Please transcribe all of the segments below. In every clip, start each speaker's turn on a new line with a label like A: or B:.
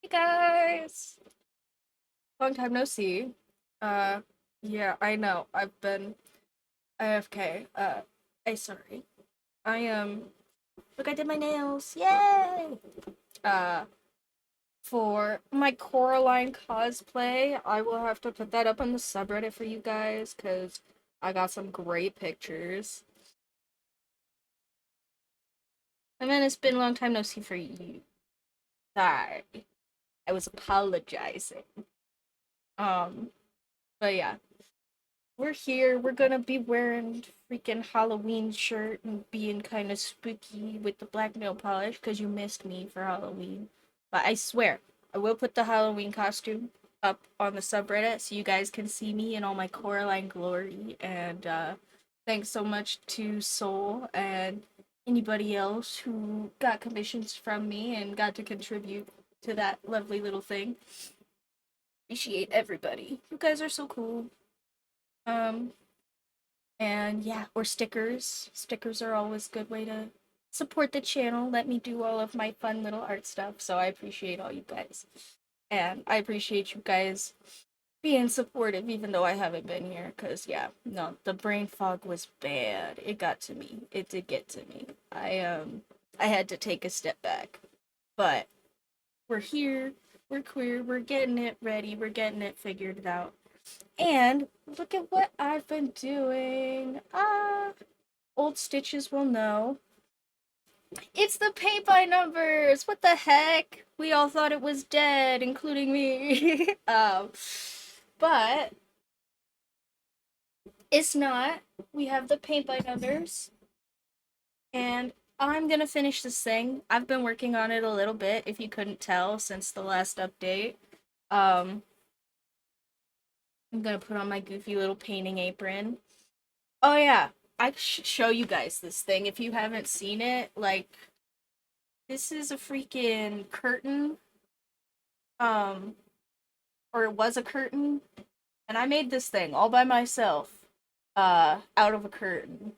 A: Hey guys! Long time no see. Uh, yeah, I know. I've been AFK. Sorry. I look, I did my nails. Yay! Uh, for my Coraline cosplay, I will have to put that up on the subreddit for you guys, because I got some great pictures. And then it's been a long time no see for you. Sorry. I was apologizing. Um, but yeah. We're here. We're gonna be wearing freaking Halloween shirt and being kind of spooky with the black nail polish because you missed me for Halloween. But I swear, I will put the Halloween costume up on the subreddit so you guys can see me in all my Coraline glory. And thanks so much to Soul and anybody else who got commissions from me and got to contribute to that lovely little thing. Appreciate everybody. You guys are so cool. Um, And yeah, or stickers. Stickers are always a good way to support the channel. Let me do all of my fun little art stuff. So I appreciate all you guys. And I appreciate you guys being supportive, even though I haven't been here. Because, yeah, no, the brain fog was bad. It got to me. It did get to me. I had to take a step back. But we're here. We're queer. We're getting it ready. We're getting it figured out. And look at what I've been doing. Old Stitches will know. It's the paint by numbers. What the heck? We all thought it was dead, including me. But it's not. We have the paint by numbers, and I'm gonna finish this thing. I've been working on it a little bit, if you couldn't tell, since the last update. Um, I'm gonna put on my goofy little painting apron. Oh yeah, I should show you guys this thing if you haven't seen it. Like, this is a freaking curtain. Um, or it was a curtain, and I made this thing all by myself, out of a curtain.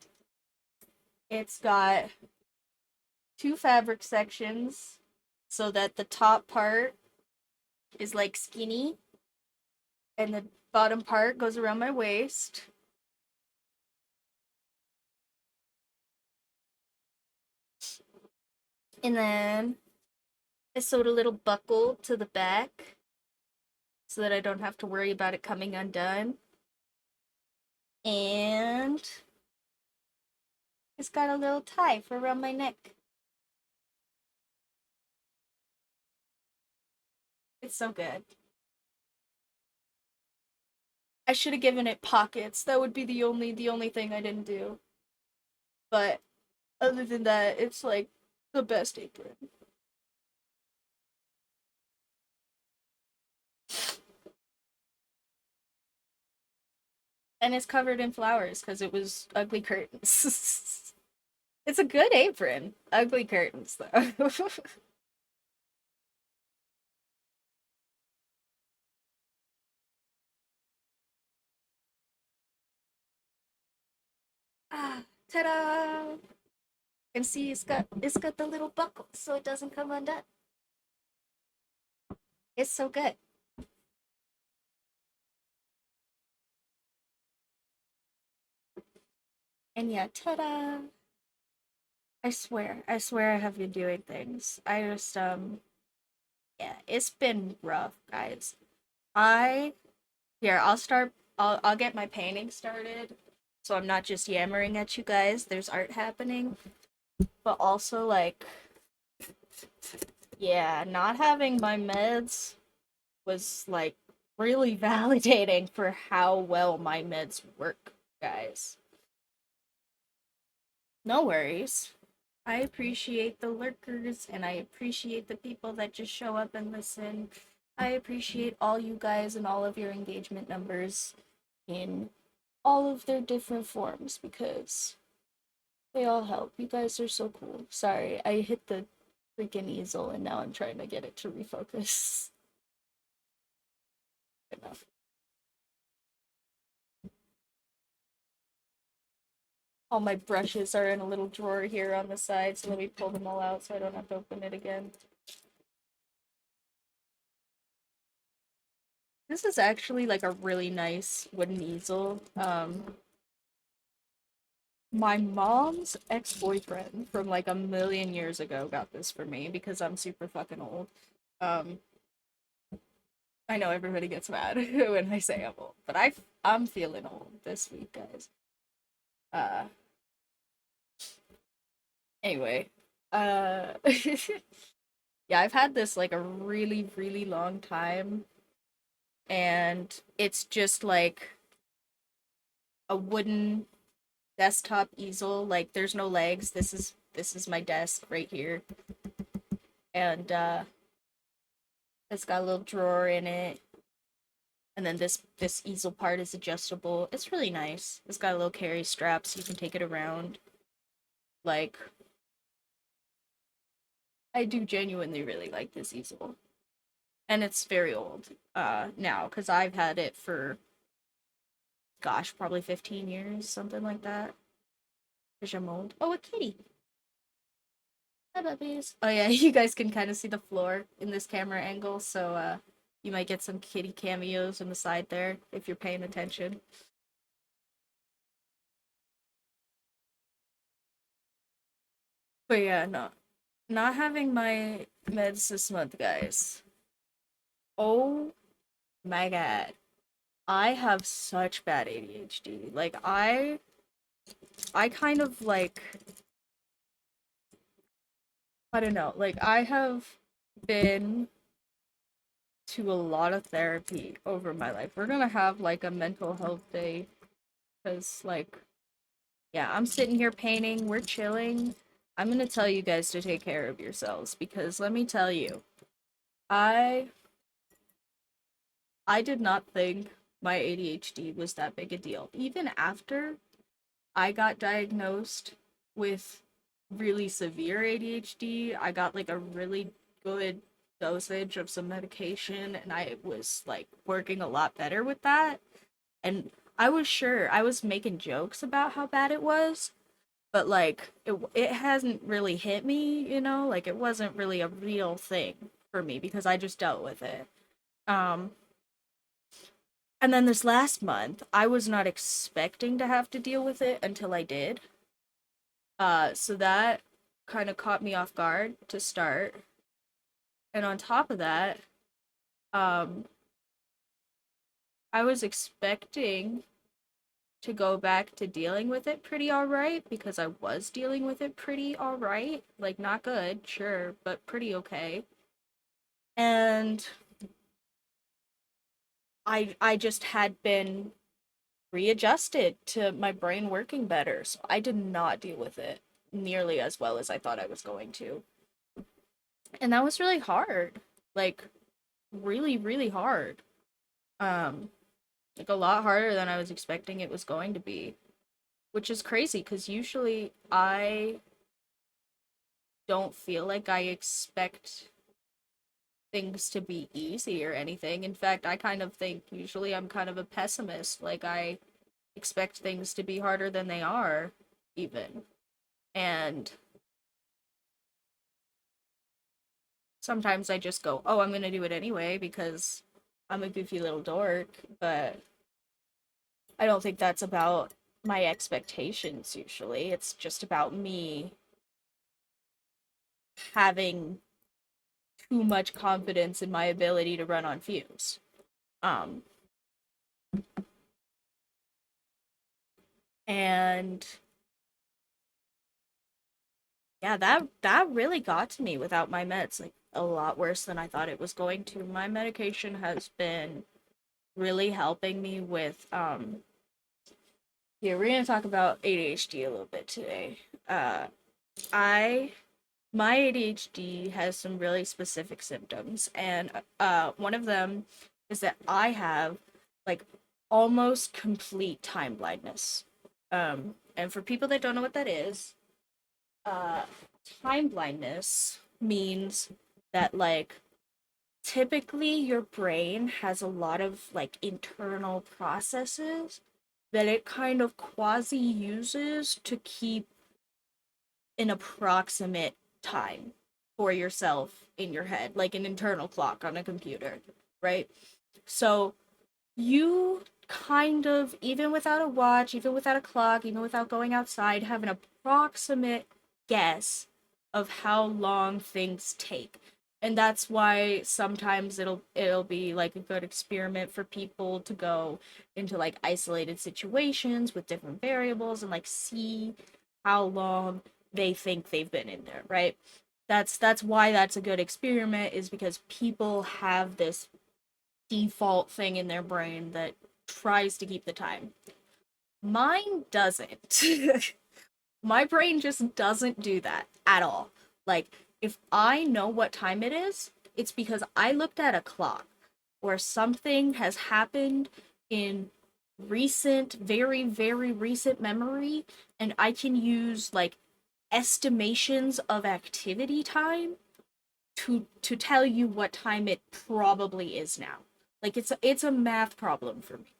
A: It's got two fabric sections so that the top part is like skinny and the bottom part goes around my waist. And then I sewed a little buckle to the back so that I don't have to worry about it coming undone. And it's got a little tie for around my neck. It's so good. I should have given it pockets. That would be the only thing I didn't do. But other than that, it's like the best apron. And it's covered in flowers because it was ugly curtains. It's a good apron. Ugly curtains though. Ah, ta-da! And see, it's got the little buckle so it doesn't come undone. It's so good. And yeah, ta-da! I swear I have been doing things. I just yeah, it's been rough, guys. I Here, I'll start. I'll get my painting started, so I'm not just yammering at you guys. There's art happening, but also like, yeah, not having my meds was like really validating for how well my meds work, guys. No worries. I appreciate the lurkers and I appreciate the people that just show up and listen. I appreciate all you guys and all of your engagement numbers in all of their different forms because they all help. You guys are so cool. Sorry, I hit the freaking easel and now I'm trying to get it to refocus. Enough. All my brushes are in a little drawer here on the side, so let me pull them all out so I don't have to open it again. This is actually like a really nice wooden easel. My mom's ex-boyfriend from like a million years ago got this for me because I'm super fucking old. Um, I know everybody gets mad when I say I'm old, but I'm feeling old this week, guys. Uh, anyway, uh, yeah, I've had this like a really, really long time, and it's just like a wooden desktop easel. Like there's no legs. This is my desk right here, and it's got a little drawer in it. And then this easel part is adjustable. It's really nice. It's got a little carry strap so you can take it around. Like I do genuinely really like this easel. And it's very old now cuz I've had it for gosh, probably 15 years, something like that. Cuz I'm old. Oh, a kitty. Hi puppies. Oh yeah, you guys can kind of see the floor in this camera angle, so you might get some kitty cameos on the side there if you're paying attention. But yeah, no. Not having my meds this month, guys. Oh my god. I have such bad ADHD. Like I kind of like I don't know. Like I have been to a lot of therapy over my life. We're going to have like a mental health day cuz like yeah, I'm sitting here painting, we're chilling. I'm going to tell you guys to take care of yourselves because let me tell you, I I did not think my ADHD was that big a deal. Even after I got diagnosed with really severe ADHD, I got like a really good dosage of some medication and I was like working a lot better with that. And I was sure I was making jokes about how bad it was, but like it hasn't really hit me, like it wasn't really a real thing for me because I just dealt with it. Um And then this last month, I was not expecting to have to deal with it until I did. So that kind of caught me off guard to start. And on top of that, um, I was expecting to go back to dealing with it pretty alright because I was dealing with it pretty alright. Like, not good, sure, but pretty okay. And I just had been readjusted to my brain working better. So I did not deal with it nearly as well as I thought I was going to. And that was really hard. Like really, really hard. Um like a lot harder than I was expecting it was going to be, which is crazy cuz usually I don't feel like I expect things to be easy or anything. In fact, I kind of think usually I'm kind of a pessimist. Like I expect things to be harder than they are even. And sometimes I just go, "Oh, I'm gonna do it anyway because I'm a goofy little dork." But I don't think that's about my expectations usually. It's just about me having too much confidence in my ability to run on fumes. Um, and yeah, that really got to me without my meds, like a lot worse than I thought it was going to. My medication has been really helping me with yeah, we're gonna talk about ADHD a little bit today. I my ADHD has some really specific symptoms, and one of them is that I have like almost complete time blindness. And for people that don't know what that is, uh, time blindness means that like typically your brain has a lot of like internal processes that it kind of quasi uses to keep an approximate time for yourself in your head, like an internal clock on a computer, right? So you kind of, even without a watch, even without a clock, even without going outside, have an approximate guess of how long things take. And that's why sometimes it'll be like a good experiment for people to go into like isolated situations with different variables and like see how long they think they've been in there, right? That's why that's a good experiment, is because people have this default thing in their brain that tries to keep the time. Mine doesn't. My brain just doesn't do that at all. Like, if I know what time it is, it's because I looked at a clock or something has happened in recent, very, very recent memory, and I can use like estimations of activity time to tell you what time it probably is now. Like it's a math problem for me.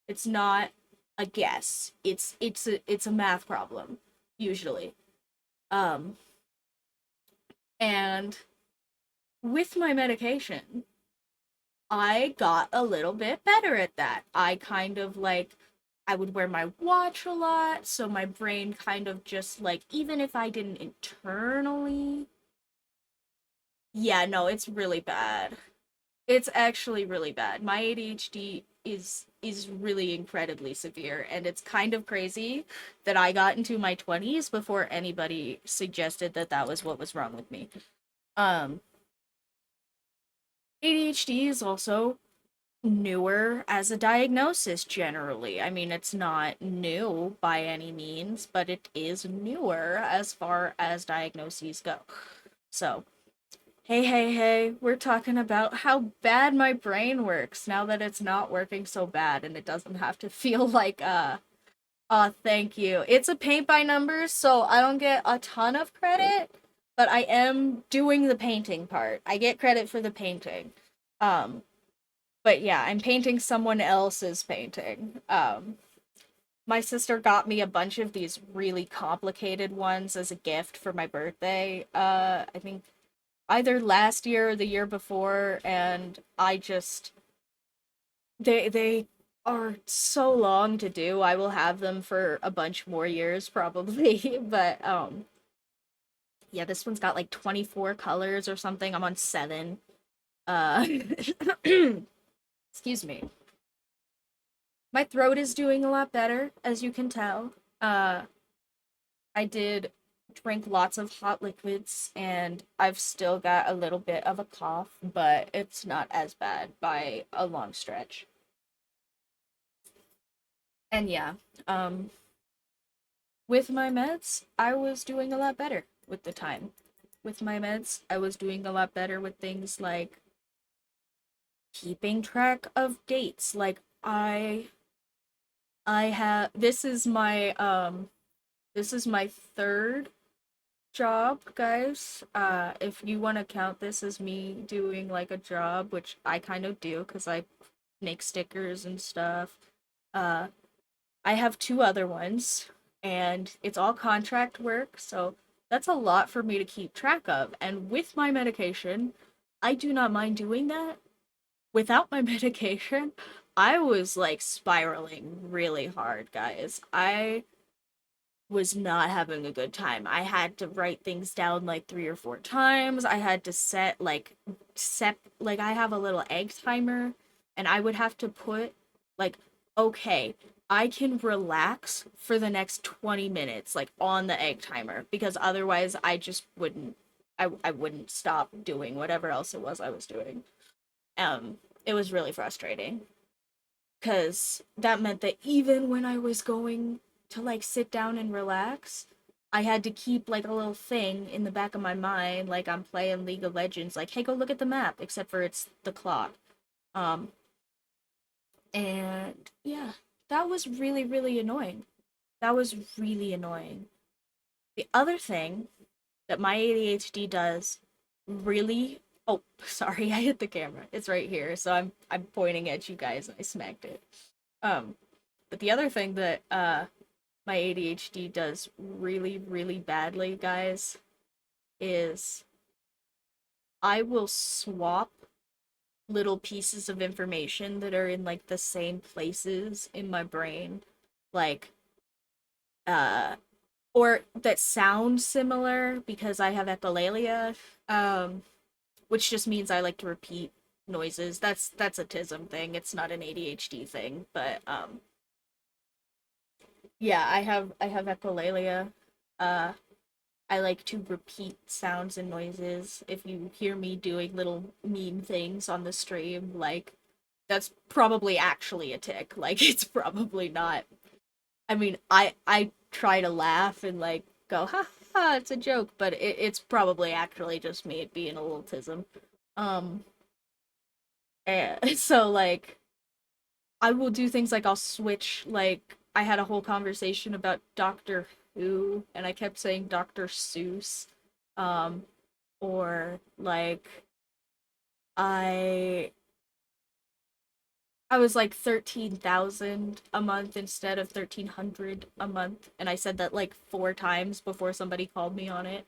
A: It's not a guess. It's a math problem usually. Um and with my medication, I got a little bit better at that. I kind of like I would wear my watch a lot, so my brain kind of just like, even if I didn't internally, yeah, no, it's really bad. It's actually really bad. My ADHD is really incredibly severe, and it's kind of crazy that I got into my 20s before anybody suggested that that was what was wrong with me. Um ADHD is also newer as a diagnosis generally. I mean, it's not new by any means, but it is newer as far as diagnoses go. So, hey, hey, hey, we're talking about how bad my brain works now that it's not working so bad and it doesn't have to feel like, thank you. It's a paint by numbers, so I don't get a ton of credit, but I am doing the painting part. I get credit for the painting. Um, but yeah, I'm painting someone else's painting. My sister got me a bunch of these really complicated ones as a gift for my birthday. I think either last year or the year before, and I just they are so long to do. I will have them for a bunch more years probably, but yeah, this one's got like 24 colors or something. I'm on 7. Uh excuse me. My throat is doing a lot better, as you can tell. Uh I did drink lots of hot liquids, and I've still got a little bit of a cough, but it's not as bad by a long stretch. And yeah, um, with my meds, I was doing a lot better with the time. With my meds, I was doing a lot better with things like keeping track of dates. Like I have this is my third job, guys. If you want to count this as me doing like a job, which I kind of do because I make stickers and stuff. Uh, I have 2 other ones, and it's all contract work, so that's a lot for me to keep track of. And with my medication, I do not mind doing that. Without my medication, I was like spiraling really hard, guys. I was not having a good time. I had to write things down like 3 or 4 times. I had to set like I have a little egg timer, and I would have to put like, okay, I can relax for the next 20 minutes like on the egg timer, because otherwise I just wouldn't I wouldn't stop doing whatever else it was I was doing. It was really frustrating, because that meant that even when I was going to like sit down and relax, I had to keep like a little thing in the back of my mind, like I'm playing League of Legends, like, hey, go look at the map, except for it's the clock. Um, and yeah, that was really, really annoying. That was really annoying. The other thing that my ADHD does really, oh, sorry, I hit the camera. It's right here, so I'm pointing at you guys and I smacked it. Um, but the other thing that my ADHD does really, really badly, guys, is I will swap little pieces of information that are in like the same places in my brain, like uh or that sound similar because I have echolalia, um, which just means I like to repeat noises. That's a TISM thing. It's not an ADHD thing, but yeah, I have echolalia. Uh, I like to repeat sounds and noises. If you hear me doing little meme things on the stream, like that's probably actually a tick. Like it's probably not. I mean, I try to laugh and like go ha ha, it's a joke, but it's probably actually just me being a little tism. Um, and so like I will do things like I'll switch. Like I had a whole conversation about Doctor Who, and I kept saying Doctor Seuss, um, or like I I was like 13,000 a month instead of 1,300 a month, and I said that like four times before somebody called me on it.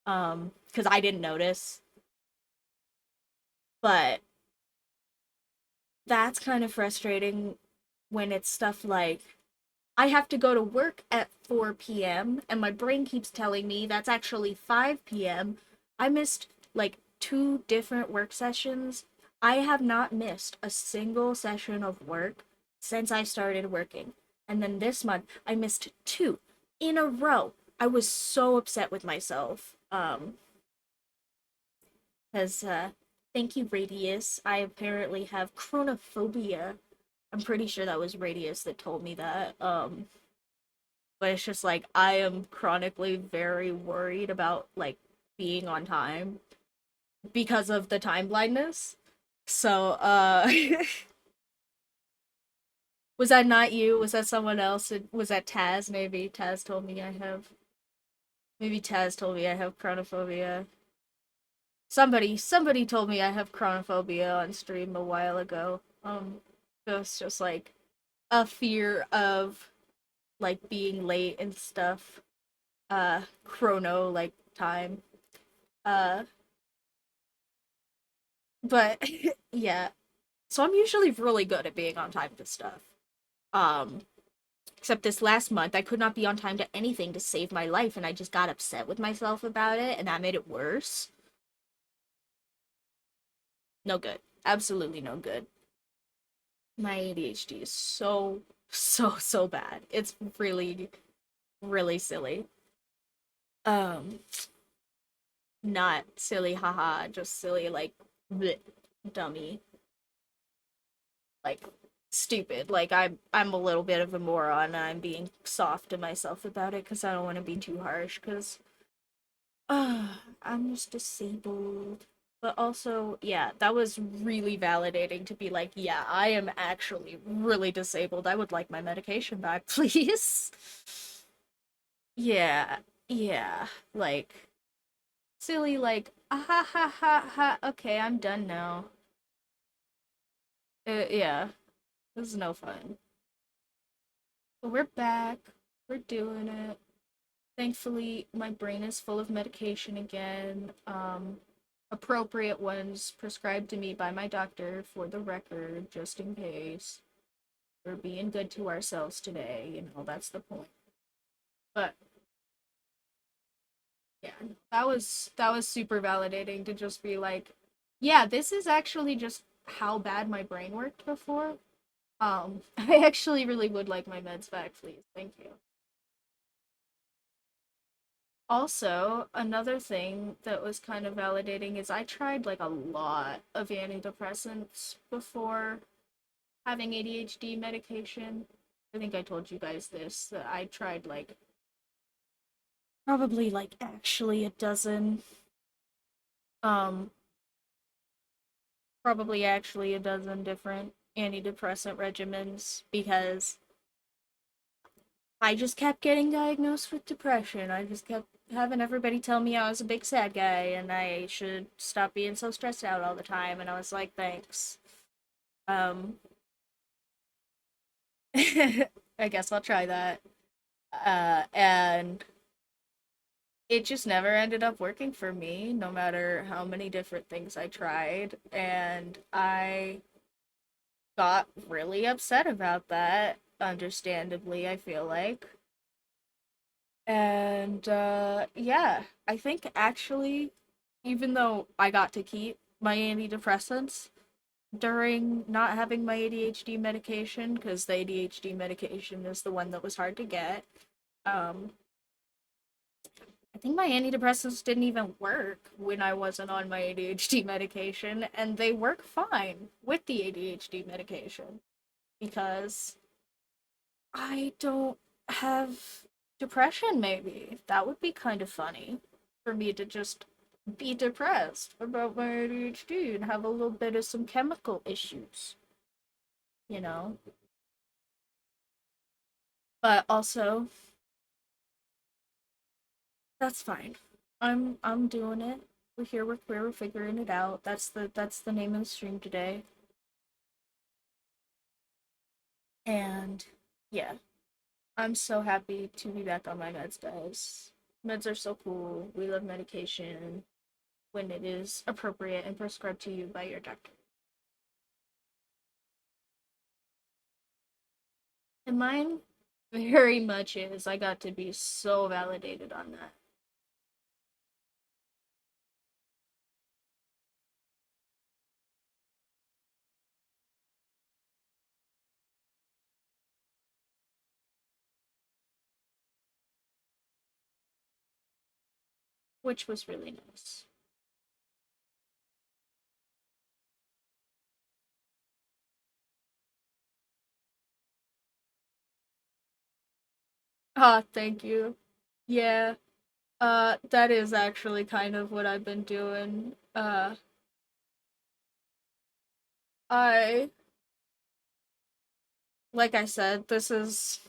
A: Because I didn't notice, but that's kind of frustrating when it's stuff like I have to go to work at 4 p.m. and my brain keeps telling me that's actually 5 p.m. I missed like two different work sessions. I have not missed a single session of work since I started working. And then this month, I missed two in a row. I was so upset with myself. Because, thank you, Radius. I apparently have chronophobia. I'm pretty sure that was Radius that told me that. But it's just like I am chronically very worried about like being on time because of the time blindness. So was that not you? Was that someone else? Was that Taz? Maybe Taz told me I have. Maybe Taz told me I have chronophobia. Somebody told me I have chronophobia on stream a while ago. It's just like a fear of like being late and stuff. Chrono like time. Uh, but yeah. So I'm usually really good at being on time to stuff. Um, except this last month I could not be on time to anything to save my life and I just got upset with myself about it and that made it worse. No good. Absolutely no good. My ADHD is so bad. It's really silly. Um, not silly haha, just silly like bleh, dummy. Like stupid. Like I'm a little bit of a moron and I'm being soft to myself about it cuz I don't want to be too harsh cuz I'm just disabled. But also, yeah, that was really validating to be like, yeah, I am actually really disabled. I would like my medication back, please. Yeah, yeah, like silly, like, ah, ha ha ha ha. Okay, I'm done now. Yeah, this is no fun. But we're back. We're doing it. Thankfully, my brain is full of medication again. Appropriate ones prescribed to me by my doctor for the record, just in case. We're being good to ourselves today, that's the point. But yeah, that was super validating to just be like, yeah, this is actually just how bad my brain worked before. I actually really would like my meds back, please. Thank you. Also, another thing that was kind of validating is I tried like a lot of antidepressants before having ADHD medication. I think I told you guys this, that I tried like probably like actually a dozen, um, probably actually a dozen different antidepressant regimens because I just kept getting diagnosed with depression. I just kept having everybody tell me I was a big sad guy and I should stop being so stressed out all the time. And I was like, thanks. Um, I guess I'll try that. And it just never ended up working for me, no matter how many different things I tried. And I got really upset about that, understandably, I feel like. And yeah, I think actually, even though I got to keep my antidepressants during not having my ADHD medication, because the ADHD medication is the one that was hard to get, um, I think my antidepressants didn't even work when I wasn't on my ADHD medication, and they work fine with the ADHD medication because I don't have depression, maybe. That would be kind of funny for me to just be depressed about my ADHD and have a little bit of some chemical issues, you know? But also, that's fine. I'm doing it. We're here, we're queer, we're figuring it out. That's the name of the stream today. And yeah, I'm so happy to be back on my meds, guys. Meds are so cool. We love medication when it is appropriate and prescribed to you by your doctor. And mine very much is. I got to be so validated on that. Which was really nice. Ah, thank you. Yeah. That is actually kind of what I've been doing. I like I said, this is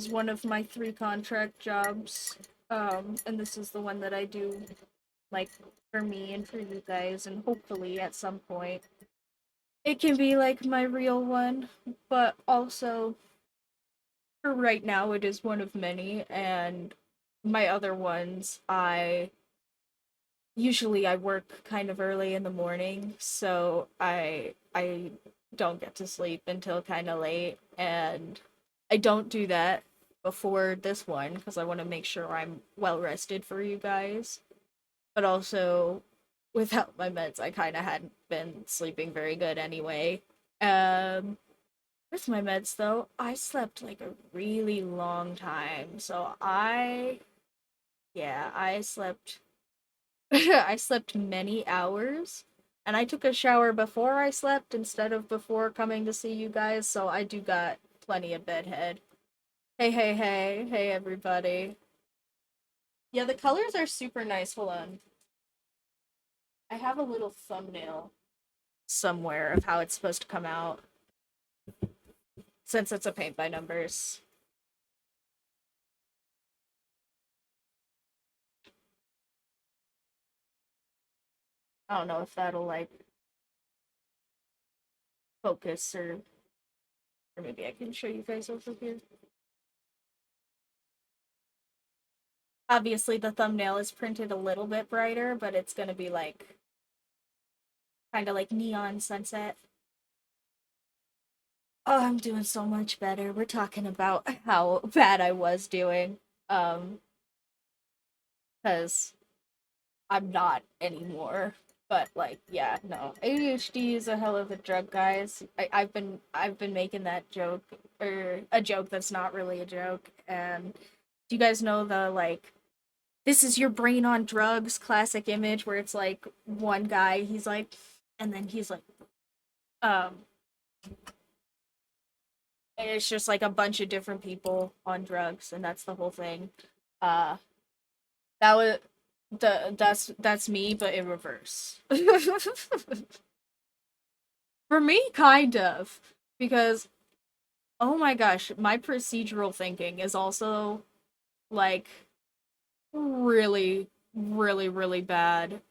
A: one of my three contract jobs. And this is the one that I do like for me and for you guys, and hopefully at some point it can be like my real one, but also for right now it is one of many. And my other ones, I work kind of early in the morning, so I don't get to sleep until kind of late, and I don't do that before this one because I want to make sure I'm well rested for you guys. But also, without my meds, I kind of hadn't been sleeping very good anyway. Um, with my meds though, I slept like a really long time, so I slept I slept many hours, and I took a shower before I slept instead of before coming to see you guys, so I do got plenty of bedhead. Hey, hey, hey, hey, everybody. Yeah, the colors are super nice. Hold on. I have a little thumbnail somewhere of how it's supposed to come out, since it's a paint by numbers. I don't know if that'll, like, focus or maybe I can show you guys over here. Obviously, the thumbnail is printed a little bit brighter, but it's gonna be like kind of like neon sunset. Oh, I'm doing so much better. We're talking about how bad I was doing. Um, because I'm not anymore. But like, yeah, no. ADHD is a hell of a drug, guys. I've been making that joke, or a joke that's not really a joke. And do you guys know the like this is your brain on drugs classic image where it's like one guy, he's like, and then he's like, um, and it's just like a bunch of different people on drugs, and that's the whole thing. Uh, that was that's me, but in reverse. For me, kind of, because oh my gosh, my procedural thinking is also like really, really, really bad.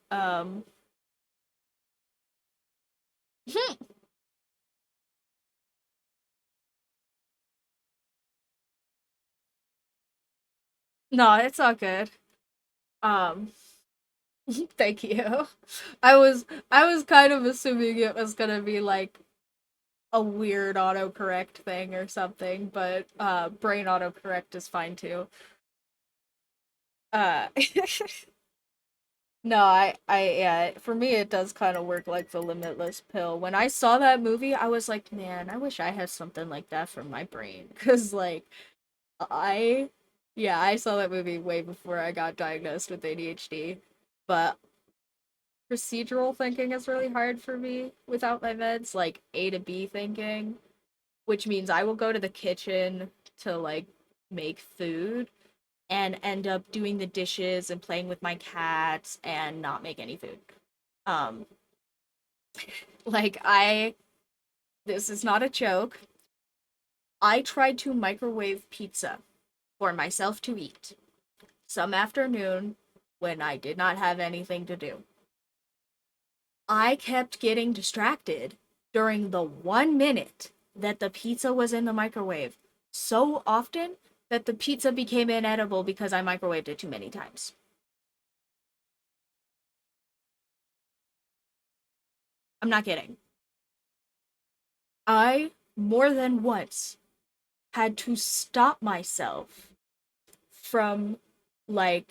A: No, it's all good. Um, thank you. I was kind of assuming it was gonna be like a weird autocorrect thing or something, but brain autocorrect is fine too. Uh No, yeah, for me it does kind of work like the limitless pill. When I saw that movie, I was like, man, I wish I had something like that for my brain. 'Cause like I yeah, I saw that movie way before I got diagnosed with ADHD. But procedural thinking is really hard for me without my meds, like A to B thinking, which means I will go to the kitchen to like make food and end up doing the dishes and playing with my cats and not make any food. Um, like this is not a joke. I tried to microwave pizza for myself to eat some afternoon when I did not have anything to do. I kept getting distracted during the 1 minute that the pizza was in the microwave so often that the pizza became inedible because I microwaved it too many times. I'm not kidding. I, more than once, had to stop myself from, like,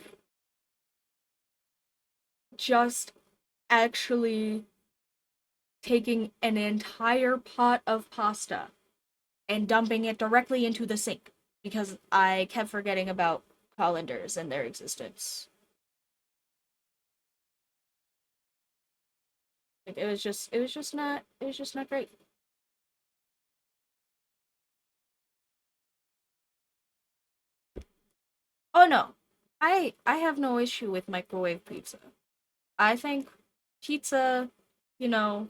A: just actually taking an entire pot of pasta and dumping it directly into the sink because I kept forgetting about colanders and their existence. Like it was just not great. Oh no. I have no issue with microwave pizza. I think pizza, you know,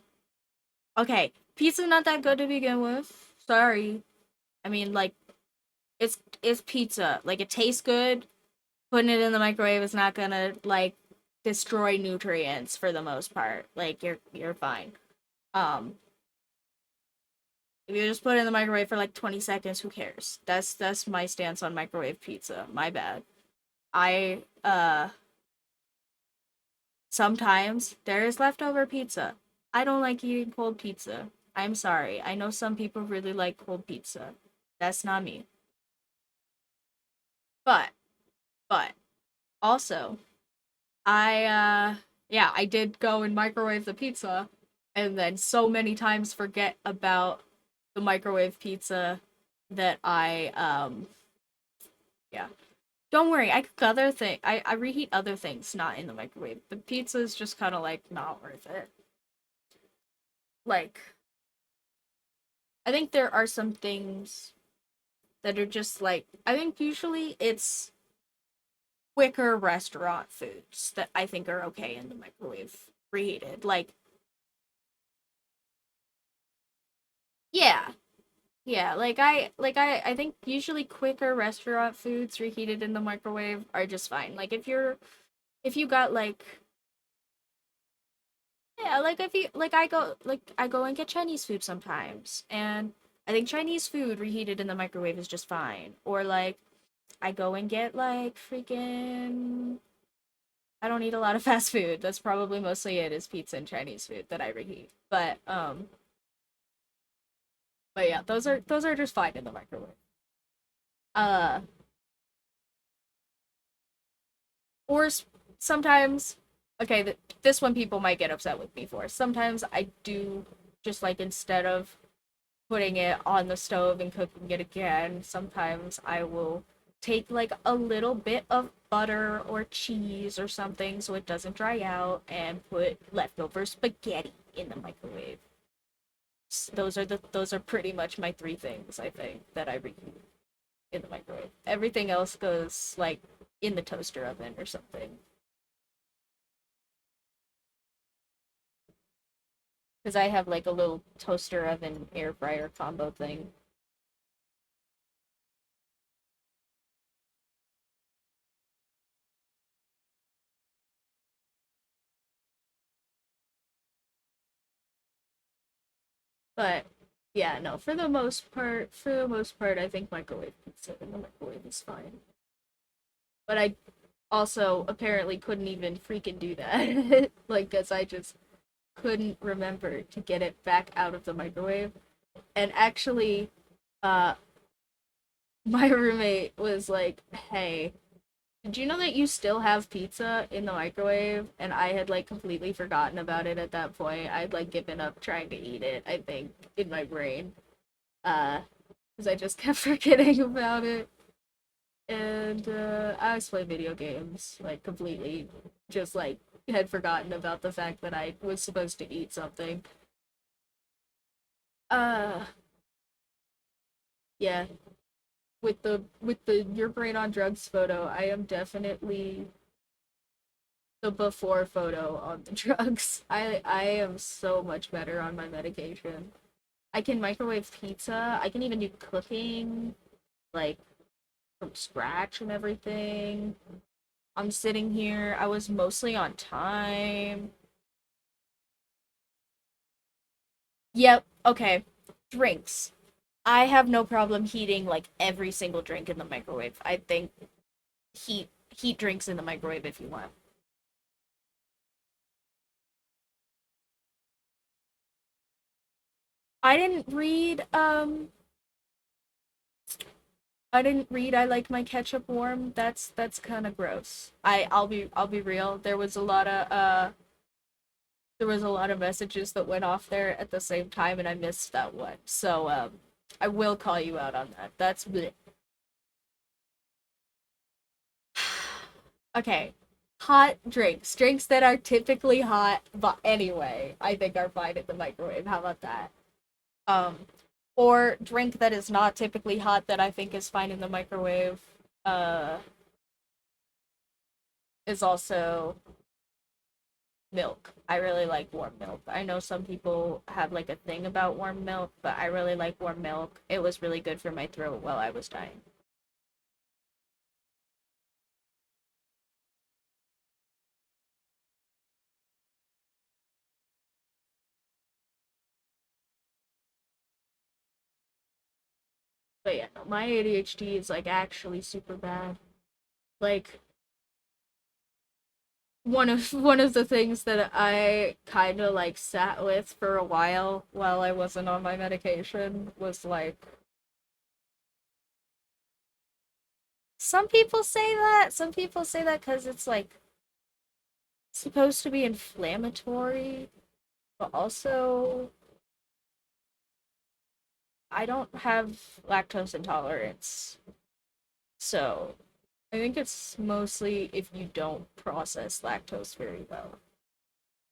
A: okay, pizza's not that good to begin with. Sorry. I mean, like it's pizza. Like it tastes good. Putting it in the microwave is not gonna like destroy nutrients for the most part. Like you're fine. Um, if you just put it in the microwave for like 20 seconds, who cares? That's my stance on microwave pizza. My bad. I sometimes there is leftover pizza. I don't like eating cold pizza. I'm sorry. I know some people really like cold pizza. That's not me. But but also yeah, I did go and microwave the pizza and then so many times forget about the microwave pizza that I yeah. Don't worry, I cook other thing. I reheat other things not in the microwave. But pizza is just kind of like not worth it. Like I think there are some things that are just like I think usually it's quicker restaurant foods that I think are okay in the microwave reheated. Yeah, yeah, I think usually quicker restaurant foods reheated in the microwave are just fine. Like if you got like yeah, like if you I go and get Chinese food sometimes and I think Chinese food reheated in the microwave is just fine. Or like I go and get like freaking I don't eat a lot of fast food. That's probably mostly it is pizza and Chinese food that I reheat. But yeah, those are just fine in the microwave. Uh or sometimes okay this one people might get upset with me for sometimes I do just like instead of putting it on the stove and cooking it again sometimes I will take like a little bit of butter or cheese or something so it doesn't dry out and put leftover spaghetti in the microwave. Those are pretty much my three things I think that I reheat in the microwave. Everything else goes like in the toaster oven or something. Because I have like a little toaster oven air fryer combo thing. But yeah, no, for the most part, I think microwave pizza in the microwave is fine. But Also, apparently couldn't even freaking do that. Like, cause I just couldn't remember to get it back out of the microwave. And actually, uh, my roommate was like, "Hey, did you know that you still have pizza in the microwave?" And I had like completely forgotten about it at that point. I'd like given up trying to eat it, I think, in my brain. Because I just kept forgetting about it. And I was playing video games, like completely just like had forgotten about the fact that I was supposed to eat something. Uh yeah. With the your brain on drugs photo, I am definitely the before photo on the drugs. I am so much better on my medication. I can microwave pizza. I can even do cooking like from scratch and everything. I'm sitting here. I was mostly on time. Yep. Okay. Drinks. I have no problem heating like every single drink in the microwave. I think heat drinks in the microwave if you want. I didn't read I like my ketchup warm. That's kind of gross. I'll be real. There was a lot of messages that went off there at the same time and I missed that one. So I will call you out on that. That's bleh. Okay. Hot drinks. Drinks that are typically hot, but anyway, I think are fine in the microwave. How about that? Um, or drink that is not typically hot that I think is fine in the microwave. Uh, is also milk. I really like warm milk. I know some people have like a thing about warm milk, but I really like warm milk. It was really good for my throat while I was dying. But yeah, no, my ADHD is like actually super bad. Like one of the things that I kind of like sat with for a while I wasn't on my medication was like some people say that cuz it's like supposed to be inflammatory, but also I don't have lactose intolerance. So, I think it's mostly if you don't process lactose very well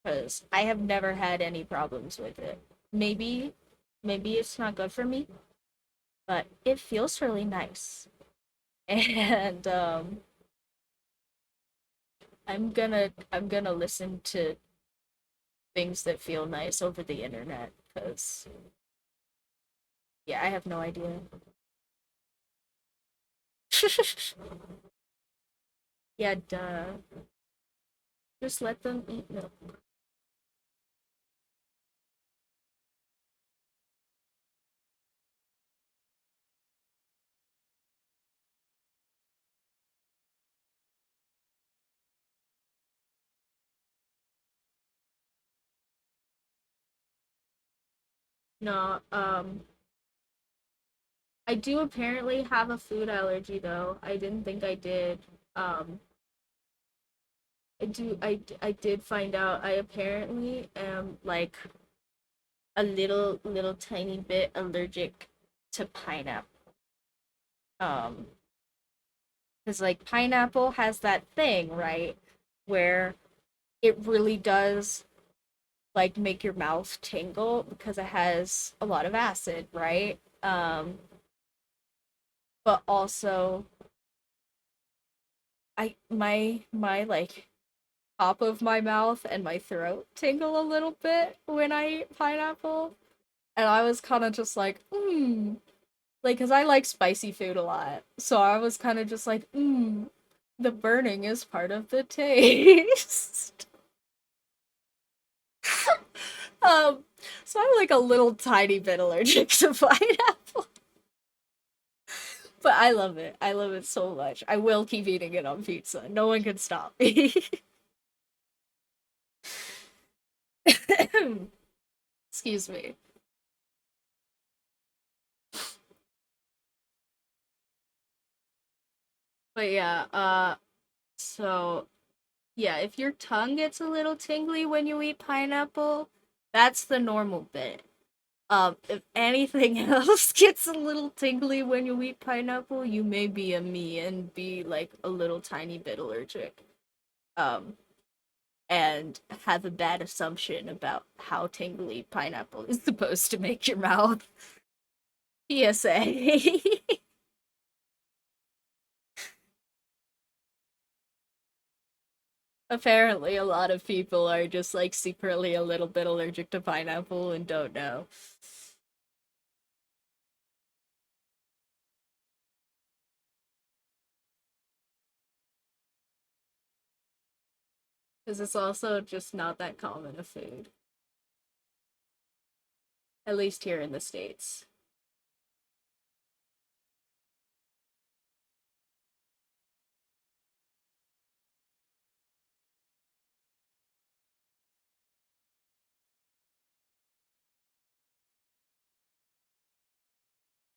A: cuz I have never had any problems with it. Maybe maybe it's not good for me, but it feels really nice. And I'm gonna listen to things that feel nice over the internet because yeah, I have no idea. Yeah, duh. Just let them eat milk. No, I do apparently have a food allergy though. I didn't think I did. Um, I did find out I apparently am like a little tiny bit allergic to pineapple. Um, because like pineapple has that thing, right? Where it really does like make your mouth tingle because it has a lot of acid, right? But also my like top of my mouth and my throat tingle a little bit when I eat pineapple. And I was kind of just like, like, because I like spicy food a lot. So I was kind of just like, the burning is part of the taste. um, so I'm like a little tiny bit allergic to pineapple. But I love it. I love it so much. I will keep eating it on pizza. No one can stop me. Excuse me. But yeah, so yeah, if your tongue gets a little tingly when you eat pineapple, that's the normal bit. If anything else gets a little tingly when you eat pineapple, you may be a me and be like a little tiny bit allergic. Um, and have a bad assumption about how tingly pineapple is supposed to make your mouth. PSA. Apparently, a lot of people are just like secretly a little bit allergic to pineapple and don't know. Because it's also just not that common a food, at least here in the States.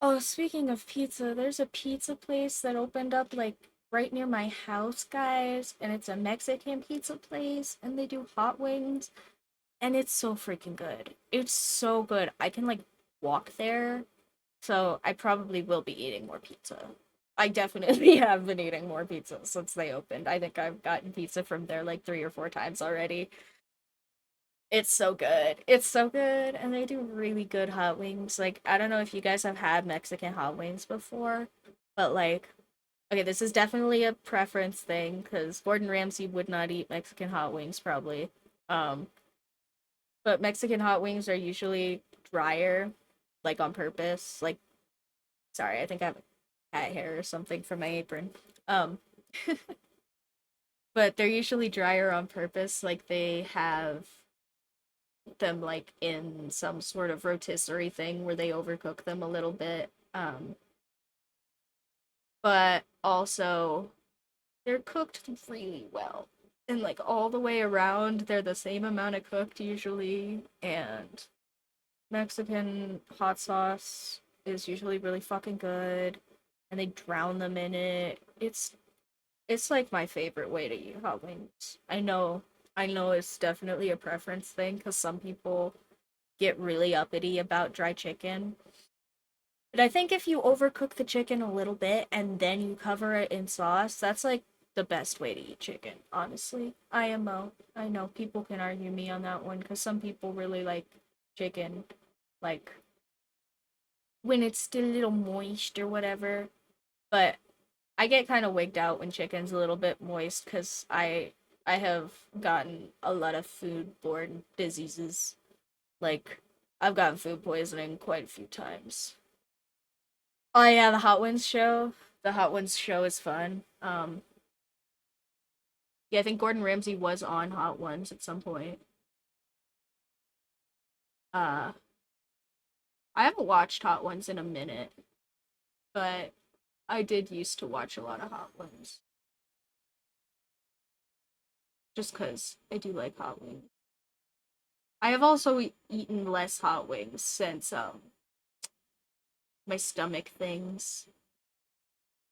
A: Oh, speaking of pizza, there's a pizza place that opened up like right near my house, guys, and it's a Mexican pizza place, and they do hot wings, and it's so freaking good. It's so good. I can like walk there, so I probably will be eating more pizza. I definitely have been eating more pizza since they opened. I think I've gotten pizza from there like 3 or 4 times already. It's so good. It's so good. And they do really good hot wings. Like, I don't know if you guys have had Mexican hot wings before, but like, okay, this is definitely a preference thing because Gordon Ramsay would not eat Mexican hot wings probably. Um, but Mexican hot wings are usually drier, like on purpose. Like, sorry, I think I have cat hair or something from my apron. Um, but they're usually drier on purpose. Like, they have them like in some sort of rotisserie thing where they overcook them a little bit. But also they're cooked really well. And like all the way around, they're the same amount of cooked usually. And Mexican hot sauce is usually really fucking good. And they drown them in it. It's like my favorite way to eat hot wings. I know it's definitely a preference thing because some people get really uppity about dry chicken. But I think if you overcook the chicken a little bit and then you cover it in sauce, that's like the best way to eat chicken, honestly. IMO. I know people can argue me on that one because some people really like chicken, like when it's still a little moist or whatever. But I get kind of wigged out when chicken's a little bit moist because I have gotten a lot of foodborne diseases. Like I've gotten food poisoning quite a few times. Oh yeah, the Hot Ones show. The Hot Ones show is fun. Yeah, I think Gordon Ramsay was on Hot Ones at some point. Uh, I haven't watched Hot Ones in a minute, but I did used to watch a lot of Hot Ones just because I do like hot wings. I have also eaten less hot wings since my stomach things.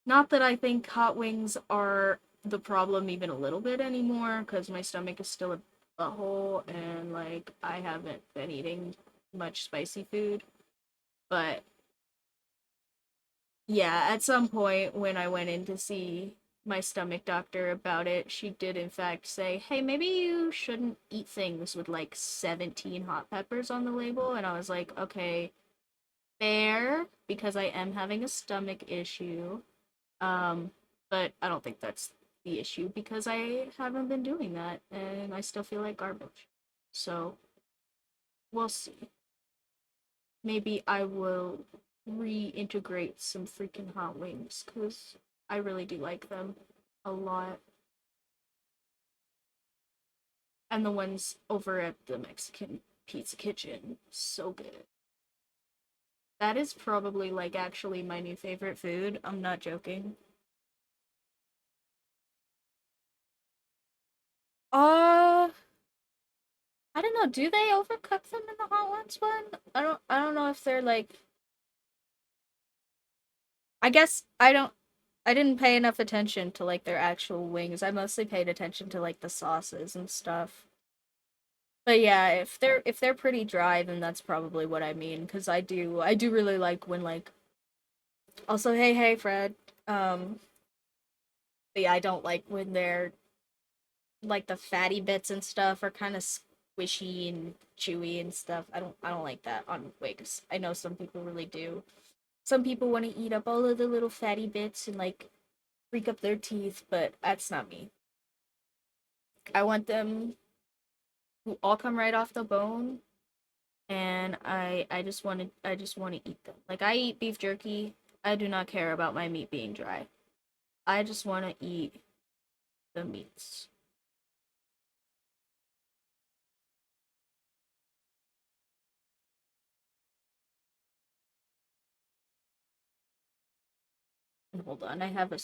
A: Not that I think hot wings are the problem even a little bit anymore, because my stomach is still a hole and like I haven't been eating much spicy food. But yeah, at some point when I went in to see my stomach doctor about it, she did in fact say, "Hey, maybe you shouldn't eat things with like 17 hot peppers on the label." And I was like, "Okay, fair, because I am having a stomach issue." Um, but I don't think that's the issue because I haven't been doing that and I still feel like garbage. So we'll see. Maybe I will reintegrate some freaking hot wings because I really do like them a lot. And the ones over at the Mexican Pizza Kitchen, so good. That is probably like actually my new favorite food. I'm not joking. Uh, I don't know. Do they overcook them in the hot ones one? I don't know if they're like I guess I didn't pay enough attention to like their actual wings. I mostly paid attention to like the sauces and stuff. But yeah, if they're pretty dry, then that's probably what I mean. Cause I do really like when like also hey Fred. Um, but yeah, I don't like when they're like the fatty bits and stuff are kind of squishy and chewy and stuff. I don't like that on wigs. I know some people really do. Some people want to eat up all of the little fatty bits and like freak up their teeth, but that's not me. I want them to all come right off the bone, and I just want to eat them. Like I eat beef jerky. I do not care about my meat being dry. I just want to eat the meats. And hold on, I have a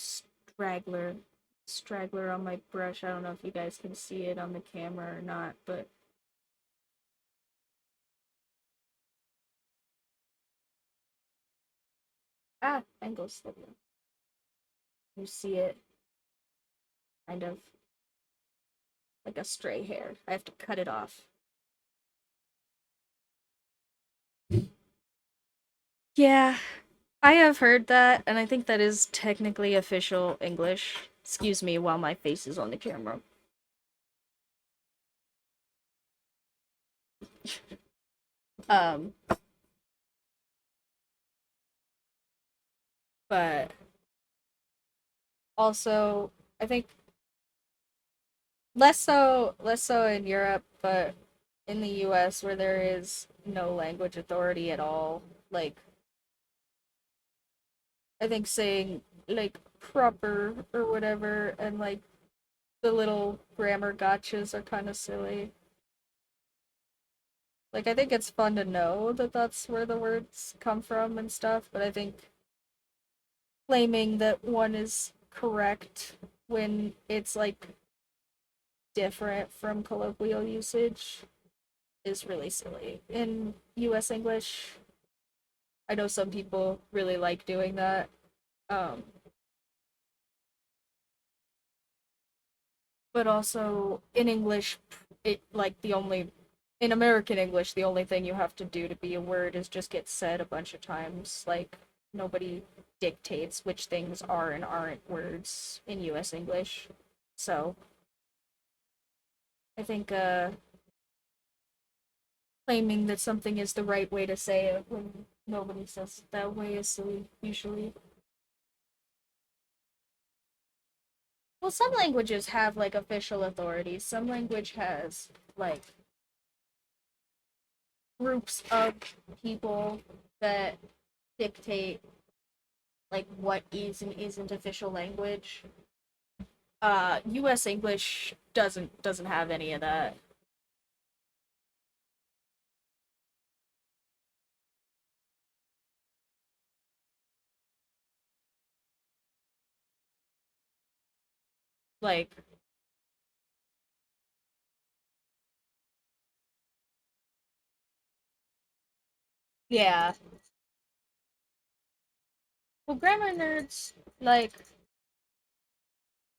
A: straggler on my brush. I don't know if you guys can see it on the camera or not, but angles. You see it, kind of like a stray hair. I have to cut it off. Yeah, I have heard that, and I think that is technically official English. Excuse me while my face is on the camera. Um, but also I think less so in Europe, but in the US where there is no language authority at all, like I think saying like proper or whatever and like the little grammar gotchas are kind of silly. Like I think it's fun to know that that's where the words come from and stuff, but I think claiming that one is correct when it's like different from colloquial usage is really silly. In US English, I know some people really like doing that. Um, but also in English, it like the only in American English, the only thing you have to do to be a word is just get said a bunch of times. Like nobody dictates which things are and aren't words in US English. So I think claiming that something is the right way to say it when nobody says it that way is silly usually. Well, some languages have like official authorities. Some language has like groups of people that dictate like what is and isn't official language. US English doesn't have any of that. Like yeah. Well, grammar nerds like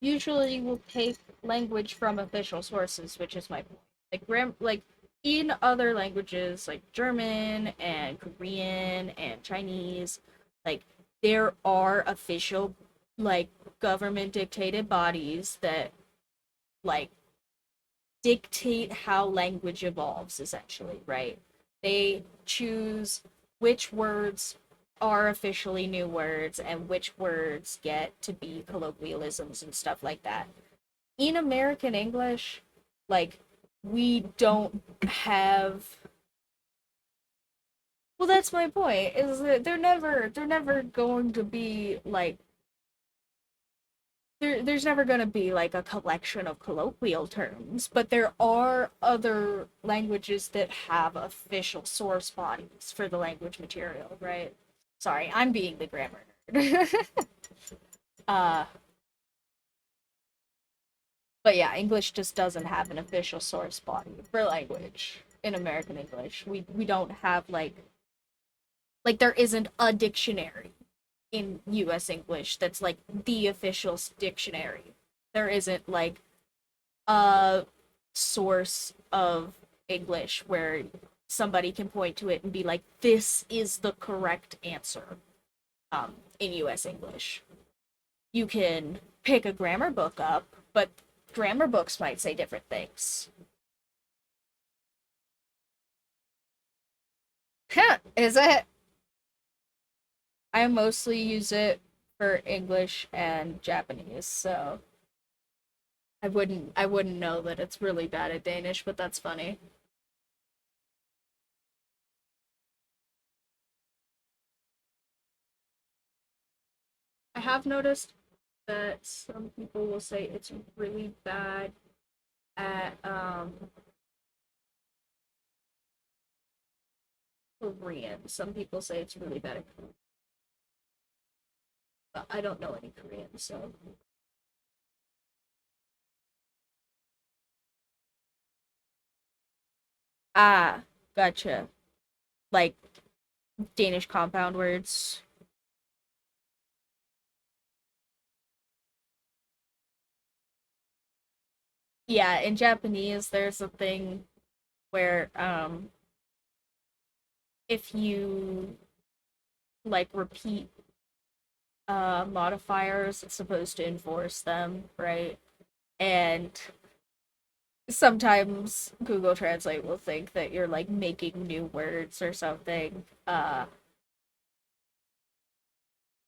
A: usually will take language from official sources, which is my point. Like in other languages like German and Korean and Chinese, like there are official like government dictated bodies that like dictate how language evolves essentially, right? They choose which words are officially new words and which words get to be colloquialisms and stuff like that. In American English, like we don't have well that's my point is that they're never going to be like there's never going to be like a collection of colloquial terms, but there are other languages that have official source bodies for the language material, right? Sorry, I'm being the grammar nerd. uh, but yeah, English just doesn't have an official source body for language in American English. We don't have like there isn't a dictionary in US English that's like the official dictionary. There isn't like a source of English where somebody can point to it and be like, this is the correct answer in US English. You can pick a grammar book up, but grammar books might say different things. Huh, is it? I mostly use it for English and Japanese, so I wouldn't know that it's really bad at Danish, but that's funny. I have noticed that some people will say it's really bad at Korean. Some people say it's really bad at Korean, but I don't know any Korean, so ah, gotcha. Like Danish compound words. Yeah, in Japanese there's a thing where if you like repeat modifiers, it's supposed to enforce them, right? And sometimes Google Translate will think that you're like making new words or something.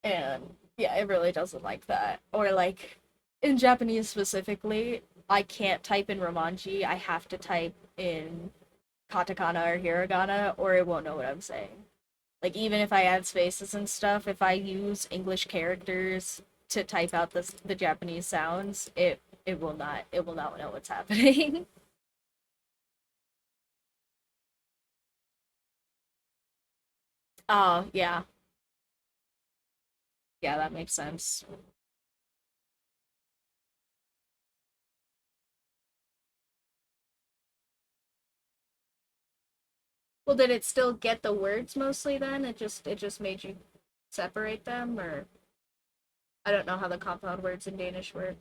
A: And yeah, it really doesn't like that. Or like in Japanese specifically, I can't type in Romanji. I have to type in katakana or hiragana or it won't know what I'm saying. Like even if I add spaces and stuff, if I use English characters to type out the Japanese sounds, it will not know what's happening. Oh, yeah. Yeah, that makes sense. Well, did it still get the words mostly then? It just made you separate them or I don't know how the compound words in Danish work.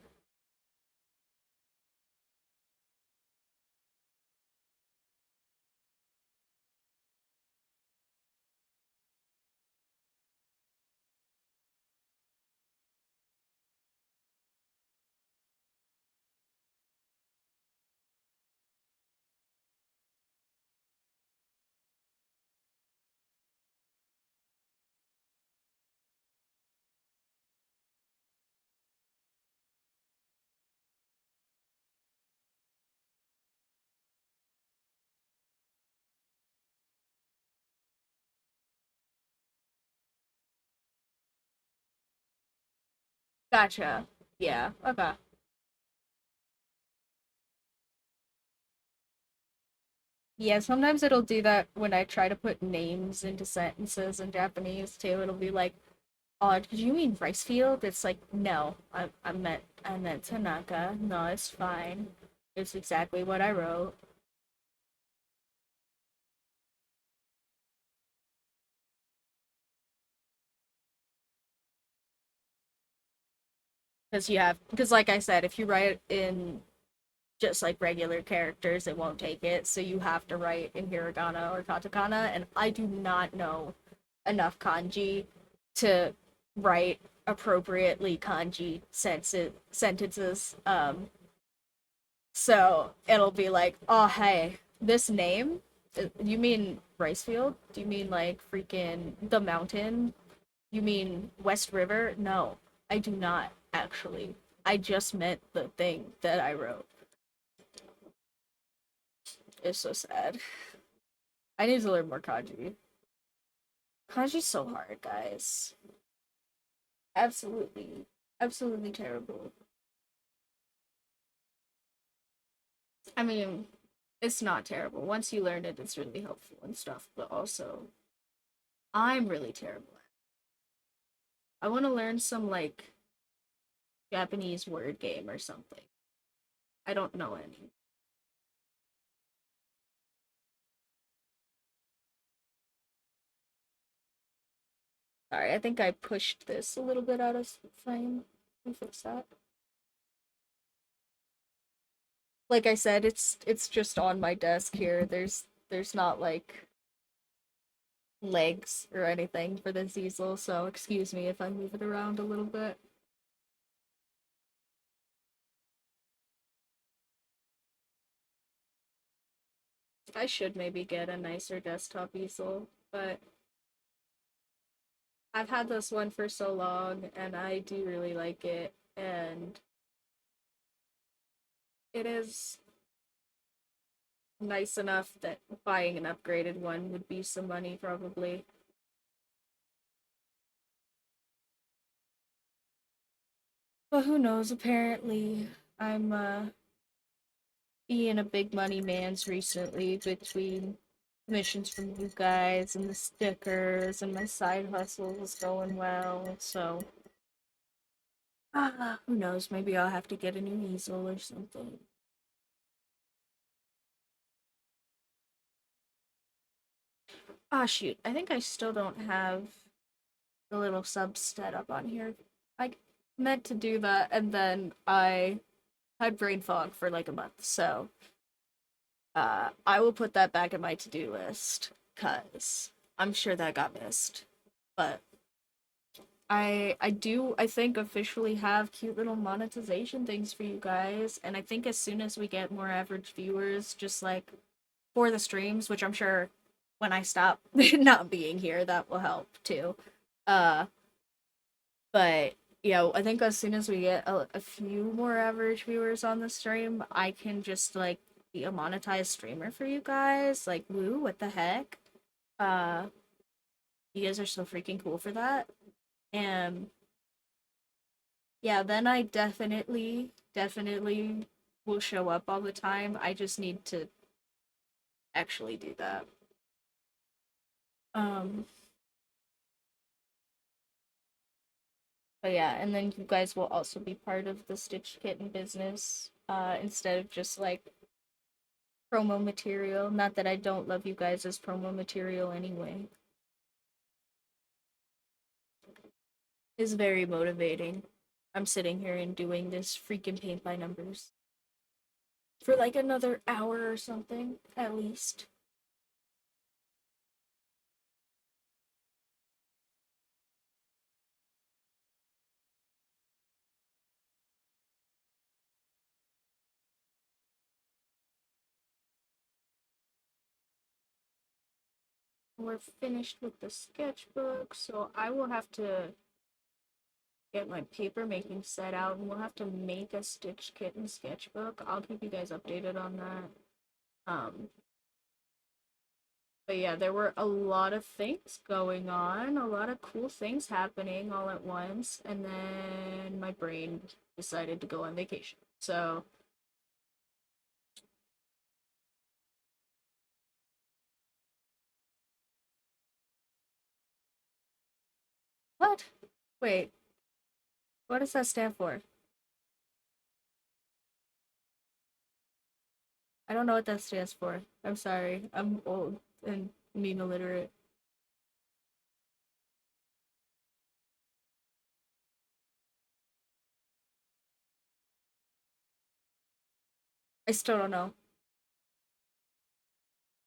A: Gotcha. Yeah. Okay. Yeah, sometimes it'll do that when I try to put names into sentences in Japanese too. It'll be like, "Oh, did you mean rice field?" It's like, "No, I meant Tanaka. No, it's fine. It's exactly what I wrote." Because like I said, if you write in just like regular characters, it won't take it. So you have to write in hiragana or katakana, and I do not know enough kanji to write appropriately kanji sentences. So it'll be like, oh hey, this name. You mean rice field? Do you mean like freaking the mountain? You mean West River? No, I do not actually. I just meant the thing that I wrote. It's so sad. I need to learn more kanji. Kanji's so hard, guys. Absolutely. Absolutely terrible. I mean, it's not terrible. Once you learn it, it's really helpful and stuff, but also, I'm really terrible at it. I want to learn some, like, Japanese word game or something. I don't know any. Sorry, I think I pushed this a little bit out of frame. Let me fix that. Like I said, it's just on my desk here. There's not like legs or anything for this easel, so excuse me if I move it around a little bit. I should maybe get a nicer desktop easel, but I've had this one for so long and I do really like it, and it is nice enough that buying an upgraded one would be some money probably. But who knows, apparently I'm being a big money man's recently between commissions from you guys and the stickers and my side hustle is going well, so who knows, maybe I'll have to get a new easel or something. Ah, shoot, I think I still don't have the little substat up on here. I meant to do that and then I had brain fog for like a month, so I will put that back in my to-do list because I'm sure that got missed. But I think officially have cute little monetization things for you guys, and I think as soon as we get more average viewers, just like for the streams, which I'm sure when I stop not being here, that will help too. Uh, but yeah, I think as soon as we get a few more average viewers on the stream, I can just like be a monetized streamer for you guys. Like, woo, what the heck? Uh, you guys are so freaking cool for that. And yeah, then I definitely will show up all the time. I just need to actually do that. Um, but yeah, and then you guys will also be part of the Stitch Kitten business, instead of just like promo material. Not that I don't love you guys as promo material anyway. It's very motivating. I'm sitting here and doing this freaking paint by numbers for like another hour or something, at least. We're finished with the sketchbook, so I will have to get my paper making set out and we'll have to make a Stitch Kitten sketchbook. I'll keep you guys updated on that. But yeah, there were a lot of things going on, a lot of cool things happening all at once, and then my brain decided to go on vacation. So, what? Wait, what does that stand for? I don't know what that stands for. I'm sorry. I'm old and meme illiterate. I still don't know.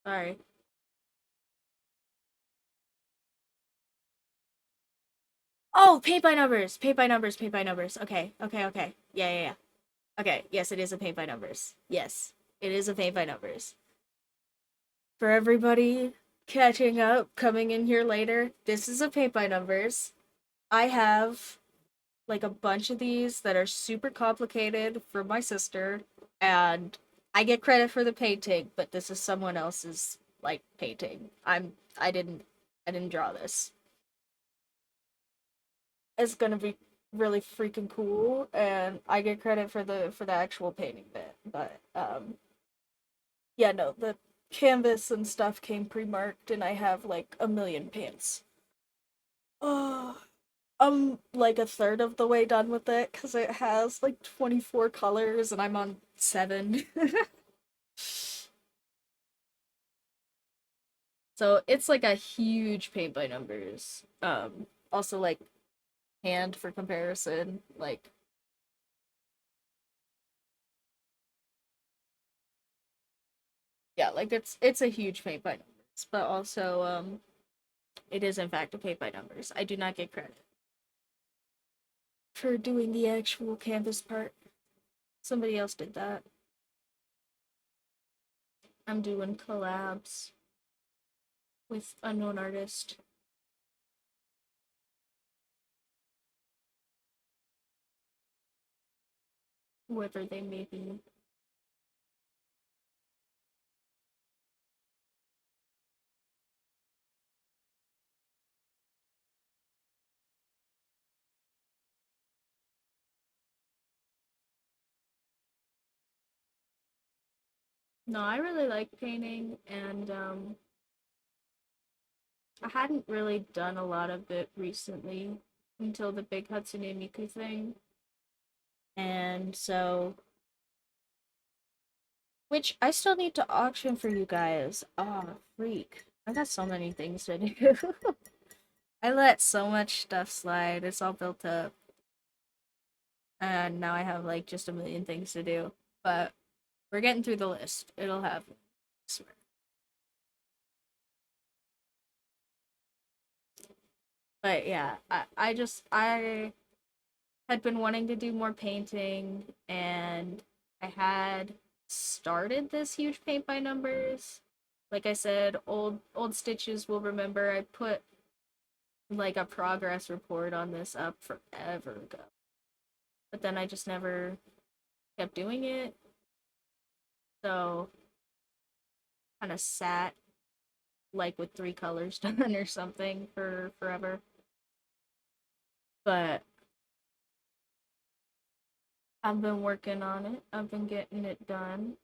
A: Sorry. Oh, paint by numbers. Paint by numbers. Paint by numbers. Okay. Okay. Okay. Yeah. Yeah. Yeah. Okay. Yes, it is a paint by numbers. Yes, it is a paint by numbers. For everybody catching up, coming in here later, this is a paint by numbers. I have like a bunch of these that are super complicated for my sister, and I get credit for the painting, but this is someone else's like painting. I didn't draw this. It's gonna be really freaking cool, and I get credit for the actual painting bit. But yeah, no, the canvas and stuff came pre-marked, and I have like a million paints. Oh, I'm like a third of the way done with it because it has like 24 colors, and I'm on 7. So it's like a huge paint by numbers. Also like hand for comparison, like yeah, like it's a huge paint by numbers, but also it is in fact a paint by numbers. I do not get credit for doing the actual canvas part. Somebody else did that. I'm doing collabs with unknown artist, whoever they may be. No, I really like painting, and I hadn't really done a lot of it recently until the big Hatsune Miku thing. And so, which I still need to auction for you guys. Ah, oh, freak. I got so many things to do. I let so much stuff slide. It's all built up. And now I have like just a million things to do. But we're getting through the list. It'll happen. I swear. But yeah, I had been wanting to do more painting, and I had started this huge paint by numbers. Like I said, old stitches will remember I put like a progress report on this up forever ago. But then I just never kept doing it. So kind of sat like with 3 colors done or something for forever. But I've been working on it. I've been getting it done.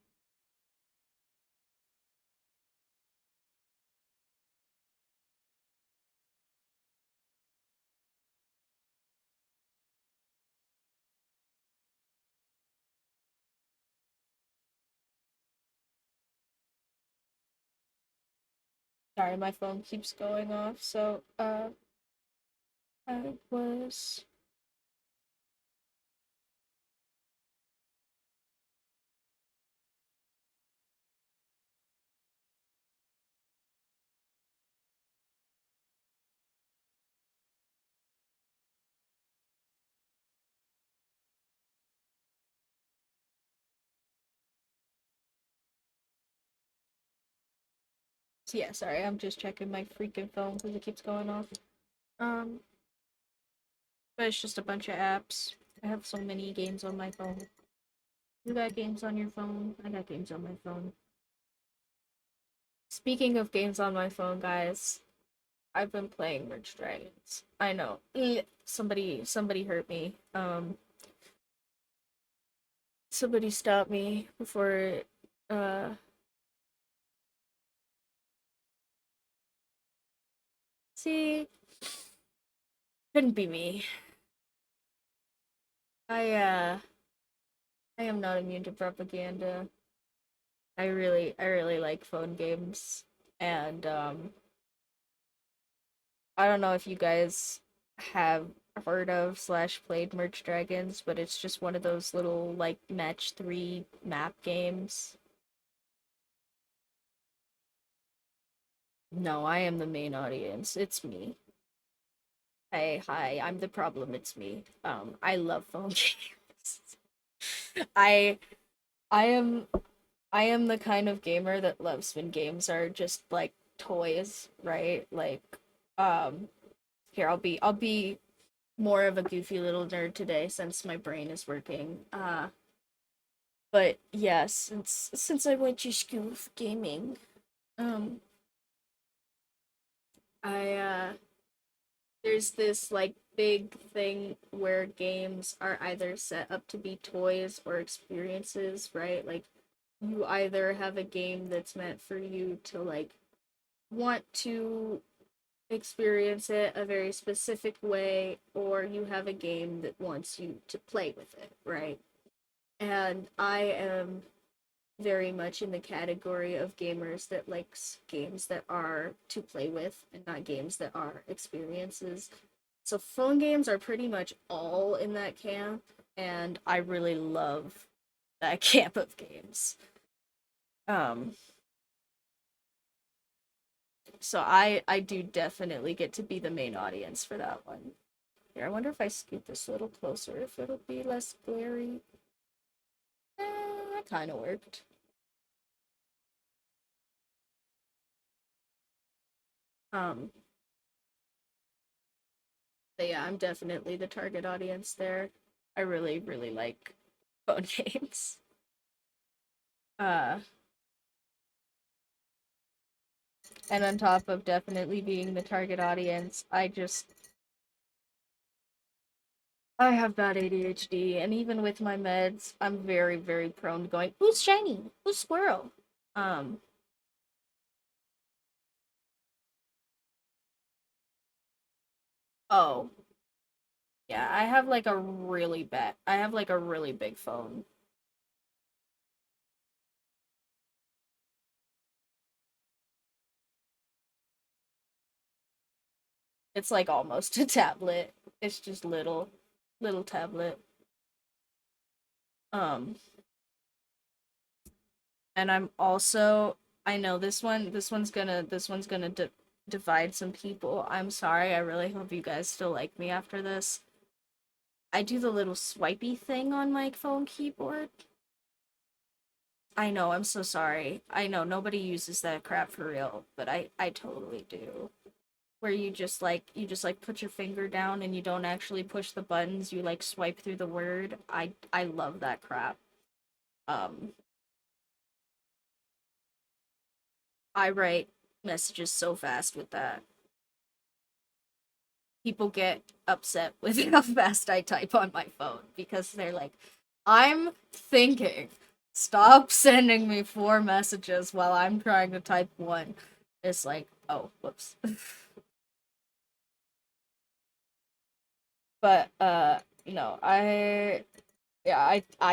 A: Sorry, my phone keeps going off. So, I was yeah, sorry, I'm just checking my freaking phone because it keeps going off. Um, but it's just a bunch of apps. I have so many games on my phone. You got games on your phone? I got games on my phone. Speaking of games on my phone, guys, I've been playing Merge Dragons. I know. Somebody hurt me. Somebody stopped me before uh see, couldn't be me. I I am not immune to propaganda. I really like phone games, and I don't know if you guys have heard of slash played Merge Dragons, but it's just one of those little like match 3 map games. No, I am the main audience. It's me. Hey, hi, I'm the problem. It's me. I love phone games. I I am I am the kind of gamer that loves when games are just like toys, right? Like, um, here I'll be more of a goofy little nerd today since my brain is working. But yes, since I went to school for gaming, um, I there's this like big thing where games are either set up to be toys or experiences, right? Like you either have a game that's meant for you to like want to experience it a very specific way, or you have a game that wants you to play with it, right? And I am very much in the category of gamers that likes games that are to play with and not games that are experiences. So phone games are pretty much all in that camp, and I really love that camp of games. Um, so I do definitely get to be the main audience for that one. Here, I wonder if I scoot this a little closer, if it'll be less glary. That kind of worked. Um, but yeah, I'm definitely the target audience there. I really, really like phone games. Uh, and on top of definitely being the target audience, I have bad ADHD, and even with my meds, I'm very, very prone to going, "Who's shiny? Who's squirrel?" Um, oh, yeah, I have like a really big phone. It's like almost a tablet. It's just little tablet. Um, and I'm also, I know this one's gonna divide some people. I'm sorry. I really hope you guys still like me after this. I do the little swipey thing on my phone keyboard. I know, I'm so sorry. I know nobody uses that crap for real, but I totally do. Where you just like put your finger down and you don't actually push the buttons, you like swipe through the word. I love that crap. Um I write messages so fast with that. People get upset with how fast I type on my phone because they're like, I'm thinking. Stop sending me four messages while I'm trying to type one. It's like, oh, whoops. But no, I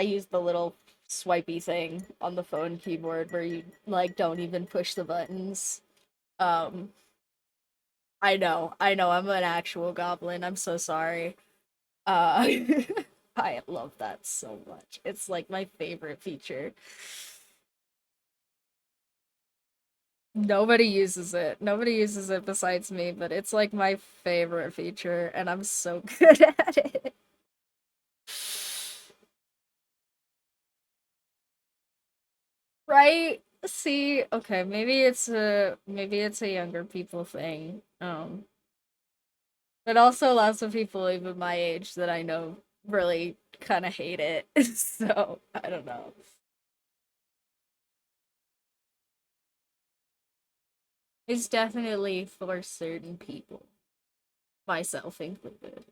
A: use the little swipey thing on the phone keyboard where you like don't even push the buttons. Um I know, I'm an actual goblin. I'm so sorry. Uh I love that so much. It's like my favorite feature. Nobody uses it. Nobody uses it besides me, but it's like my favorite feature and I'm so good at it. Right? See, okay, maybe it's a younger people thing. But also lots of people even my age that I know really kind of hate it. So, I don't know. It's definitely for certain people, myself included.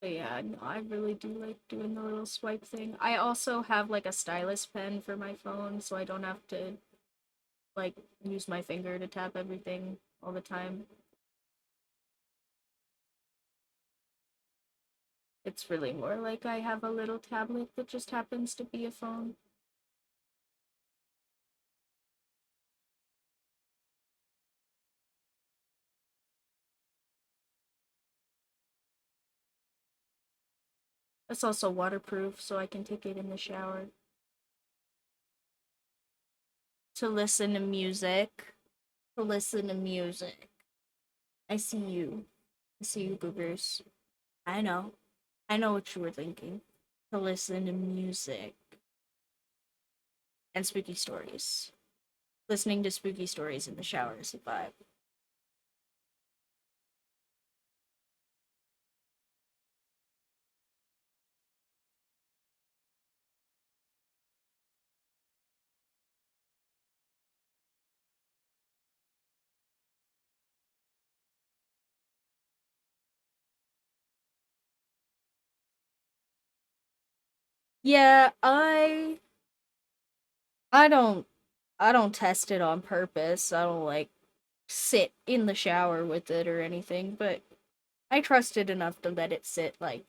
A: But yeah, no, I really do like doing the little swipe thing. I also have like a stylus pen for my phone, so I don't have to like use my finger to tap everything all the time. It's really more like I have a little tablet that just happens to be a phone. It's also waterproof, so I can take it in the shower. To listen to music. To listen to music. I see you. I see you, Goobers. I know. I know what you were thinking. To listen to music and spooky stories. Listening to spooky stories in the shower is a vibe. Yeah, I don't I don't test it on purpose. I don't like sit in the shower with it or anything, but I trust it enough to let it sit like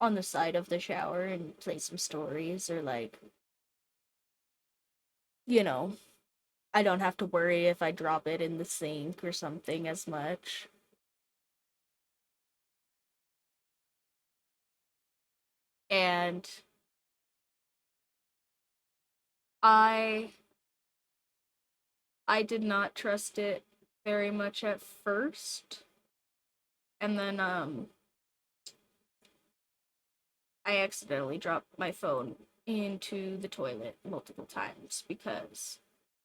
A: on the side of the shower and play some stories or like, you know, I don't have to worry if I drop it in the sink or something as much. And I I did not trust it very much at first. And then I accidentally dropped my phone into the toilet multiple times because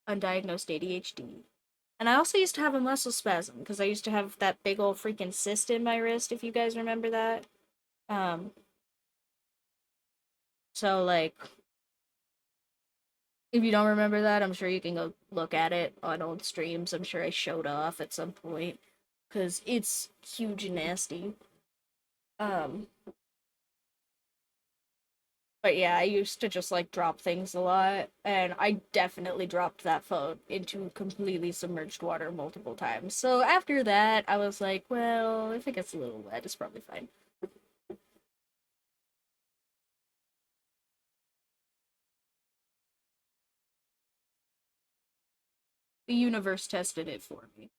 A: undiagnosed ADHD. And I also used to have a muscle spasm because I used to have that big old freaking cyst in my wrist, if you guys remember that. Um, so like if you don't remember that, I'm sure you can go look at it on old streams. I'm sure I showed off at some point because it's huge and nasty. Um, but yeah, I used to just like drop things a lot, and I definitely dropped that phone into completely submerged water multiple times. So after that, I was like, well, if it gets a little wet, it's probably fine. The universe tested it for me.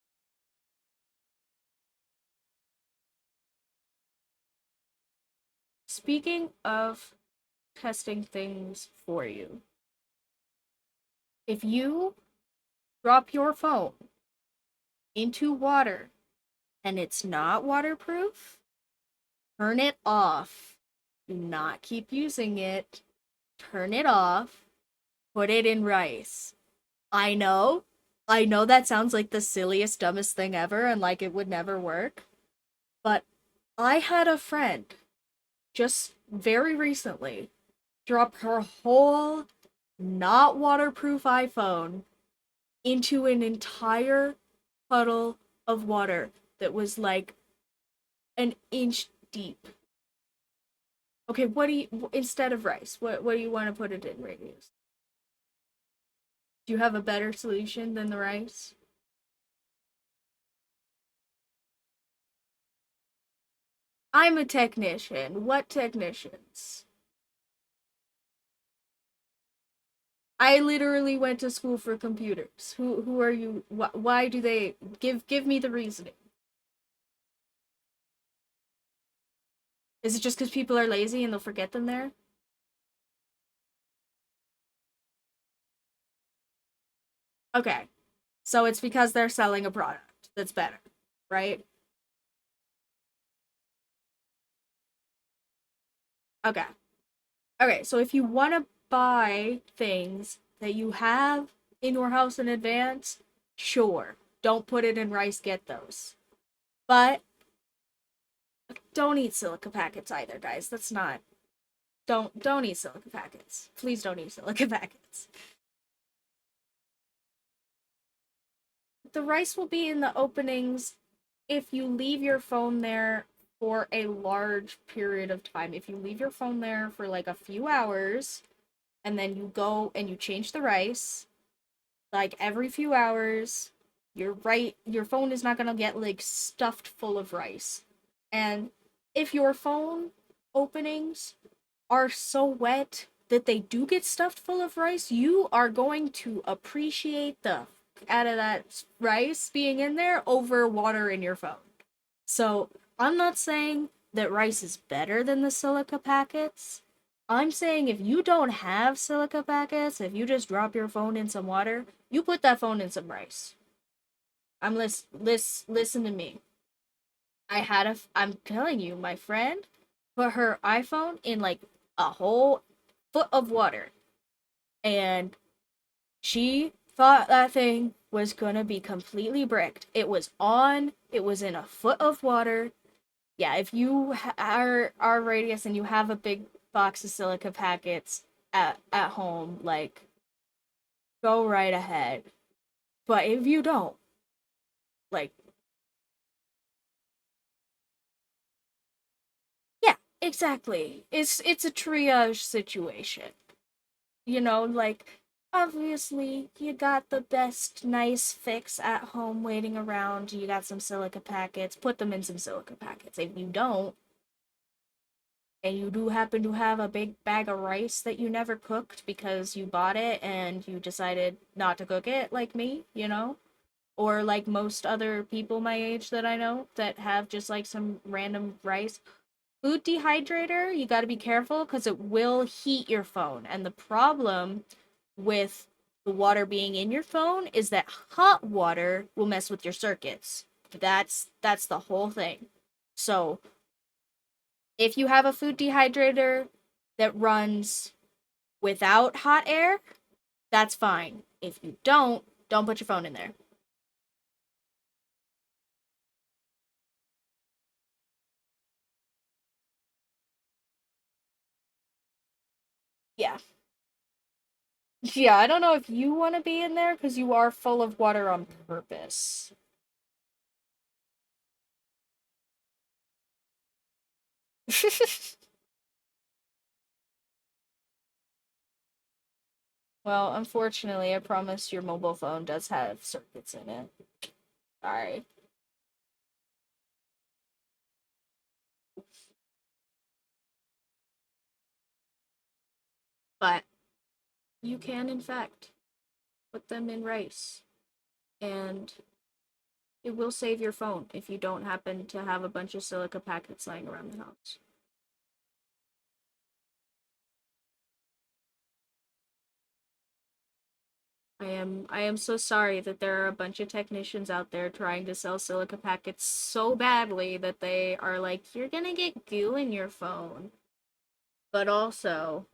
A: Speaking of testing things for you, if you drop your phone into water and it's not waterproof, turn it off. Do not keep using it. Turn it off. Put it in rice. I know. I know that sounds like the silliest, dumbest thing ever and like it would never work. But I had a friend just very recently drop her whole not waterproof iPhone into an entire puddle of water that was like an inch deep. Okay, what do you instead of rice? What do you want to put it in, Radius? Do you have a better solution than the rice? I'm a technician. What technicians? I literally went to school for computers. Who are you? Why do they give me the reasoning? Is it just because people are lazy and they'll forget them there? Okay, so it's because they're selling a product that's better, right? Okay. Okay, so if you want to buy things that you have in your house in advance, sure. Don't put it in rice, get those. But don't eat silica packets either, guys. That's not don't eat silica packets. Please don't eat silica packets. The rice will be in the openings if you leave your phone there for a large period of time. If you leave your phone there for like a few hours and then you go and you change the rice, like every few hours, your phone is not gonna get like stuffed full of rice. And if your phone openings are so wet that they do get stuffed full of rice, you are going to appreciate the out of that rice being in there over water in your phone. So I'm not saying that rice is better than the silica packets. I'm saying if you don't have silica packets, if you just drop your phone in some water, you put that phone in some rice. Listen to me. I'm telling you, my friend. put her iPhone in like a whole foot of water, and she thought that thing was gonna be completely bricked. It was on, it was in a foot of water. Yeah, if you are radius and you have a big box of silica packets at home, like, go right ahead. But if you don't, like, yeah, exactly. It's a triage situation. You know, like, obviously you got the best nice fix at home waiting around. You got some silica packets, put them in some silica packets. If you don't, and you do happen to have a big bag of rice that you never cooked because you bought it and you decided not to cook it, like me, you know, or like most other people my age that I know that have just like some random rice. Food dehydrator, you got to be careful because it will heat your phone. And the problem with the water being in your phone is that hot water will mess with your circuits. That's the whole thing. So, if you have a food dehydrator that runs without hot air, that's fine. If you don't put your phone in there. Yeah. Yeah, I don't know if you want to be in there because you are full of water on purpose. Well, unfortunately, I promise your mobile phone does have circuits in it. Sorry. But you can, in fact, put them in rice. And it will save your phone if you don't happen to have a bunch of silica packets lying around the house. I am so sorry that there are a bunch of technicians out there trying to sell silica packets so badly that they are like, you're gonna get goo in your phone. But also,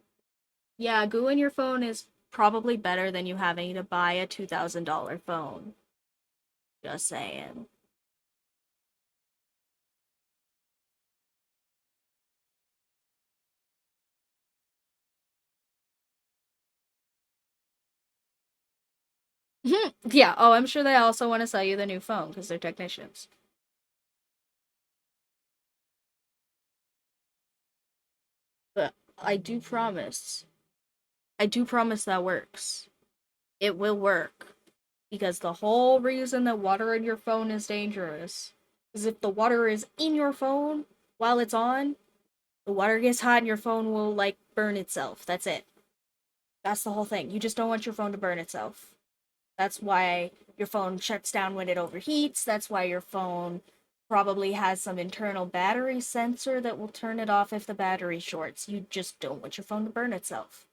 A: yeah, goo in your phone is probably better than you having to buy a $2,000 phone. Just saying. Yeah, oh, I'm sure they also want to sell you the new phone because they're technicians. But I do promise that works. It will work. Because the whole reason that water in your phone is dangerous is if the water is in your phone while it's on, the water gets hot and your phone will, like, burn itself. That's it. That's the whole thing. You just don't want your phone to burn itself. That's why your phone shuts down when it overheats. That's why your phone probably has some internal battery sensor that will turn it off if the battery shorts. You just don't want your phone to burn itself.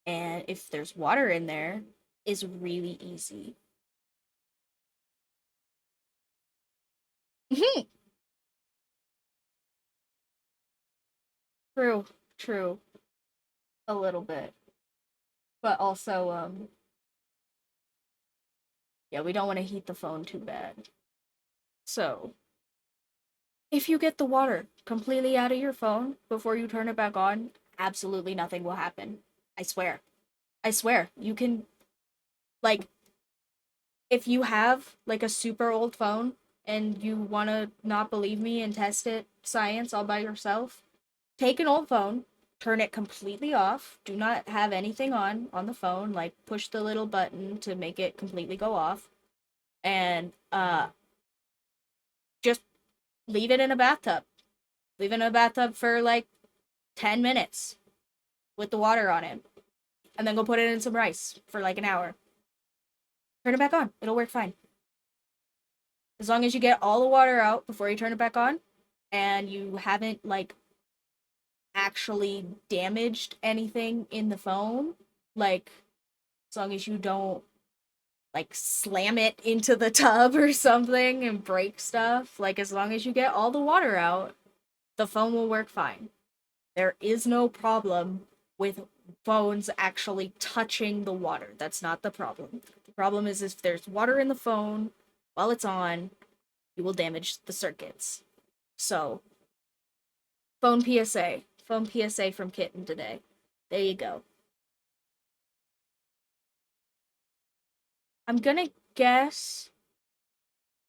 A: And if there's water in there, is really easy. True, true, a little bit. But also, yeah, we don't want to heat the phone too bad. So, if you get the water completely out of your phone before you turn it back on, absolutely nothing will happen. I swear. I swear. You can, like, if you have, like, a super old phone and you want to not believe me and test it science all by yourself, take an old phone, turn it completely off, do not have anything on the phone, like push the little button to make it completely go off, and just leave it in a bathtub. Leave it in a bathtub for like 10 minutes with the water on it. And then go put it in some rice for like an hour. Turn it back on. It'll work fine. As long as you get all the water out before you turn it back on and you haven't like actually damaged anything in the phone, like as long as you don't like slam it into the tub or something and break stuff, like as long as you get all the water out, the phone will work fine. There is no problem with phones actually touching the water. That's not the problem. The problem is if there's water in the phone while it's on, you will damage the circuits. So, phone PSA. Phone PSA from Kitten today. There you go. I'm gonna guess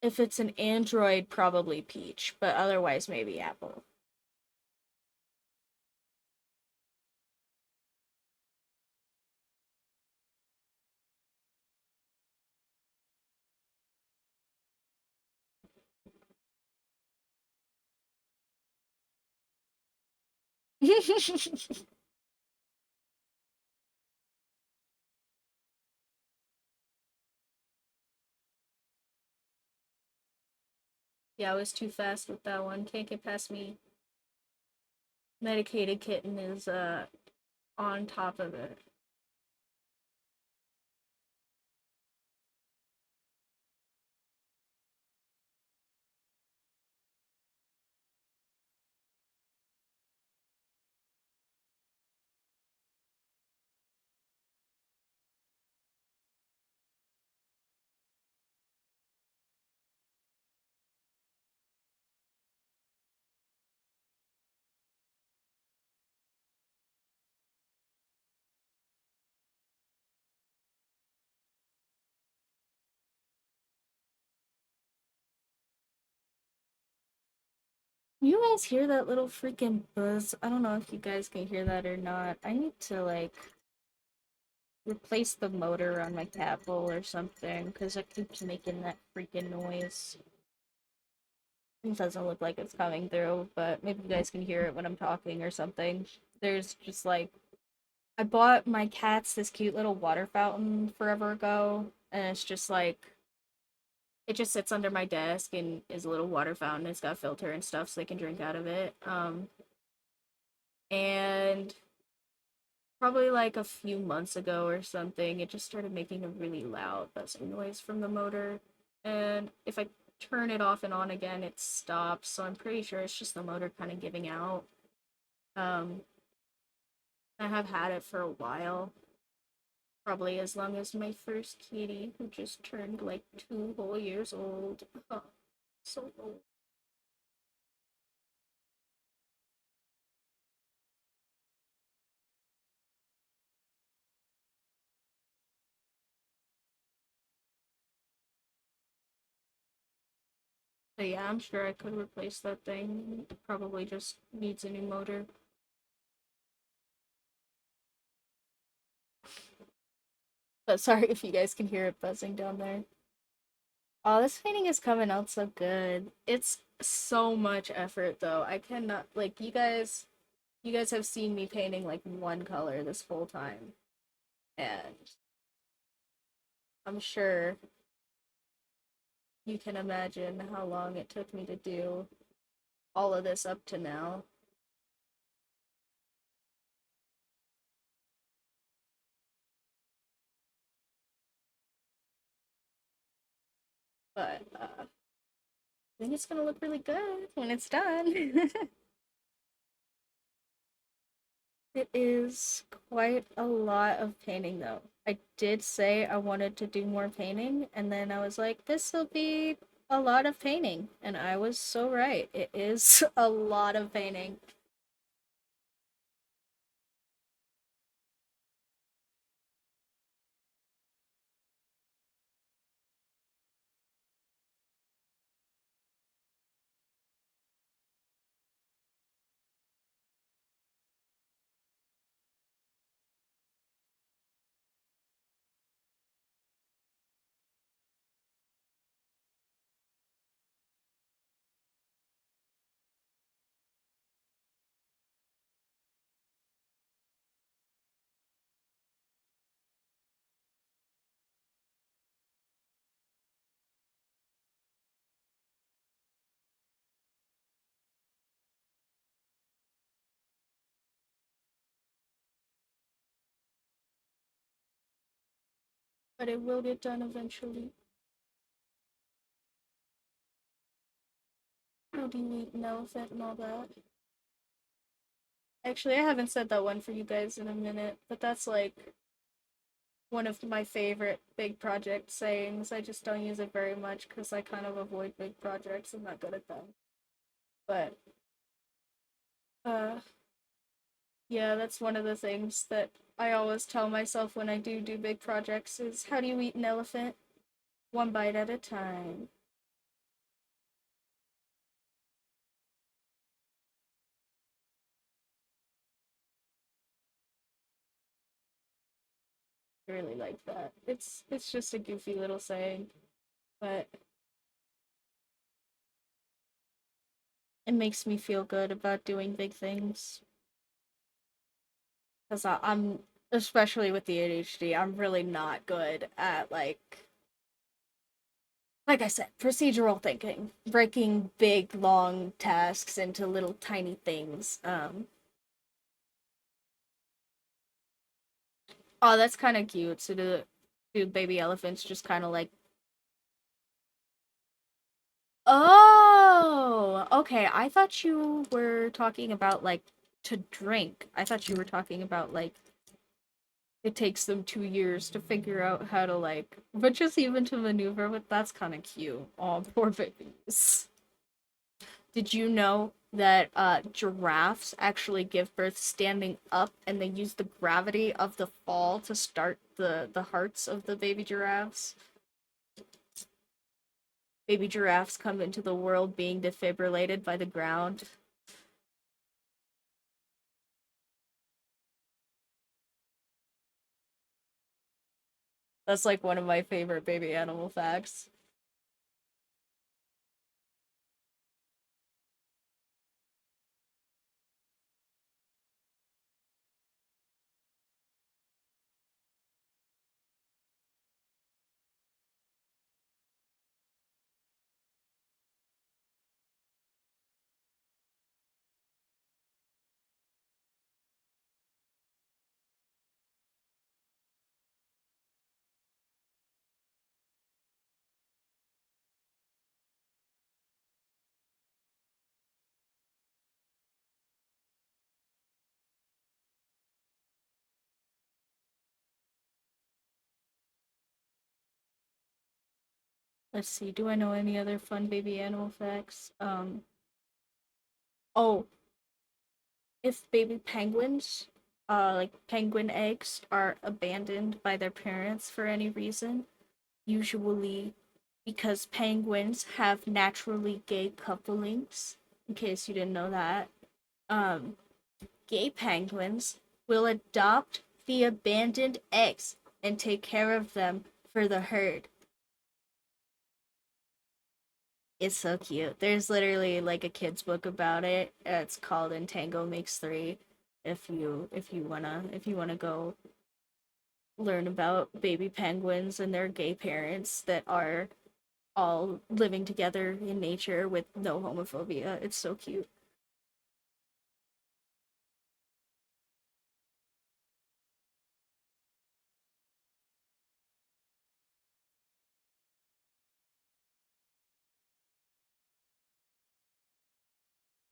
A: if it's an Android, probably Peach, but otherwise maybe Apple. Yeah, I was too fast with that one. Can't get past me. Medicated Kitten is on top of it. You guys hear that little freaking buzz? I don't know if you guys can hear that or not. I need to like replace the motor on my cat bowl or something because it keeps making that freaking noise. It doesn't look like it's coming through, but maybe you guys can hear it when I'm talking or something. There's just like I bought my cats this cute little water fountain forever ago, and it's just like it just sits under my desk and is a little water fountain. It's got a filter and stuff so they can drink out of it. And probably like a few months ago or something, it just started making a really loud buzzing noise from the motor. And if I turn it off and on again, it stops. So I'm pretty sure it's just the motor kind of giving out. Um, I have had it for a while, probably as long as my first kitty, who just turned like 2 whole years old. Oh, so old. But yeah, I'm sure I could replace that thing. It probably just needs a new motor. But sorry if you guys can hear it buzzing down there. Oh, this painting is coming out so good. It's so much effort though. I cannot like you guys have seen me painting like one color this whole time. And I'm sure you can imagine how long it took me to do all of this up to now. But I think it's gonna look really good when it's done. It is quite a lot of painting though. I did say I wanted to do more painting, and then I was like, this will be a lot of painting. And I was so right. It is a lot of painting. But it will get done eventually. No delete, no effect, and all that. Actually, I haven't said that one for you guys in a minute, but that's like one of my favorite big project sayings. I just don't use it very much because I kind of avoid big projects. I'm not good at them. But uh yeah, that's one of the things that I always tell myself when I do big projects is how do you eat an elephant? One bite at a time. I really like that. It's just a goofy little saying, but it makes me feel good about doing big things. Because I'm, especially with the ADHD, I'm really not good at like I said, procedural thinking, breaking big long tasks into little tiny things. Oh, that's kind of cute. So do baby elephants just kind of like, oh, okay. I thought you were talking about like to drink. I thought you were talking about like it takes them 2 years to figure out how to like, but just even to maneuver with that's kind of cute. Oh, poor babies. Did you know that giraffes actually give birth standing up and they use the gravity of the fall to start the hearts of the baby giraffes? Baby giraffes come into the world being defibrillated by the ground. That's like one of my favorite baby animal facts. Let's see, do I know any other fun baby animal facts? Oh, if baby penguins, like penguin eggs, are abandoned by their parents for any reason, usually because penguins have naturally gay couplings, in case you didn't know that, um, gay penguins will adopt the abandoned eggs and take care of them for the herd. It's so cute. There's literally like a kid's book about it. It's called Entangle Makes Three. If you wanna go learn about baby penguins and their gay parents that are all living together in nature with no homophobia. It's so cute.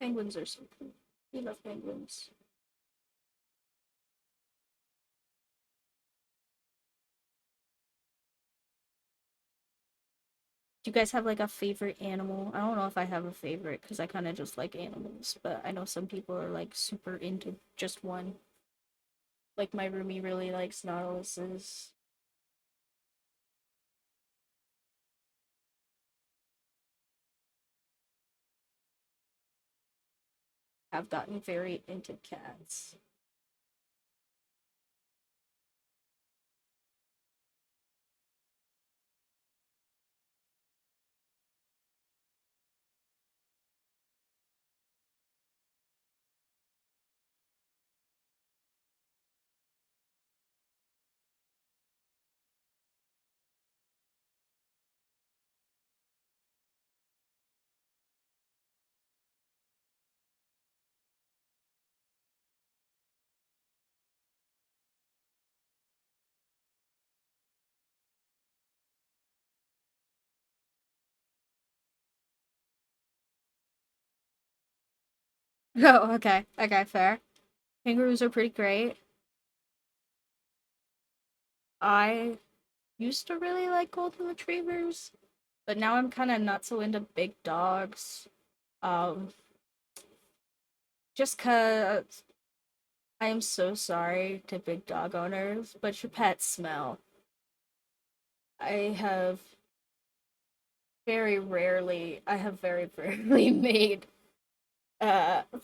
A: Penguins are so cool. We love penguins. Do you guys have like a favorite animal? I don't know if I have a favorite because I kind of just like animals, but I know some people are like super into just one. Like my roomie really likes nautiluses. I've gotten very into cats. Oh, okay. Okay, fair. Kangaroos are pretty great. I used to really like golden retrievers, but now I'm kind of not so into big dogs. Um, just cause I am so sorry to big dog owners, but your pets smell. I have I have very rarely made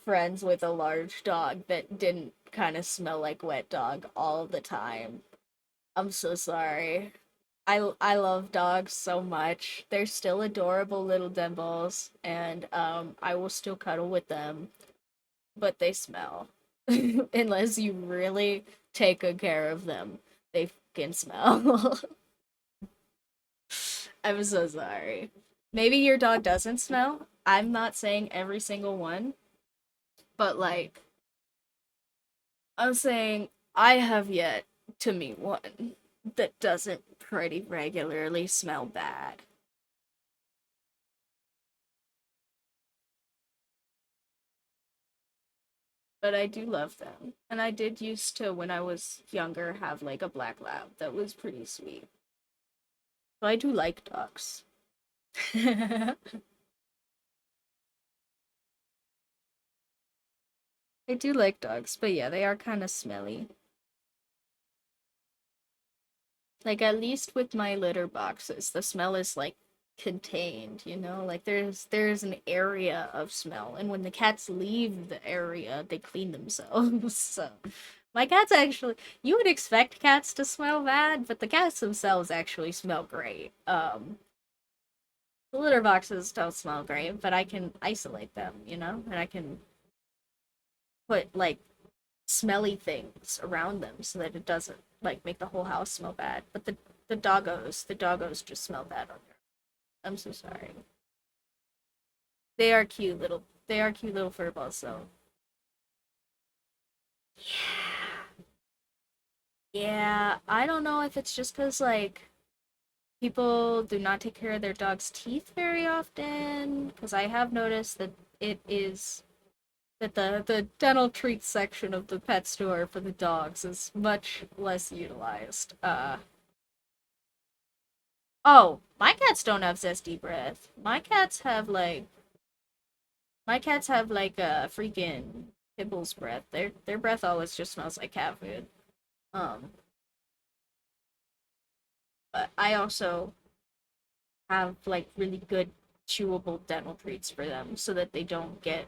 A: friends with a large dog that didn't kind of smell like wet dog all the time. I'm so sorry. I love dogs so much. They're still adorable little dimbles, and I will still cuddle with them, but they smell. Unless you really take good care of them, they can smell. I'm so sorry. Maybe your dog doesn't smell. I'm not saying every single one, but like I'm saying I have yet to meet one that doesn't pretty regularly smell bad. But I do love them. And I did used to, when I was younger, have like a black lab that was pretty sweet. So I do like dogs. I do like dogs, but yeah, they are kind of smelly. Like at least with my litter boxes, the smell is like contained, you know? Like there's an area of smell, and when the cats leave the area, they clean themselves. So my cats actually, you would expect cats to smell bad, but the cats themselves actually smell great. The litter boxes don't smell great, but I can isolate them, you know? And I can put like smelly things around them so that it doesn't like make the whole house smell bad. But the doggos just smell bad on there. I'm so sorry. They are cute little furballs though. Yeah. Yeah, I don't know if it's just because like people do not take care of their dog's teeth very often. Because I have noticed that it is that the dental treats section of the pet store for the dogs is much less utilized. Oh, my cats don't have zesty breath. My cats have like a freaking Pibble's breath. Their breath always just smells like cat food. Um, but I also have like really good chewable dental treats for them so that they don't get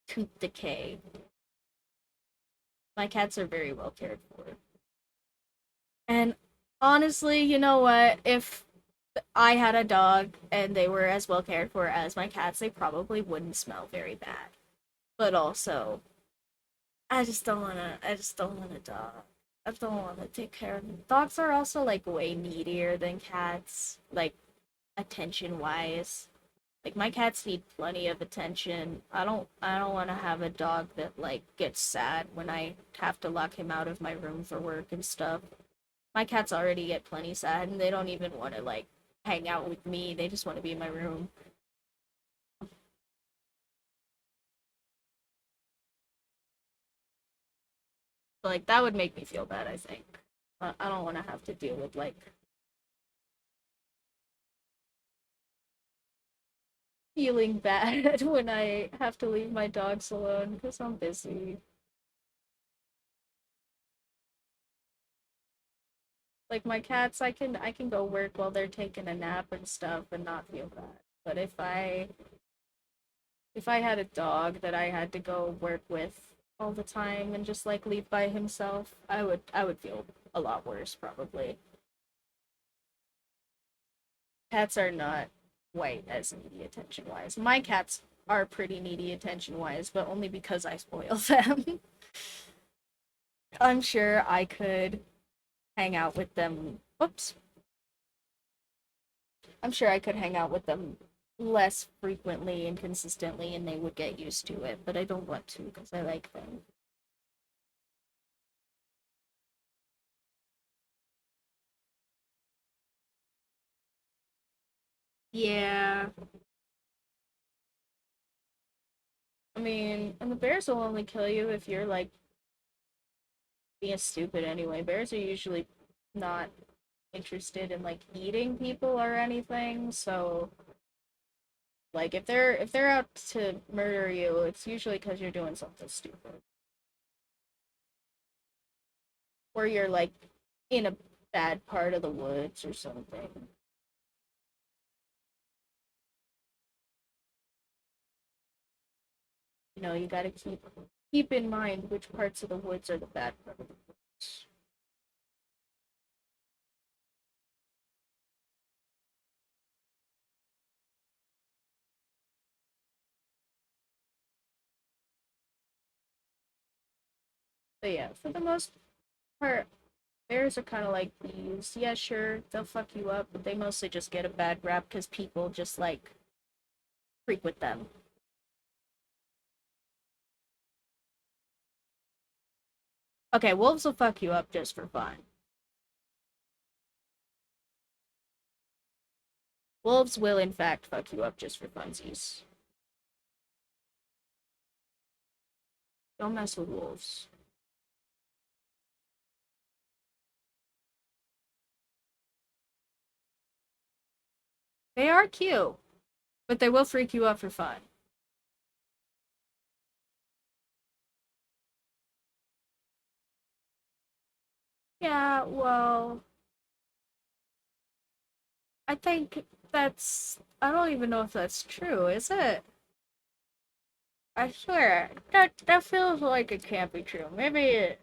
A: tooth decay. My cats are very well cared for. And honestly, you know what? If I had a dog and they were as well cared for as my cats, they probably wouldn't smell very bad. But also, I just don't want a dog. I don't want to take care of them. Dogs are also like way needier than cats, like attention wise. Like my cats need plenty of attention. I don't want to have a dog that like gets sad when I have to lock him out of my room for work and stuff. My cats already get plenty sad and they don't even want to like hang out with me. They just want to be in my room. So, like that would make me feel bad, I think. I don't want to have to deal with like feeling bad when I have to leave my dogs alone because I'm busy. Like my cats, I can go work while they're taking a nap and stuff and not feel bad. But if I had a dog that I had to go work with all the time and just like leave by himself, I would feel a lot worse probably. Cats are not quite as needy attention wise. My cats are pretty needy attention wise, but only because I spoil them. I'm sure I could hang out with them. Oops. I'm sure I could hang out with them less frequently and consistently and they would get used to it, but I don't want to because I like them. Yeah. I mean, and the bears will only kill you if you're like being stupid anyway. Bears are usually not interested in like eating people or anything, so like if they're out to murder you, it's usually because you're doing something stupid. Or you're like in a bad part of the woods or something. You know, you gotta keep in mind which parts of the woods are the bad part of the woods. But yeah, for the most part, bears are kind of like bees. Yeah, sure, they'll fuck you up, but they mostly just get a bad rap because people just like freak with them. Okay, wolves will fuck you up just for fun. Wolves will, in fact, fuck you up just for funsies. Don't mess with wolves. They are cute, but they will freak you up for fun. Yeah, well, I think that's. I don't even know if that's true, is it? I swear, that feels like it can't be true. Maybe it.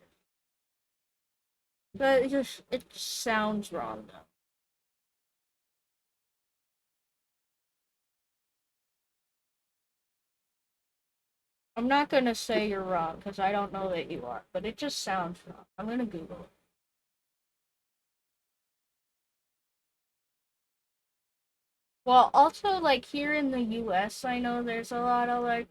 A: But it sounds wrong though. I'm not gonna say you're wrong because I don't know that you are, but it just sounds wrong. I'm gonna Google it. Well, also like here in the US, I know there's a lot of like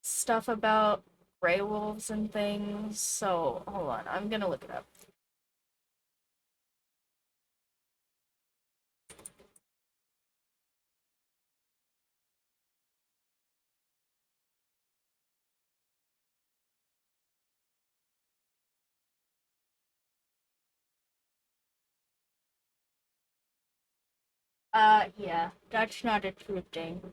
A: stuff about gray wolves and things. So hold on, I'm gonna look it up. Yeah, that's not a true thing.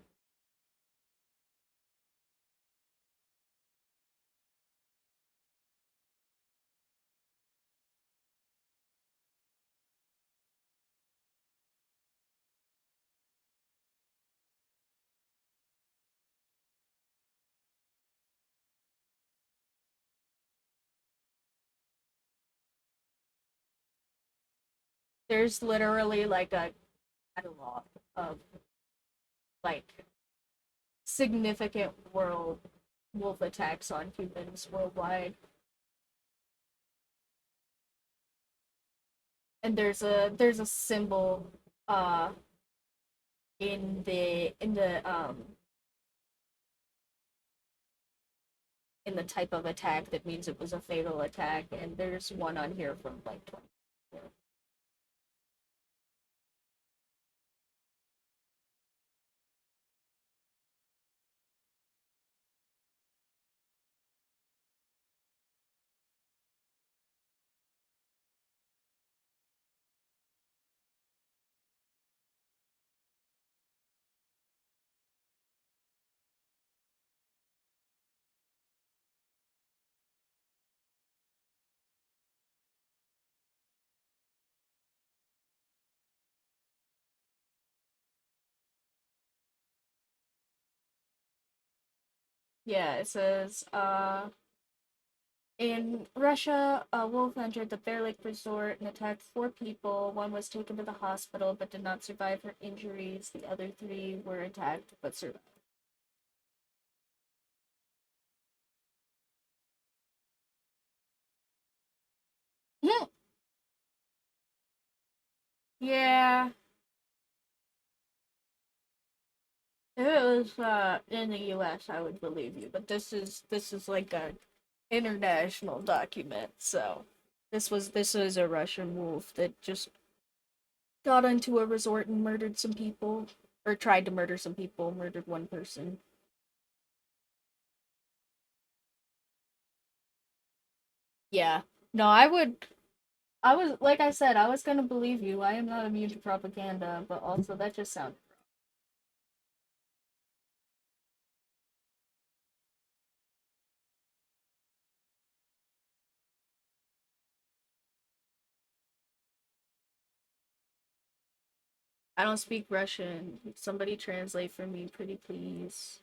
A: There's literally like a catalog of like significant world wolf attacks on humans worldwide, and there's a symbol uh in the type of attack that means it was a fatal attack, and there's one on here from like 20. Yeah, it says in Russia, a wolf entered the Bear Lake Resort and attacked four people. One was taken to the hospital but did not survive her injuries. The other three were attacked but survived. Yeah, if it was in the U.S., I would believe you, but this is like a international document, so this was a Russian wolf that just got into a resort and murdered some people, or tried to murder some people, murdered one person. Yeah. No, I was like I said, I was gonna believe you. I am not immune to propaganda, but also that just sounds. I don't speak Russian. Somebody translate for me, pretty please.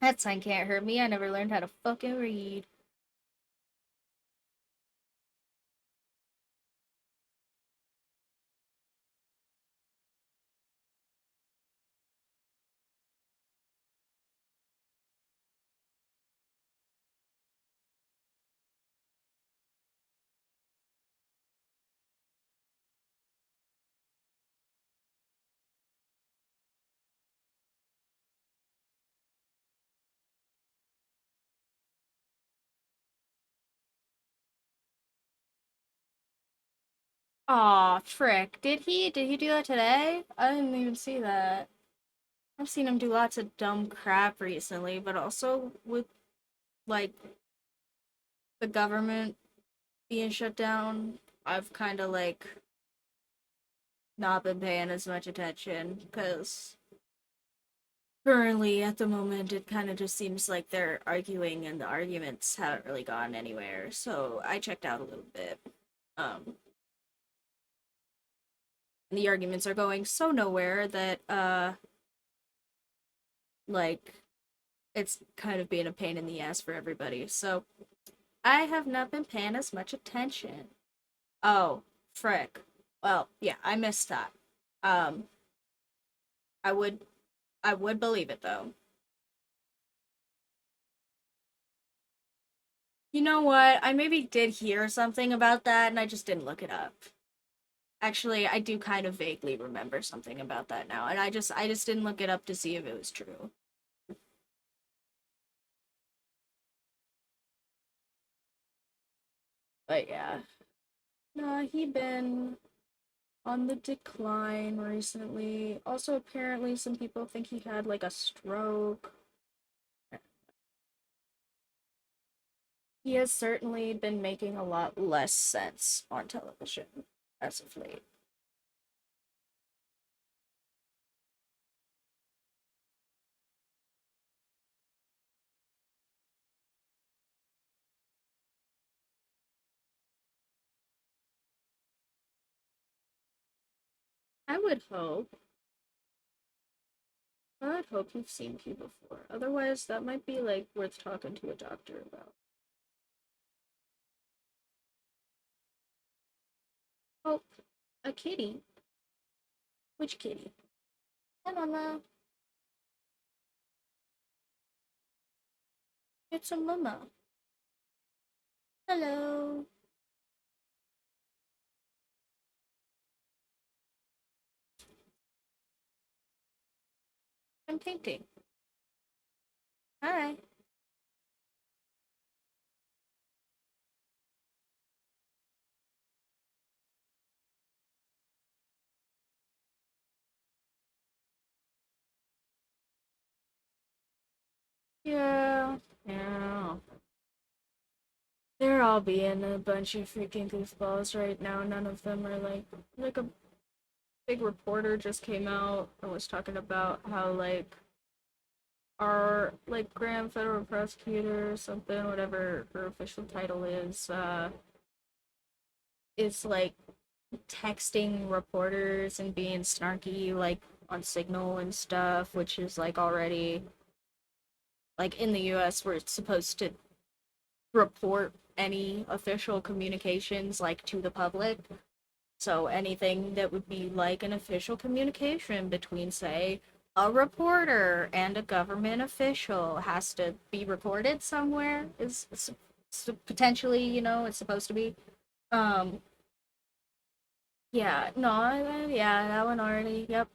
A: That sign can't hurt me. I never learned how to fucking read. Aw, frick. Did he? Did he do that today? I didn't even see that. I've seen him do lots of dumb crap recently, but also with, like, the government being shut down, I've kind of, like, not been paying as much attention, because currently, at the moment, it kind of just seems like they're arguing and the arguments haven't really gone anywhere, so I checked out a little bit. Um, and the arguments are going so nowhere that, like, it's kind of being a pain in the ass for everybody. So I have not been paying as much attention. Oh, frick. Well, yeah, I missed that. Um, I would, I would believe it though. You know what? I maybe did hear something about that, and I just didn't look it up. Actually, I do kind of vaguely remember something about that now, and I just didn't look it up to see if it was true. But yeah, no, he been on the decline recently. Also, apparently, some people think he had like a stroke. He has certainly been making a lot less sense on television as of late. I would hope. I would hope you've seen Q before. Otherwise, that might be like worth talking to a doctor about. Oh, a kitty. Which kitty? Hi, Mama. It's a mama. Hello. I'm painting. Hi. Yeah. Yeah. They're all being a bunch of freaking goofballs right now. None of them are like a big reporter just came out and was talking about how like our like grand federal prosecutor or something, whatever her official title is like texting reporters and being snarky like on Signal and stuff, which is like already like in the US we're supposed to report any official communications like to the public. So anything that would be like an official communication between, say, a reporter and a government official has to be recorded somewhere. Is potentially, it's supposed to be. Um, yeah, no, yeah, that one already. Yep.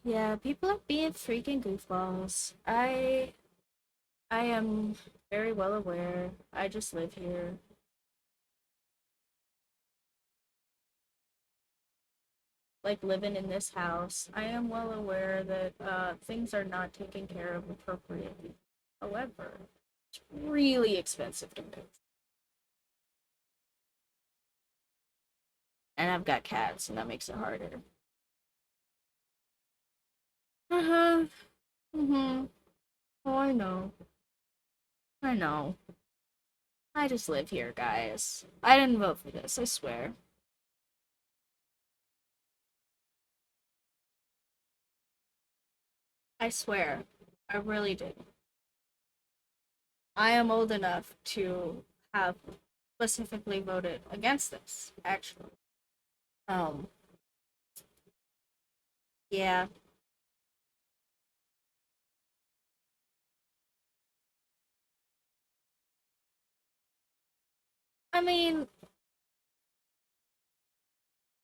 A: Yeah, people are being freaking goofballs. I am very well aware. I just live here. Like living in this house. I am well aware that things are not taken care of appropriately. However, it's really expensive to move. And I've got cats, and that makes it harder. Uh-huh. Mm-hmm. Oh, I know. I know. I just live here, guys. I didn't vote for this, I swear. I swear. I really did. I am old enough to have specifically voted against this, actually. Um, yeah. I mean,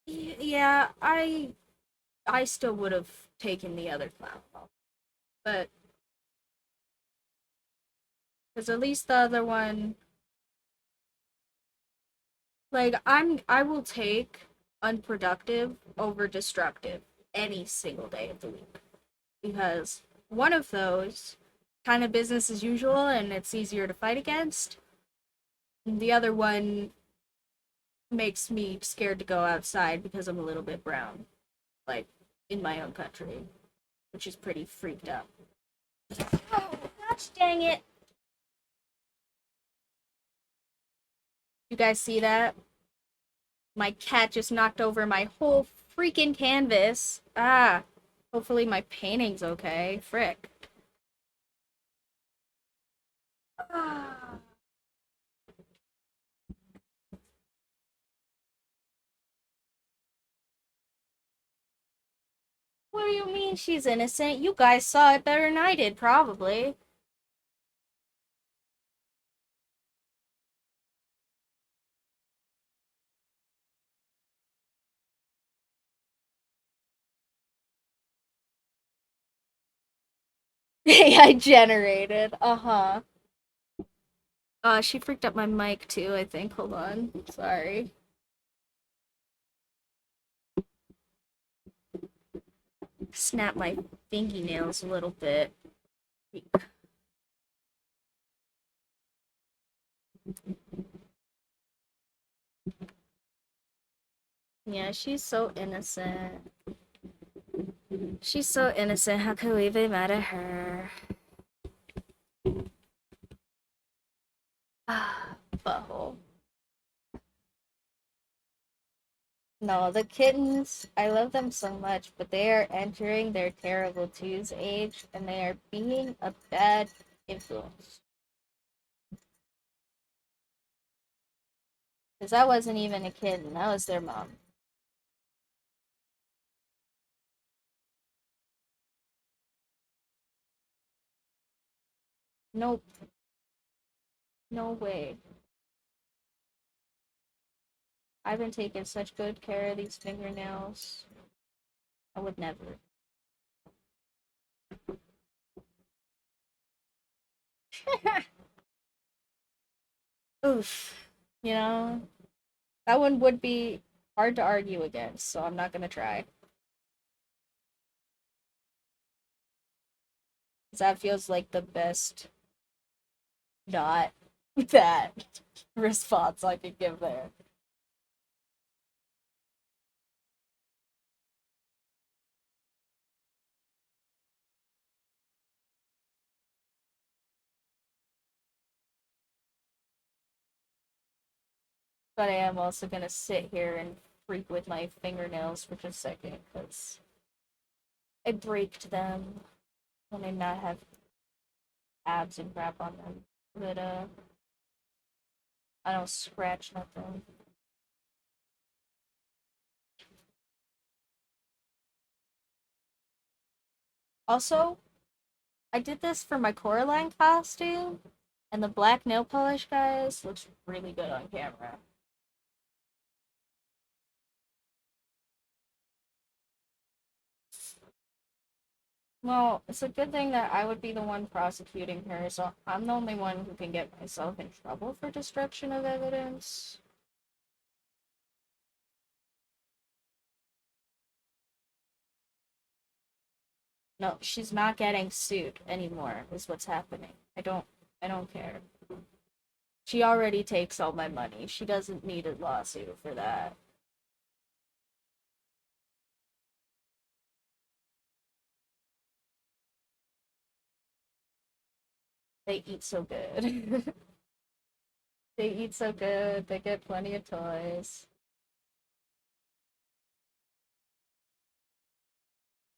A: yeah, I still would have taken the other clown off, but because at least the other one, like I will take unproductive over destructive any single day of the week because one of those kind of business as usual and it's easier to fight against. The other one makes me scared to go outside because I'm a little bit brown, like in my own country, which is pretty freaked up. Oh, gosh dang it. You guys see that? My cat just knocked over my whole freaking canvas. Ah, hopefully my painting's okay. Frick. Ah. What do you mean she's innocent? You guys saw it better than I did, probably. AI generated. Uh-huh. She freaked up my mic too, I think. Hold on. Sorry. Snap my fingernails a little bit. Yeah, she's so innocent. She's so innocent. How could we be mad at her? Ah, butthole. No, the kittens, I love them so much, but they are entering their terrible twos age and they are being a bad influence. Because that wasn't even a kitten, that was their mom. Nope, no way. I've been taking such good care of these fingernails. I would never. Oof. You know, that one would be hard to argue against, so I'm not gonna try. Because that feels like the best not that response I could give there. But I am also gonna sit here and freak with my fingernails for just a second because I braked them when I not have abs and crap on them. But I don't scratch nothing. Also, I did this for my Coraline costume, and the black nail polish, guys, looks really good on camera. Well, it's a good thing that I would be the one prosecuting her, so I'm the only one who can get myself in trouble for destruction of evidence. No, she's not getting sued anymore, is what's happening. I don't care. She already takes all my money. She doesn't need a lawsuit for that. They eat so good. They eat so good. They get plenty of toys.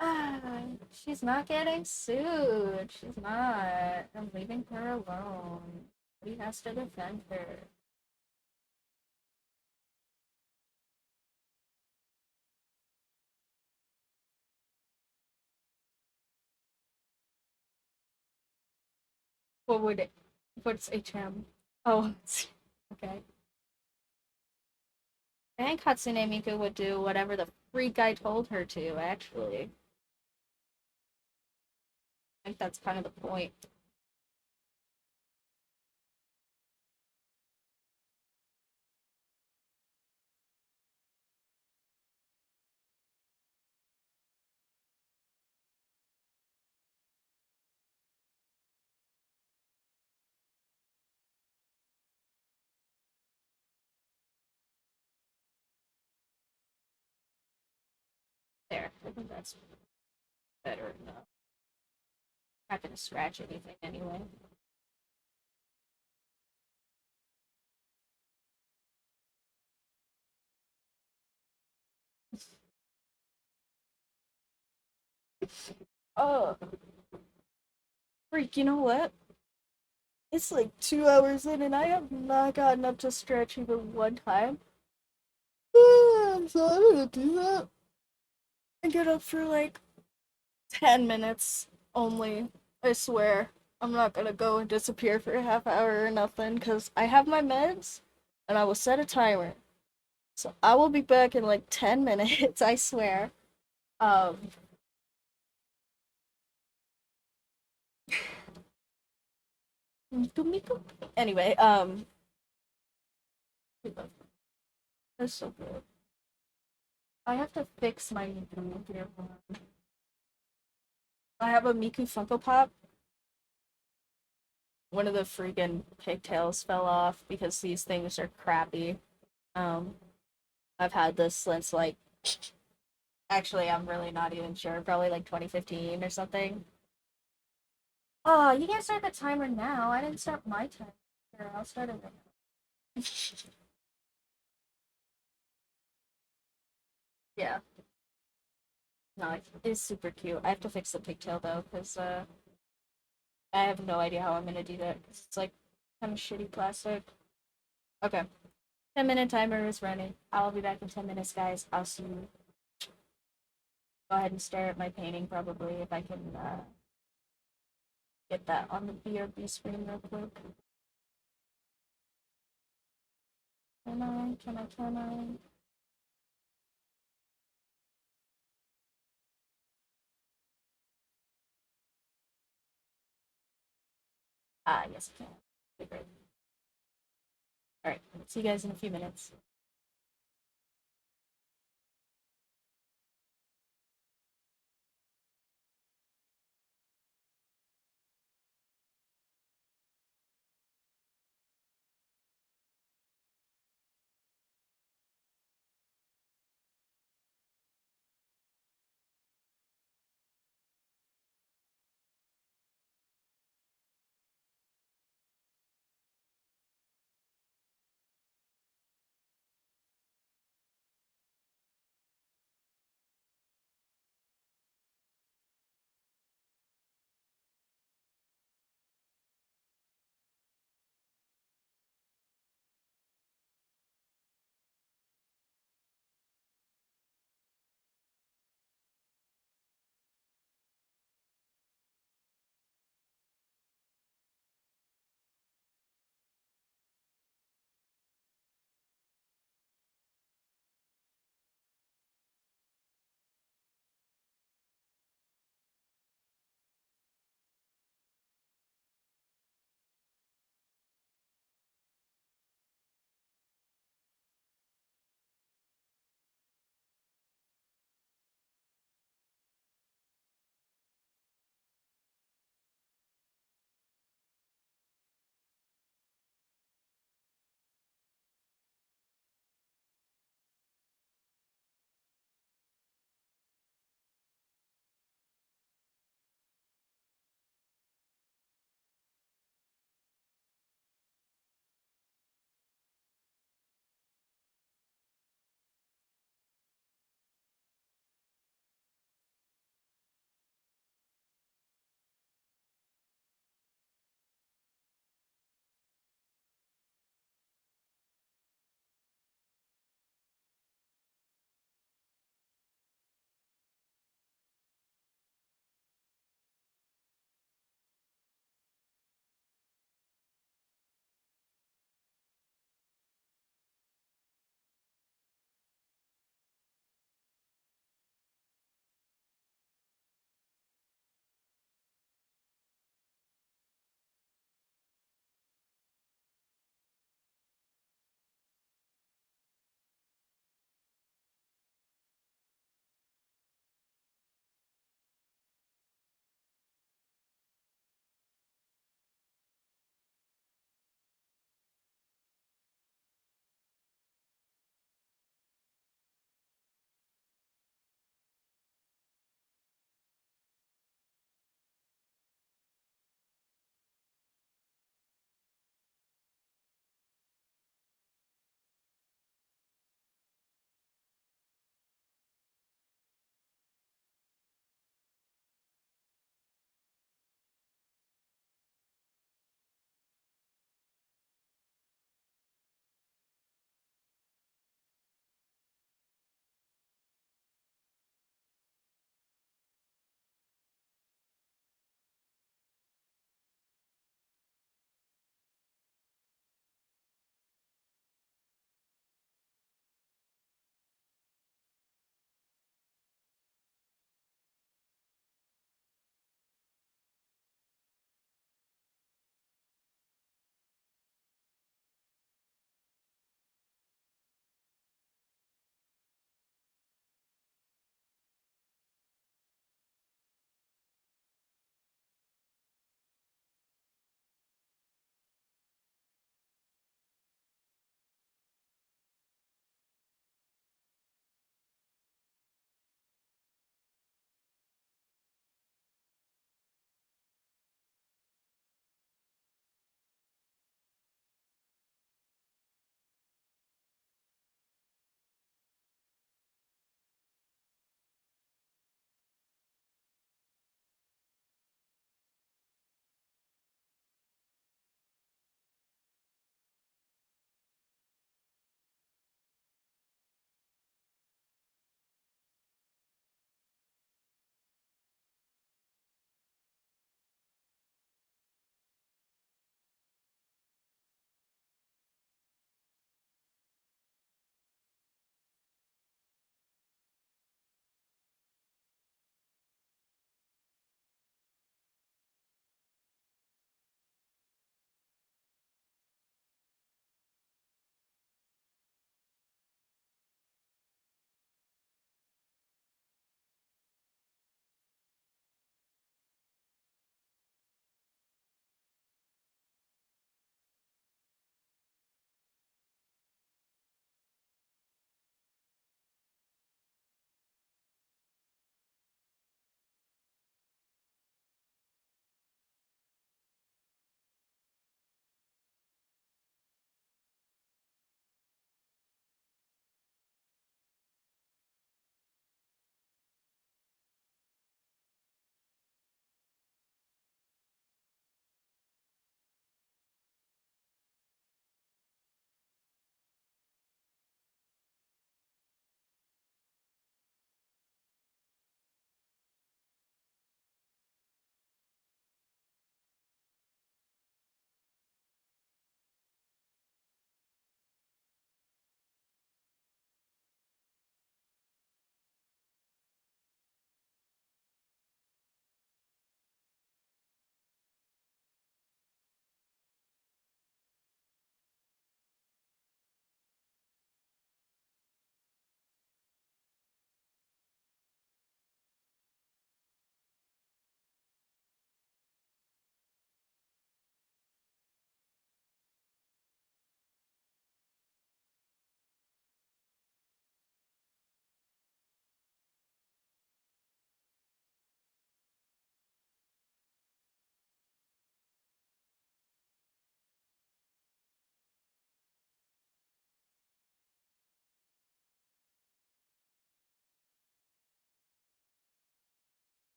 A: Ah, she's not getting sued. She's not. I'm leaving her alone. He has to defend her. What would it? What's HM? Oh, okay. I think Hatsune Miku would do whatever the freak I told her to, actually. I think that's kind of the point. There. I think that's better enough. Not gonna scratch anything anyway. Oh, freak, you know what? It's like 2 hours in and I have not gotten up to stretch even one time. So I'm gonna do that and get up for like 10 minutes only. I swear. I'm not gonna go and disappear for a half hour or nothing because I have my meds and I will set a timer. So I will be back in like 10 minutes, I swear. Um, anyway, that's so good. I have to fix my Miku here. I have a Miku Funko Pop. One of the freaking pigtails fell off because these things are crappy. Um, I've had this since like actually I'm really not even sure, probably like 2015 or something. Oh, you can't start the timer now. I didn't start my timer. Here, I'll start it right now. Yeah, no, it is super cute. I have to fix the pigtail though, because I have no idea how I'm gonna do that. 'Cause it's like kind of shitty plastic. Okay, 10-minute timer is running. I'll be back in 10 minutes, guys. I'll see you. Go ahead and stare at my painting, probably, if I can get that on the BRB screen real quick. Can I? Can I? Can I? Ah, yes, I can. Okay, great. All right, see you guys in a few minutes.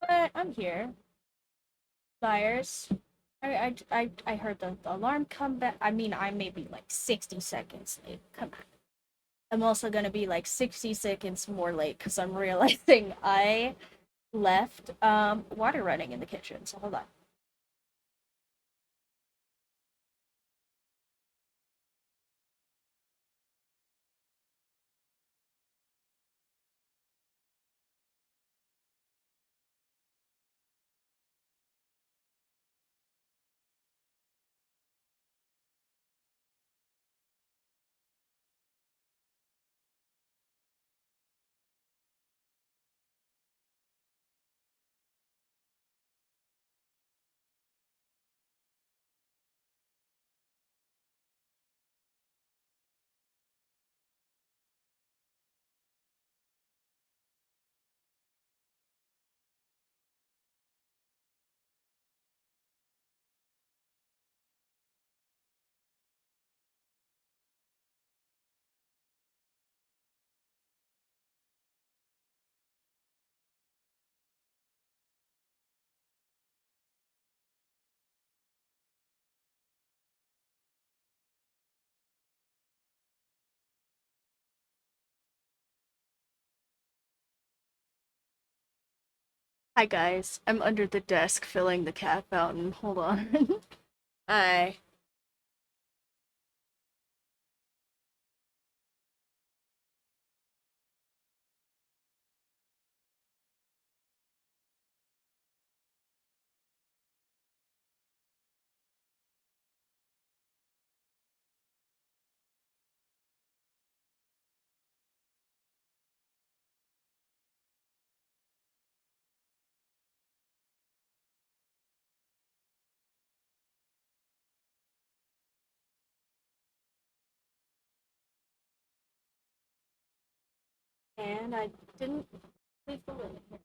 A: But I'm here. Fires. I heard the alarm come back. I mean, I may be like 60 seconds late. Come on. I'm also gonna be like 60 seconds more late because I'm realizing I left water running in the kitchen. So hold on. Hi guys, I'm under the desk filling the cat fountain. Hold on. Hi. And I didn't leave the lid here.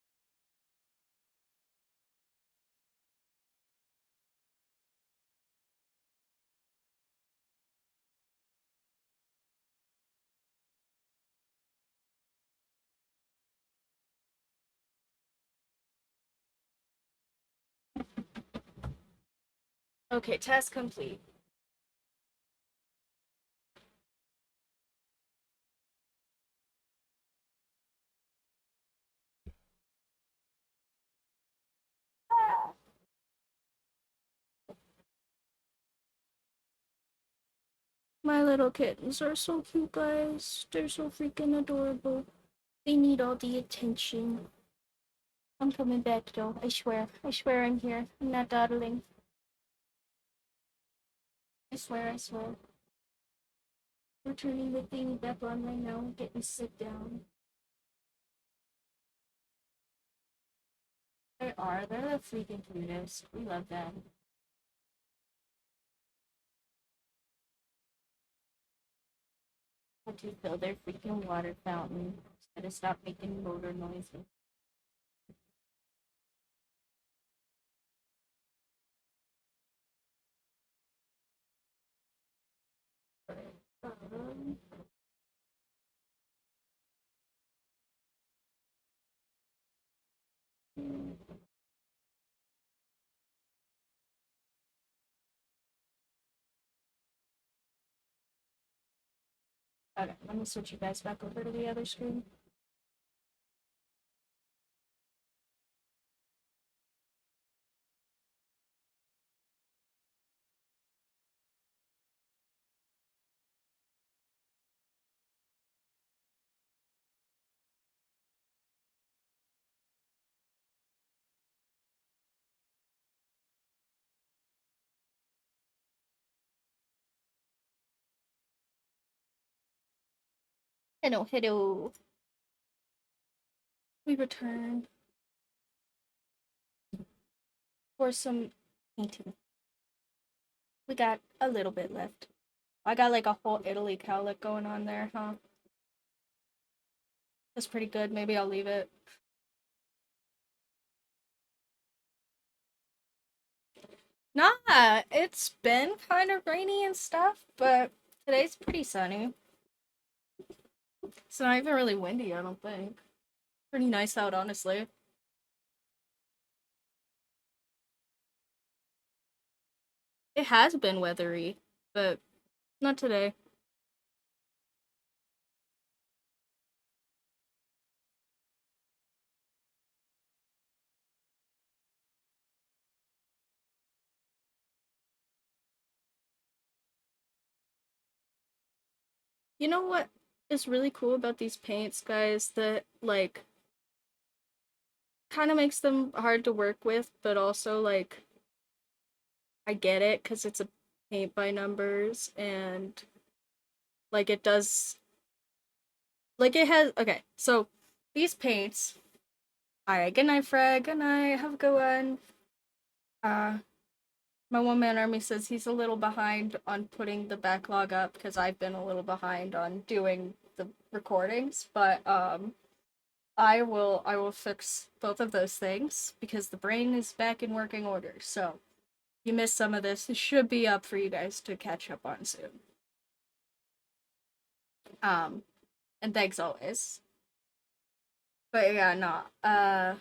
A: Okay, task complete. My little kittens are so cute, guys. They're so freaking adorable. They need all the attention. I'm coming back though. I swear. I swear I'm here. I'm not dawdling. I swear, I swear. We're turning the thing back on right now. Get me sit down. They are. They're the freaking cutest. We love them. Had to fill their freaking water fountain. Gotta stop making motor noises. Um, okay, let me switch you guys back over to the other screen. Hello, hello. We return for some painting. We got a little bit left. I got like a whole Italy cowlick going on there, huh? That's pretty good. Maybe I'll leave it. Nah, it's been kind of rainy and stuff, but today's pretty sunny. It's not even really windy, I don't think. Pretty nice out, honestly. It has been weathery, but not today. You know what is really cool about these paints, guys, that like kind of makes them hard to work with, but also like I get it because it's a paint by numbers and like it does like it has okay, so these paints. Alright, good night, Fred. Good night. Have a good one. Uh my one man army says he's a little behind on putting the backlog up because I've been a little behind on doing the recordings, but I will fix both of those things because the brain is back in working order. So you missed some of this. It should be up for you guys to catch up on soon. Um, and thanks always. But yeah, no.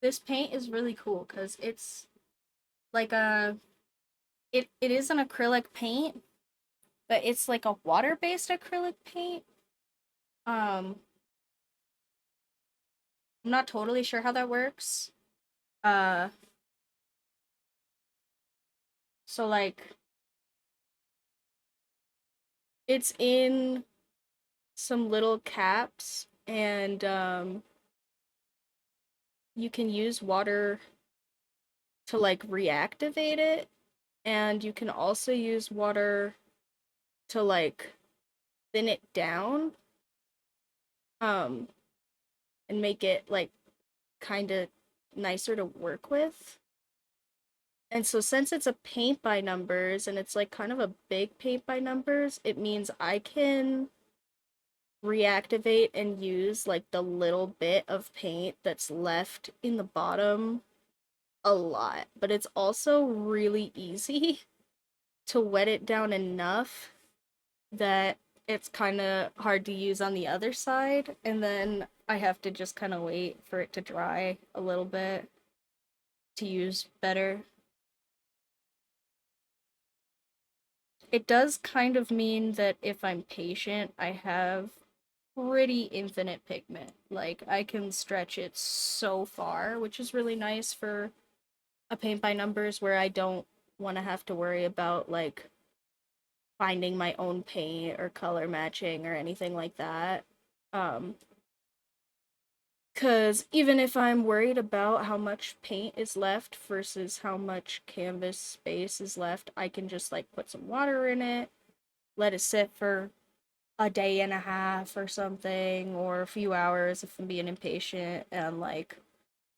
A: This paint is really cool because it's like it is an acrylic paint, but it's like a water-based acrylic paint. Um, I'm not totally sure how that works. Uh, so like it's in some little caps and you can use water to like reactivate it and you can also use water to like thin it down um and make it like kind of nicer to work with. And so since it's a paint by numbers and it's like kind of a big paint by numbers, it means I can reactivate and use like the little bit of paint that's left in the bottom a lot. But it's also really easy to wet it down enough that it's kind of hard to use on the other side, and then I have to just kind of wait for it to dry a little bit to use better. It does kind of mean that if I'm patient, I have pretty infinite pigment. Like, I can stretch it so far, which is really nice for a paint by numbers where I don't want to have to worry about, like, finding my own paint or color matching or anything like that. Um, Because even if I'm worried about how much paint is left versus how much canvas space is left, I can just like put some water in it, let it sit for a day and a half or something, or a few hours if I'm being impatient, and like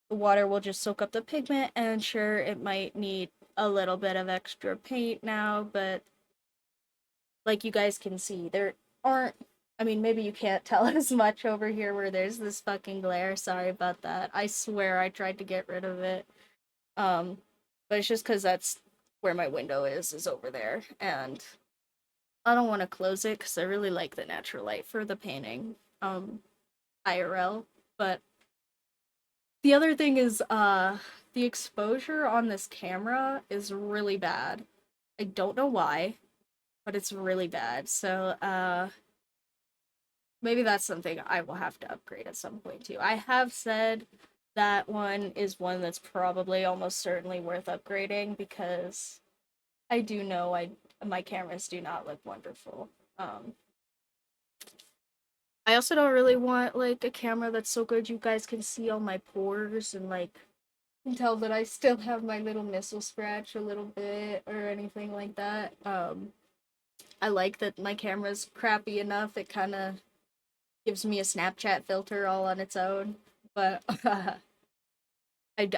A: the water will just soak up the pigment. And sure, it might need a little bit of extra paint now, but like you guys can see, there aren't. I mean, maybe you can't tell as much over here where there's this fucking glare. Sorry about that. I swear I tried to get rid of it. Um, but it's just because that's where my window is over there, and I don't want to close it because I really like the natural light for the painting. IRL. But the other thing is, the exposure on this camera is really bad. I don't know why, but it's really bad. So, maybe that's something I will have to upgrade at some point too. I have said that one is one that's probably almost certainly worth upgrading because I do know I my cameras do not look wonderful. Um I also don't really want like a camera that's so good you guys can see all my pores and like can tell that I still have my little missile scratch a little bit or anything like that. I like that my camera's crappy enough it kind of gives me a Snapchat filter all on its own. But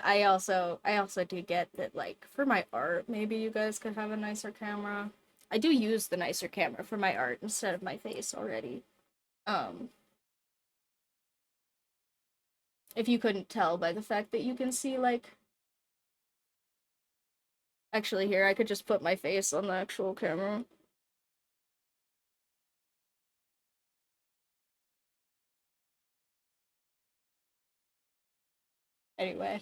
A: I also do get that like for my art, maybe you guys could have a nicer camera. I do use the nicer camera for my art instead of my face already. Um, if you couldn't tell by the fact that you can see like actually here I could just put my face on the actual camera. Anyway,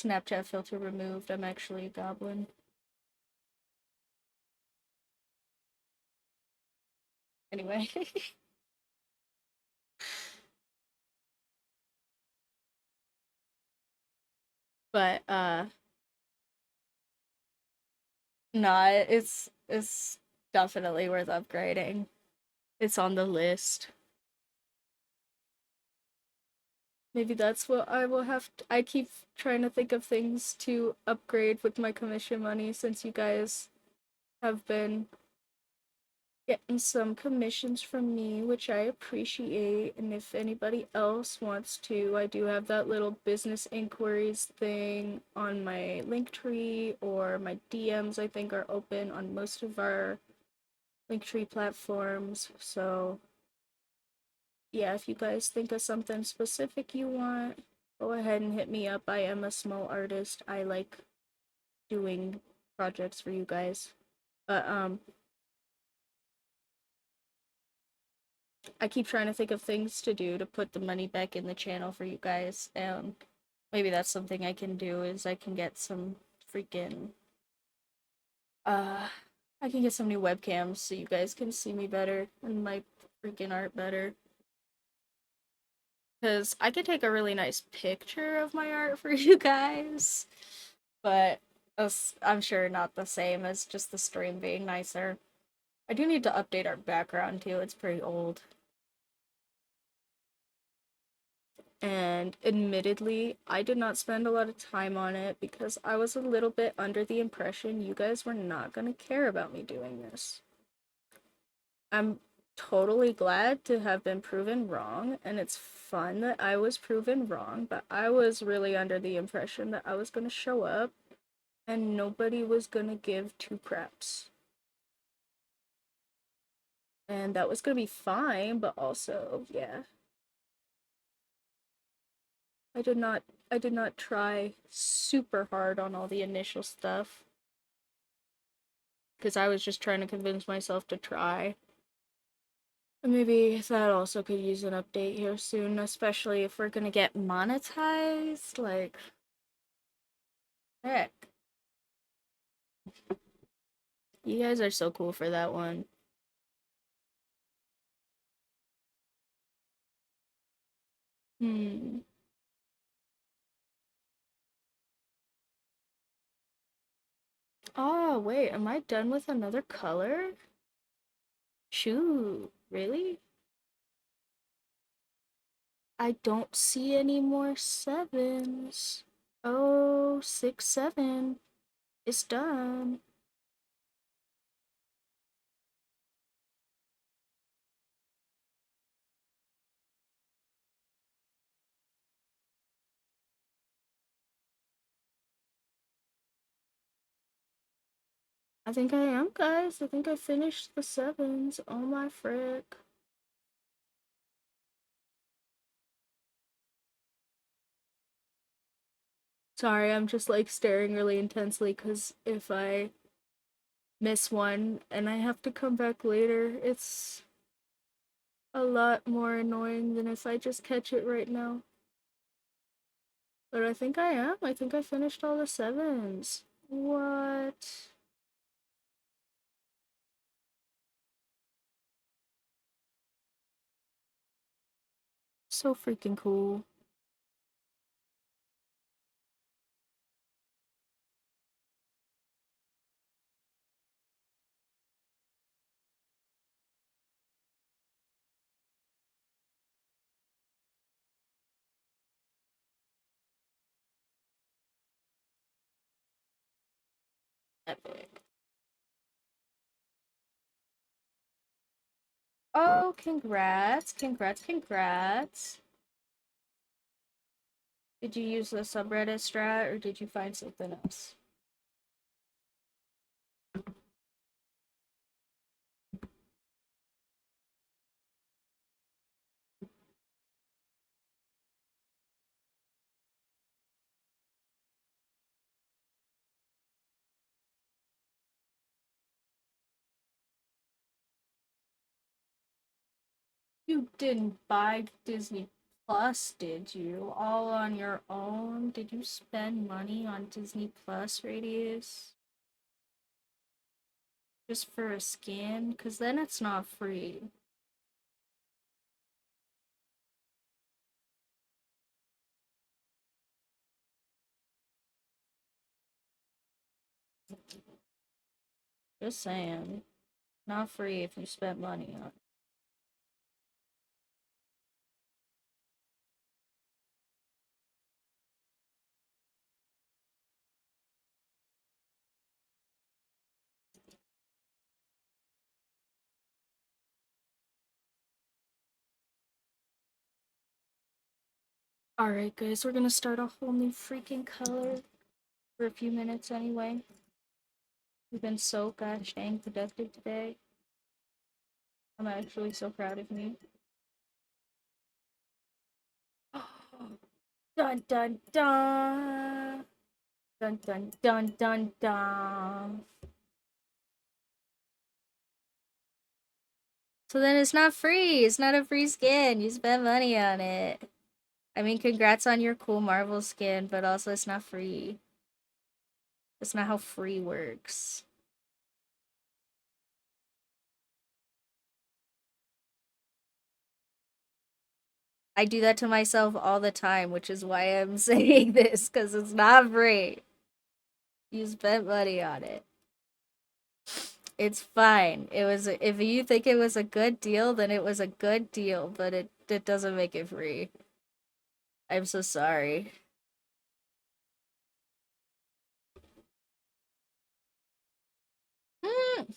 A: Snapchat filter removed. I'm actually a goblin. Anyway. But nah, it's definitely worth upgrading. It's on the list. Maybe that's what I will have to, I keep trying to think of things to upgrade with my commission money since you guys have been getting some commissions from me, which I appreciate. And if anybody else wants to, I do have that little business inquiries thing on my Linktree, or my DMs, I think, are open on most of our Linktree platforms. So, yeah, if you guys think of something specific you want, go ahead and hit me up. I am a small artist. I like doing projects for you guys. But, I keep trying to think of things to do to put the money back in the channel for you guys, and maybe that's something I can do, is I can get some freaking uh I can get some new webcams so you guys can see me better and my freaking art better. Cause I can take a really nice picture of my art for you guys, but I'm sure not the same as just the stream being nicer. I do need to update our background too, it's pretty old. And admittedly, I did not spend a lot of time on it because I was a little bit under the impression you guys were not going to care about me doing this. I'm totally glad to have been proven wrong, and it's fun that I was proven wrong, but I was really under the impression that I was going to show up and nobody was going to give two craps. And that was going to be fine, but also, yeah. I did not try super hard on all the initial stuff, because I was just trying to convince myself to try. And maybe that also could use an update here soon, especially if we're gonna get monetized. Like, heck. You guys are so cool for that one. Hmm. Oh, wait, am I done with another color? Shoot, really? I don't see any more sevens. Oh, 6, 7. It's done. I think I am, guys. I think I finished the sevens. Oh my frick. Sorry, I'm just like staring really intensely because if I miss one and I have to come back later, it's a lot more annoying than if I just catch it right now. But I think I am. I think I finished all the sevens. What? So freaking cool. Epic. Oh, congrats. Congrats, congrats. Did you use the subreddit strat or did you find something else? You didn't buy Disney Plus, did you? All on your own? Did you spend money on Disney Plus, Radius? Just for a skin? Because then it's not free. Just saying. Not free if you spent money on it. Alright, guys, we're gonna start a whole new freaking color for a few minutes anyway. We've been so gosh dang productive today. I'm actually so proud of me. Dun dun dun! Dun dun dun dun dun! So then it's not free. It's not a free skin. You spent money on it. I mean, congrats on your cool Marvel skin, but also it's not free. That's not how free works. I do that to myself all the time, which is why I'm saying this, because it's not free. You spent money on it. It's fine. It was, if you think it was a good deal, then it was a good deal, but it doesn't make it free. I'm so sorry. Mm.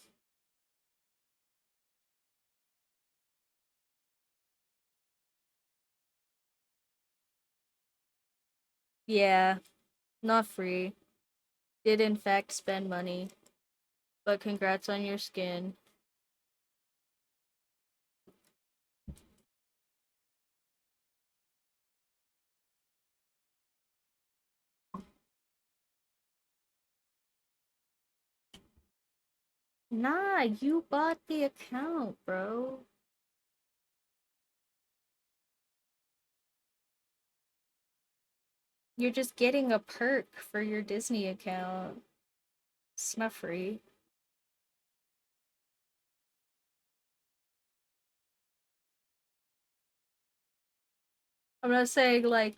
A: Yeah, not free. Did in fact spend money, but congrats on your skin. Nah, you bought the account, bro. You're just getting a perk for your Disney account. It's not free. I'm not saying like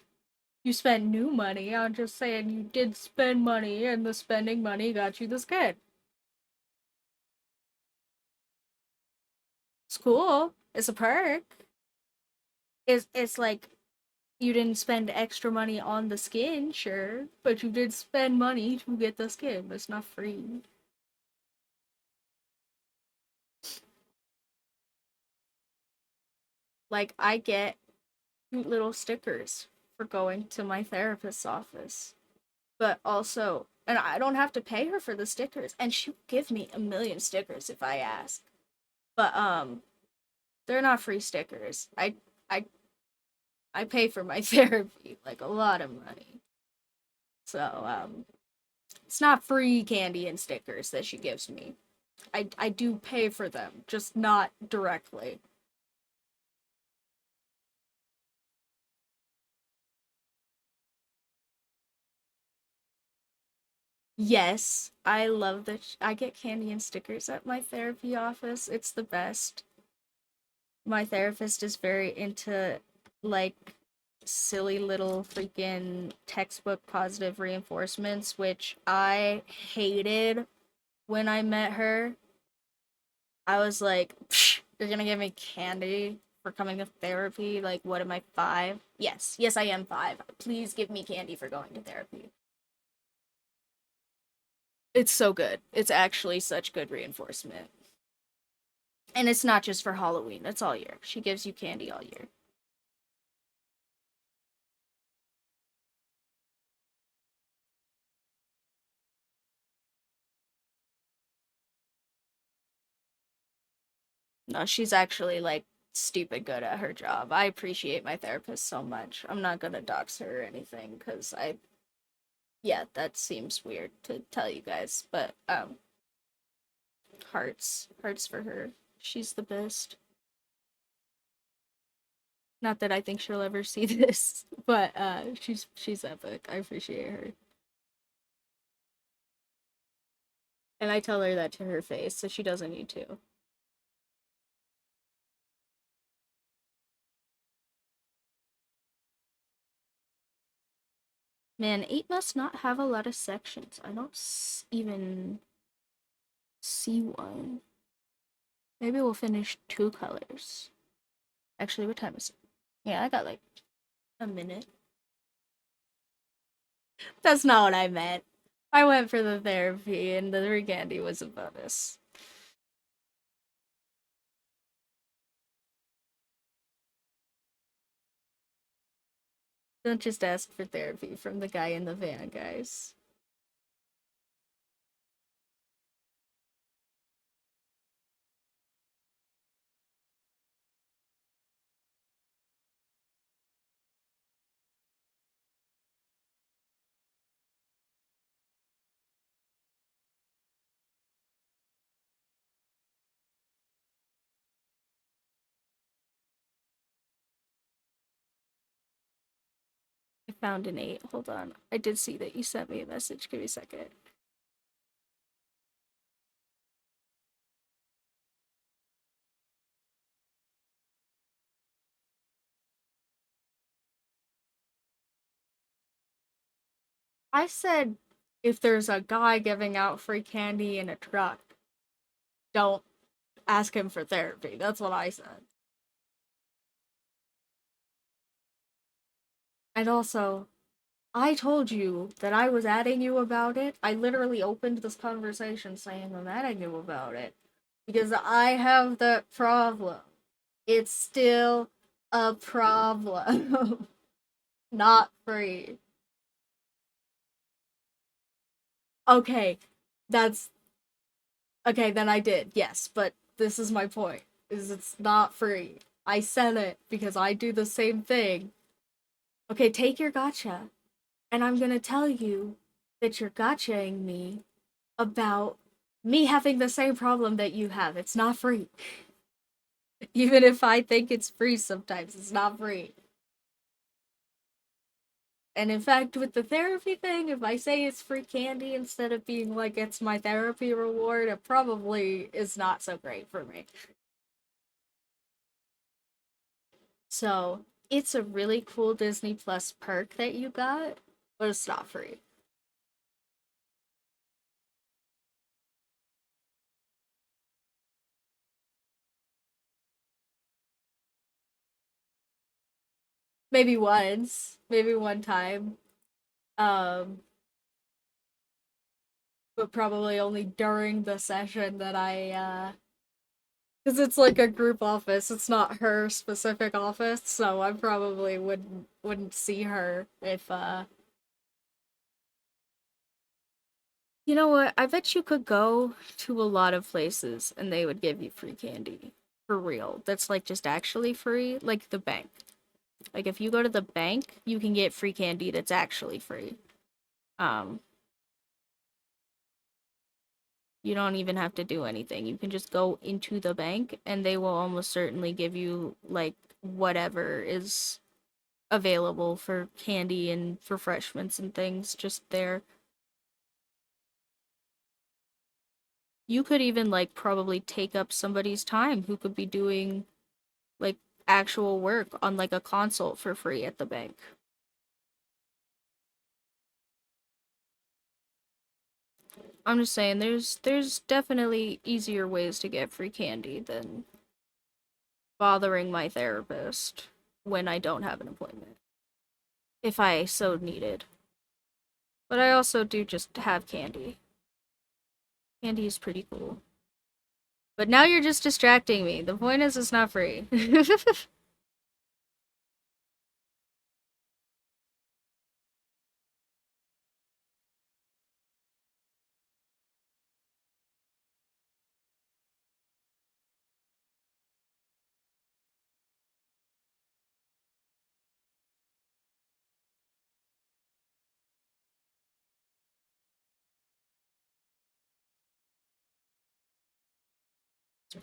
A: you spent new money. I'm just saying you did spend money and the spending money got you the skin. It's cool. It's a perk. It's like you didn't spend extra money on the skin, sure, but you did spend money to get the skin. It's not free. Like I get cute little stickers for going to my therapist's office. But also, and I don't have to pay her for the stickers, and she'll give me a million stickers if I ask. But they're not free stickers. I I pay for my therapy like a lot of money. So it's not free candy and stickers that she gives me. I do pay for them, just not directly. Yes, I love that I get candy and stickers at my therapy office. It's the best. My therapist is very into like silly little freaking textbook positive reinforcements, which I hated when I met her. I was like, psh, you're gonna give me candy for coming to therapy? Like, what am I, 5? Yes, yes, I am 5. Please give me candy for going to therapy. It's so good. It's actually such good reinforcement. And it's not just for Halloween, it's all year. She gives you candy all year. No, she's actually like stupid good at her job. I appreciate my therapist so much. I'm not gonna dox her or anything because yeah, that seems weird to tell you guys, but hearts for her. She's the best. Not that I think she'll ever see this, but she's epic. I appreciate her. And I tell her that to her face, so she doesn't need to. Man, 8 must not have a lot of sections. I don't even see one. Maybe we'll finish 2 colors. Actually, what time is it? Yeah, I got like a minute. That's not what I meant. I went for the therapy and the free candy was a bonus. Don't just ask for therapy from the guy in the van, guys. I found an 8. Hold on. I did see that you sent me a message. Give me a second. I said if there's a guy giving out free candy in a truck, don't ask him for therapy. That's what I said. And also, I told you that I was adding you about it. I literally opened this conversation saying I'm adding you about it because I have that problem. It's still a problem. Not free. Okay, that's okay, then I did. Yes, but this is my point. Is it's not free. I said it because I do the same thing. Okay, take your gotcha. And I'm gonna tell you that you're gotchaing me about me having the same problem that you have. It's not free. Even if I think it's free sometimes, it's not free. And in fact, with the therapy thing, if I say it's free candy instead of being like it's my therapy reward, it probably is not so great for me. So, it's a really cool Disney Plus perk that you got, but it's not free. Maybe once, maybe one time. Um, but probably only during the session that I because it's like a group office. It's not her specific office, so I probably wouldn't see her if you know what? I bet you could go to a lot of places and they would give you free candy. For real. That's like just actually free, like the bank. Like if you go to the bank, you can get free candy that's actually free. Um you don't even have to do anything. You can just go into the bank and they will almost certainly give you like whatever is available for candy and refreshments and things just there. You could even like probably take up somebody's time who could be doing like actual work on like a consult for free at the bank. I'm just saying there's definitely easier ways to get free candy than bothering my therapist when I don't have an appointment. If I so needed. But I also do just have candy. Candy is pretty cool. But now you're just distracting me. The point is it's not free.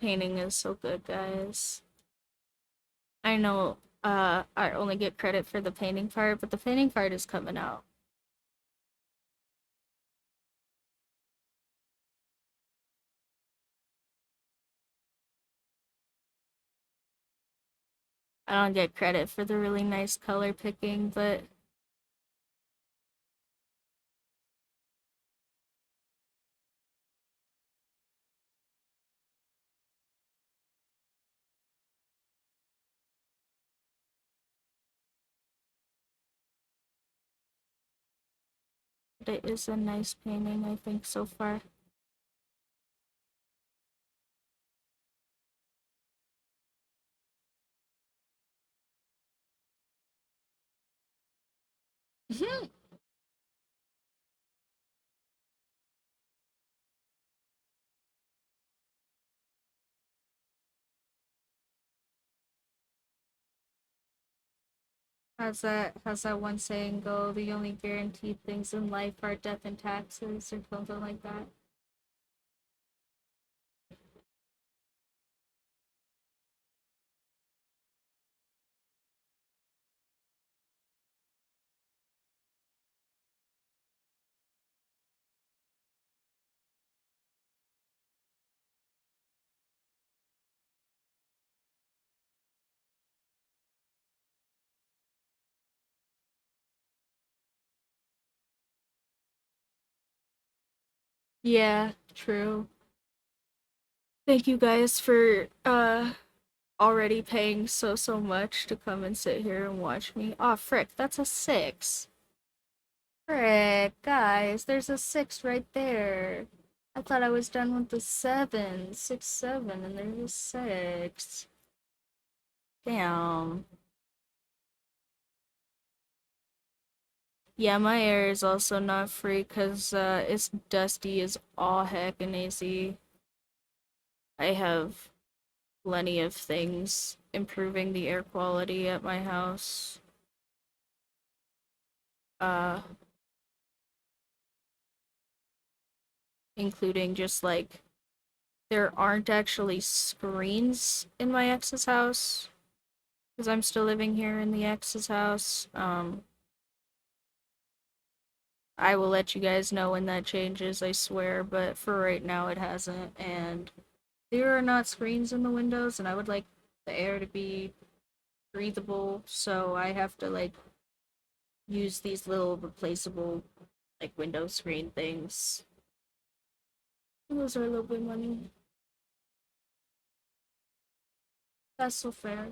A: Painting is so good, guys. I know I only get credit for the painting part, but the painting part is coming out. I don't get credit for the really nice color picking, but it is a nice painting, I think, so far. How's that one saying go? The only guaranteed things in life are death and taxes, or something like that. Yeah, true. Thank you guys for already paying so much to come and sit here and watch me. Oh frick, that's a 6. Frick, guys, there's a 6 right there. I thought I was done with the 7, 6, 7, and there's a 6. Damn. Yeah, my air is also not free because it's dusty as all heck and AC. I have plenty of things improving the air quality at my house. Uh, including just like there aren't actually screens in my ex's house because I'm still living here in the ex's house. I will let you guys know when that changes, I swear, but for right now it hasn't, and there are not screens in the windows, and I would like the air to be breathable, so I have to like use these little replaceable like window screen things. And those are a little bit money. That's so fair.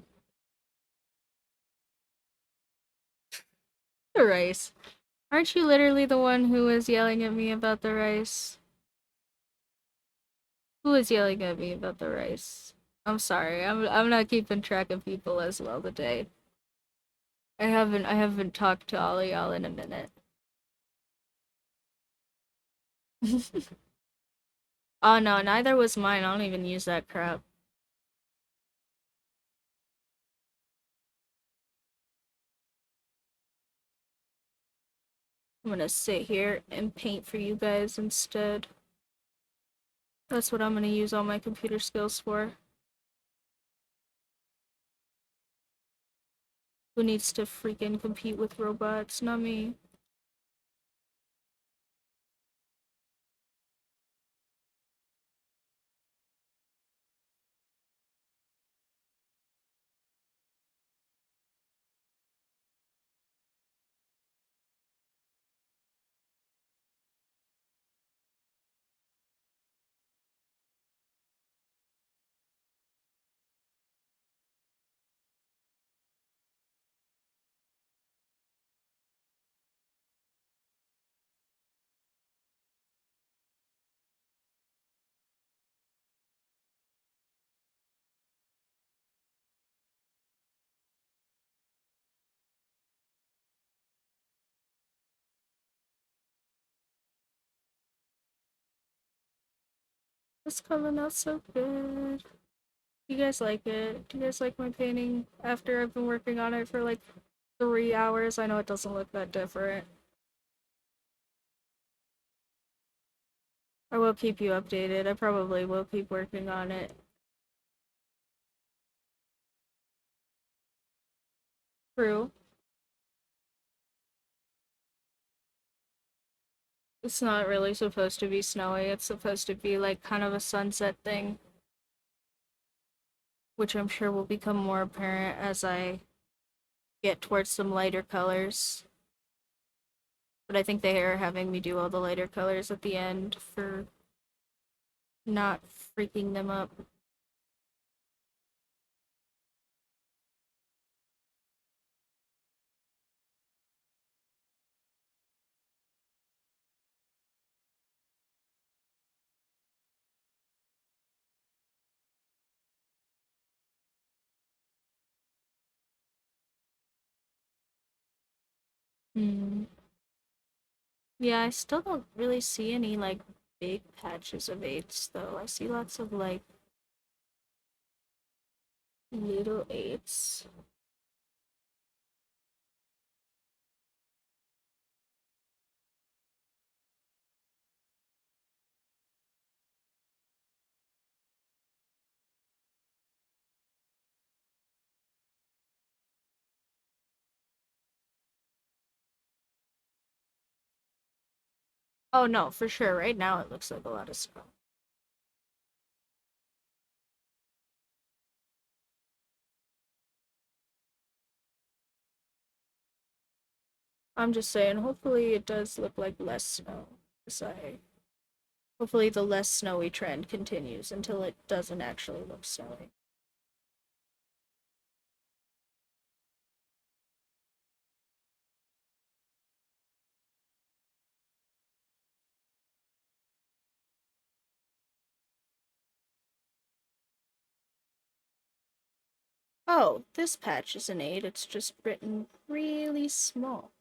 A: The rice. Aren't you literally the one who was yelling at me about the rice? Who was yelling at me about the rice? I'm sorry. I'm not keeping track of people as well today. I haven't talked to all of y'all in a minute. Oh no, neither was mine. I don't even use that crap. I'm gonna sit here and paint for you guys instead. That's what I'm gonna use all my computer skills for. Who needs to freaking compete with robots? Not me. It's coming out so good. Do you guys like it? Do you guys like my painting after I've been working on it for like 3 hours? I know it doesn't look that different. I will keep you updated. I probably will keep working on it. True. It's not really supposed to be snowy. It's supposed to be like kind of a sunset thing, which I'm sure will become more apparent as I get towards some lighter colors. But I think they are having me do all the lighter colors at the end for not freaking them up. Hmm. Yeah, I still don't really see any like big patches of eights though. I see lots of like little eights. Oh no, for sure. Right now it looks like a lot of snow. I'm just saying, hopefully it does look like less snow. Hopefully the less snowy trend continues until it doesn't actually look snowy. Oh, this patch is an 8. It's just written really small.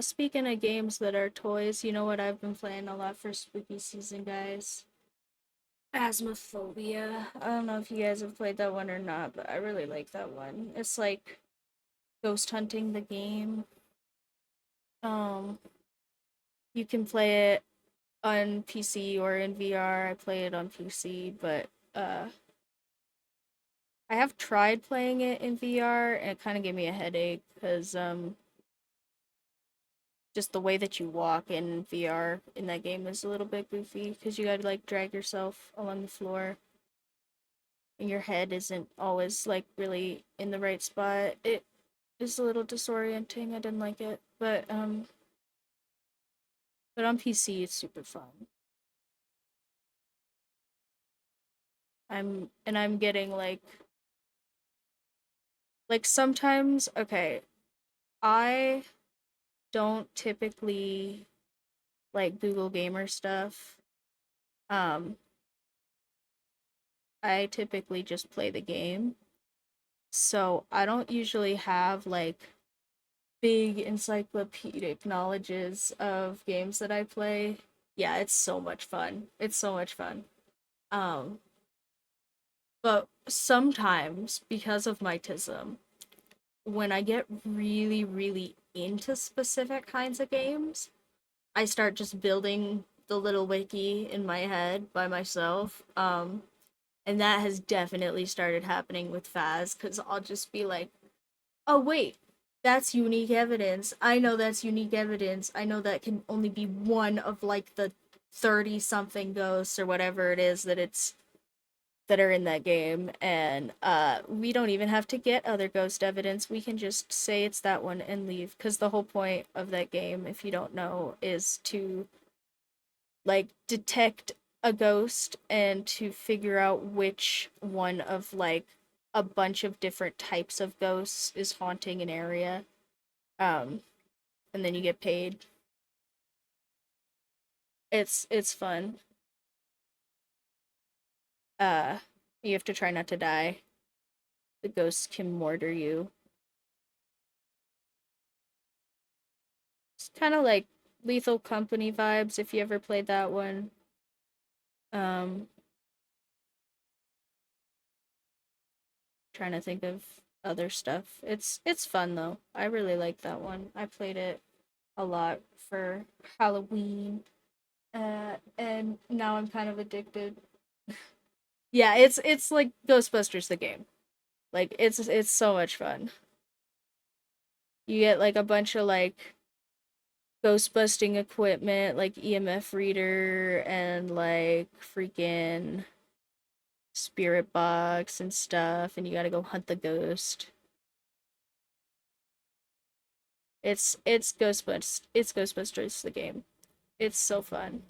A: Speaking of games that are toys, you know what I've been playing a lot for spooky season, guys? Asthmaphobia. I don't know if you guys have played that one or not, but I really like that one. It's like ghost hunting the game. Um, you can play it on PC or in VR. I play it on PC, but I have tried playing it in VR and it kind of gave me a headache because just the way that you walk in VR in that game is a little bit goofy because you gotta like drag yourself along the floor and your head isn't always like really in the right spot. It is a little disorienting. I didn't like it, but on PC it's super fun. I'm getting like sometimes okay, I don't typically like Google Gamer stuff. Um I typically just play the game. So I don't usually have like big encyclopedic knowledges of games that I play. Yeah, it's so much fun. It's so much fun. Um, but sometimes because of my tism, when I get really, really into specific kinds of games, I start just building the little wiki in my head by myself. And that has definitely started happening with Faz because I'll just be like, Oh wait, that's unique evidence. I know that's unique evidence. I know that can only be one of like the 30 something ghosts or whatever it is that are in that game, and we don't even have to get other ghost evidence. We can just say it's that one and leave, cuz the whole point of that game, if you don't know, is to like detect a ghost and to figure out which one of like a bunch of different types of ghosts is haunting an area. Um and then you get paid. It's fun. Uh you have to try not to die. The ghosts can murder you. It's kind of like Lethal Company vibes if you ever played that one. Um Trying to think of other stuff. It's fun though. I really like that one. I played it a lot for Halloween. And now I'm kind of addicted. Yeah, it's like Ghostbusters the game. Like it's so much fun. You get like a bunch of like ghost busting equipment, like EMF reader and like freaking spirit box and stuff, and you gotta go hunt the ghost. It's Ghostbusters the game. It's so fun.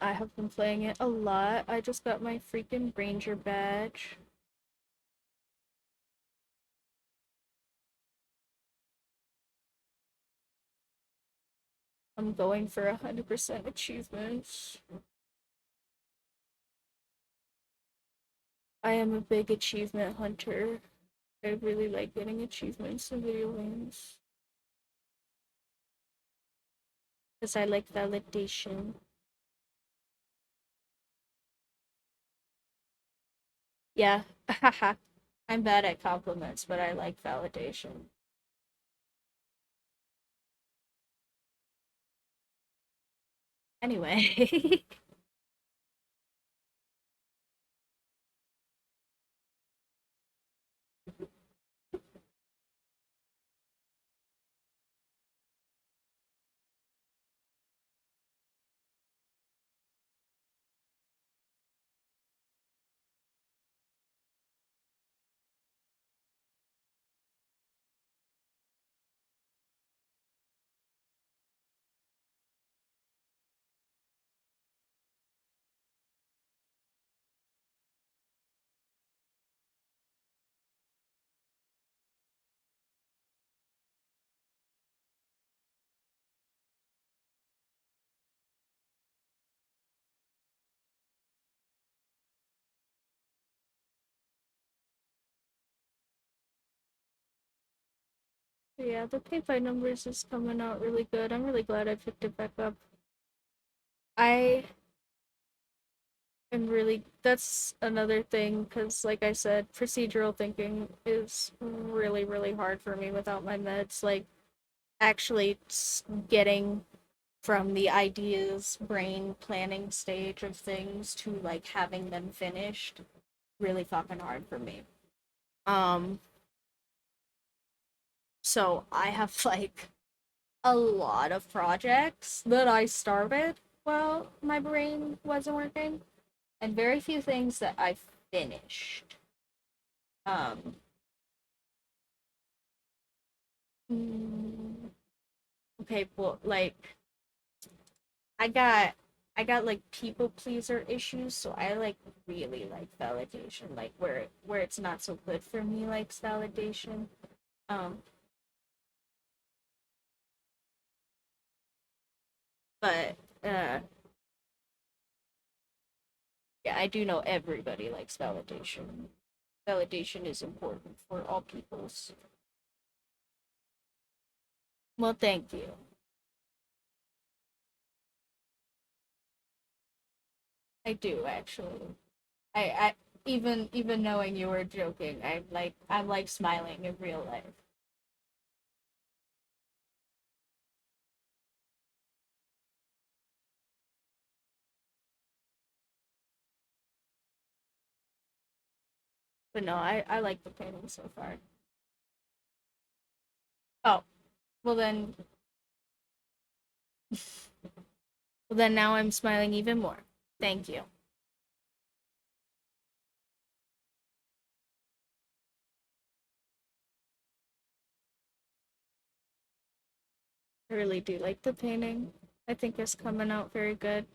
A: I have been playing it a lot. I just got my freaking Ranger badge. I'm going for 100% achievements. I am a big achievement hunter. I really like getting achievements in video games. Because I like validation. Yeah, haha. I'm bad at compliments, but I like validation. Anyway, yeah, the pay by numbers is coming out really good. I'm really glad I picked it back up. I am really, that's another thing, because like I said, procedural thinking is really, really hard for me without my meds. Like, actually getting from the ideas brain planning stage of things to like having them finished really fucking hard for me. Um so I have like a lot of projects that I started while my brain wasn't working and very few things that I finished. Um mm, okay, well like I got I got like people pleaser issues, so I like really like validation, like where it's not so good for me likes validation. Um, but yeah, I do know everybody likes validation. Validation is important for all peoples. Well, thank you. I do actually. I even knowing you were joking, I'm like smiling in real life. But no, I like the painting so far. Oh, well then well then now I'm smiling even more. Thank you. I really do like the painting. I think it's coming out very good.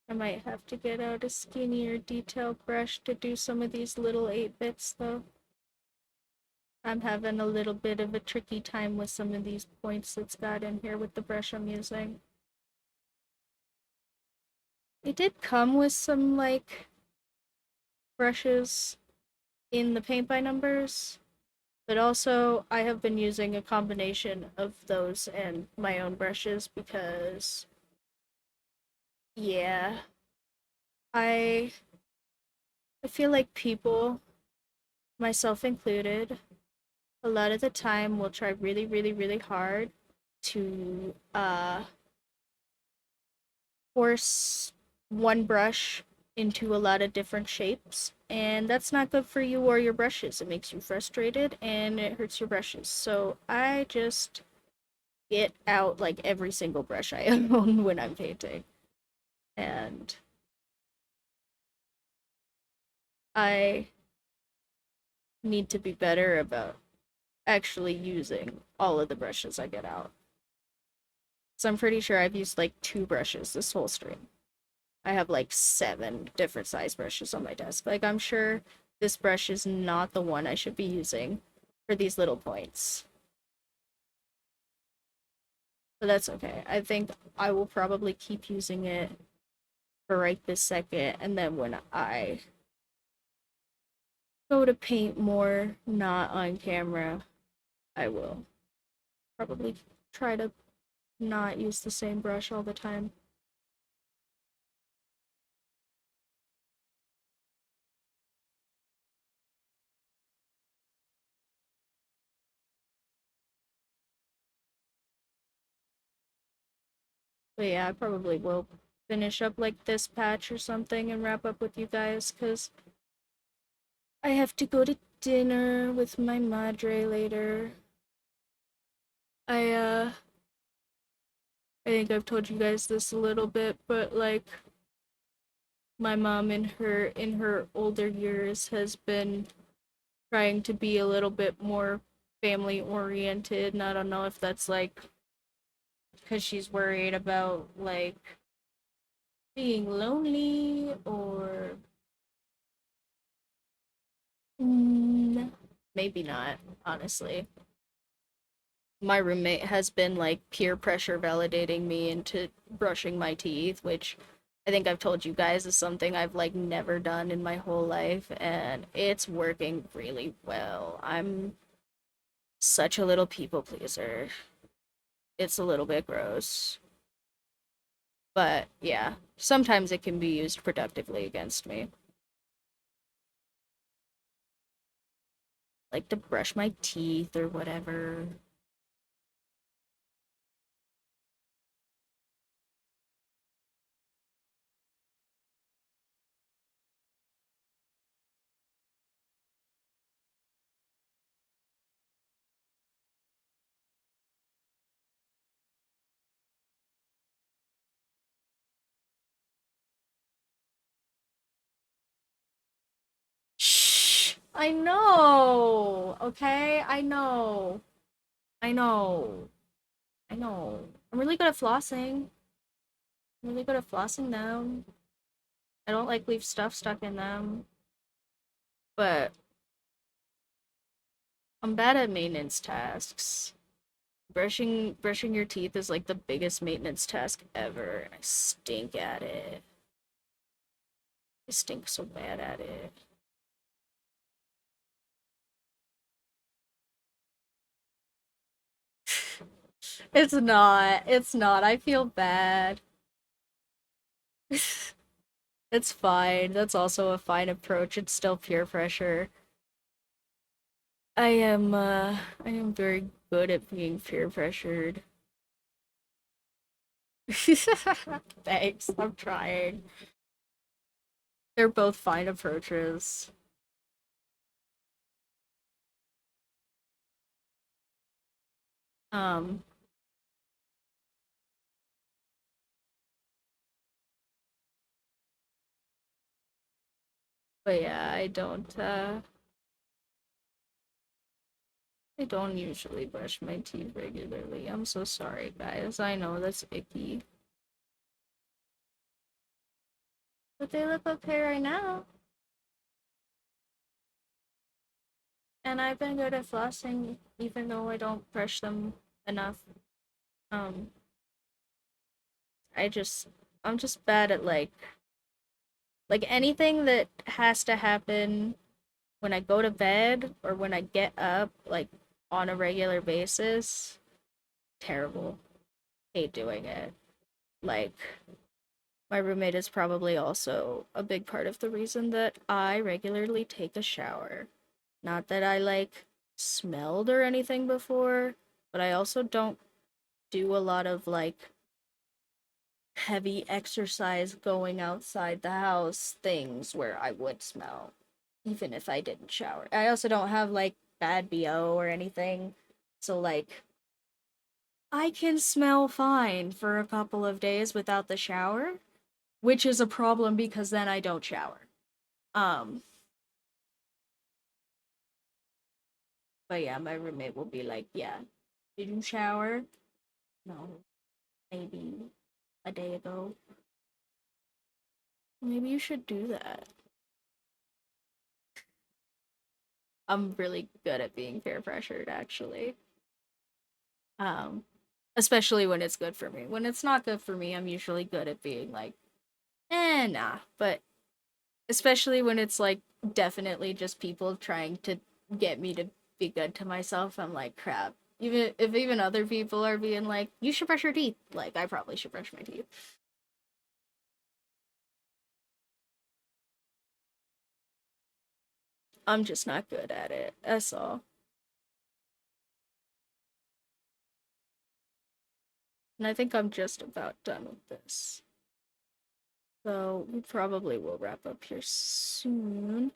A: I might have to get out a skinnier detail brush to do some of these little 8 bits though. I'm having a little bit of a tricky time with some of these points that's got in here with the brush I'm using. It did come with some like brushes in the paint by numbers, but also I have been using a combination of those and my own brushes because yeah, I I feel like people, myself included, a lot of the time will try really really hard to force one brush into a lot of different shapes, and that's not good for you or your brushes. It makes you frustrated and it hurts your brushes. So I just get out like every single brush I own when I'm painting. And I need to be better about actually using all of the brushes I get out. So I'm pretty sure I've used like 2 brushes this whole stream. I have like 7 different size brushes on my desk. Like, I'm sure this brush is not the one I should be using for these little points. But that's okay. I think I will probably keep using it for right this second, and then when I go to paint more not on camera, I will probably try to not use the same brush all the time. But yeah, I probably will finish up like this patch or something and wrap up with you guys because I have to go to dinner with my madre later. I think I've told you guys this a little bit, but like my mom in her older years has been trying to be a little bit more family oriented, and I don't know if that's like because she's worried about like being lonely or mm, maybe not, honestly. My roommate has been like peer pressure validating me into brushing my teeth, which I think I've told you guys is something I've like never done in my whole life, and it's working really well. I'm such a little people pleaser. It's a little bit gross. But yeah, sometimes it can be used productively against me. Like to brush my teeth or whatever. Shh. I know. Okay? I know. I know. I know. I'm really good at flossing. I'm really good at flossing them. I don't like leave stuff stuck in them. But I'm bad at maintenance tasks. Brushing your teeth is like the biggest maintenance task ever, and I stink at it. I stink so bad at it. It's not. It's not. I feel bad. It's fine. That's also a fine approach. It's still peer pressure. I am very good at being peer pressured. Thanks. I'm trying. They're both fine approaches. Um, but yeah, I don't usually brush my teeth regularly. I'm so sorry, guys. I know that's icky. But they look okay right now. And I've been good at flossing even though I don't brush them enough. Um, I just I'm just bad at like anything that has to happen when I go to bed or when I get up like on a regular basis. Terrible. Hate doing it. Like my roommate is probably also a big part of the reason that I regularly take a shower. Not that I like smelled or anything before, but I also don't do a lot of like heavy exercise going outside the house things where I would smell, even if I didn't shower. I also don't have like bad BO or anything. So like I can smell fine for a couple of days without the shower, which is a problem because then I don't shower. Um but yeah, my roommate will be like, "Yeah, did you shower?" No, maybe a day ago. Maybe you should do that. I'm really good at being peer pressured actually. Um, Especially when it's good for me. When it's not good for me, I'm usually good at being like, nah. But especially when it's like definitely just people trying to get me to be good to myself, I'm like, crap. Even if even other people are being like, you should brush your teeth, like I probably should brush my teeth. I'm just not good at it. That's all. And I think I'm just about done with this. So we probably will wrap up here soon.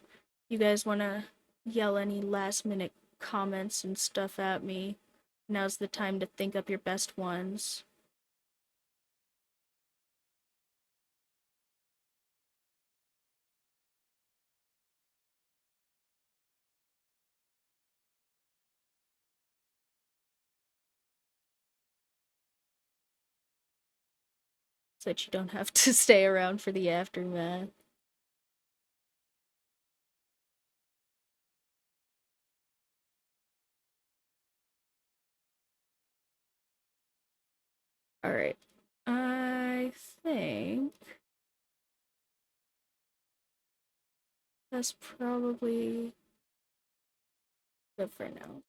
A: You guys want to yell any last minute comments and stuff at me? Now's the time to think up your best ones. So that you don't have to stay around for the aftermath. Alright. I think that's probably good for now.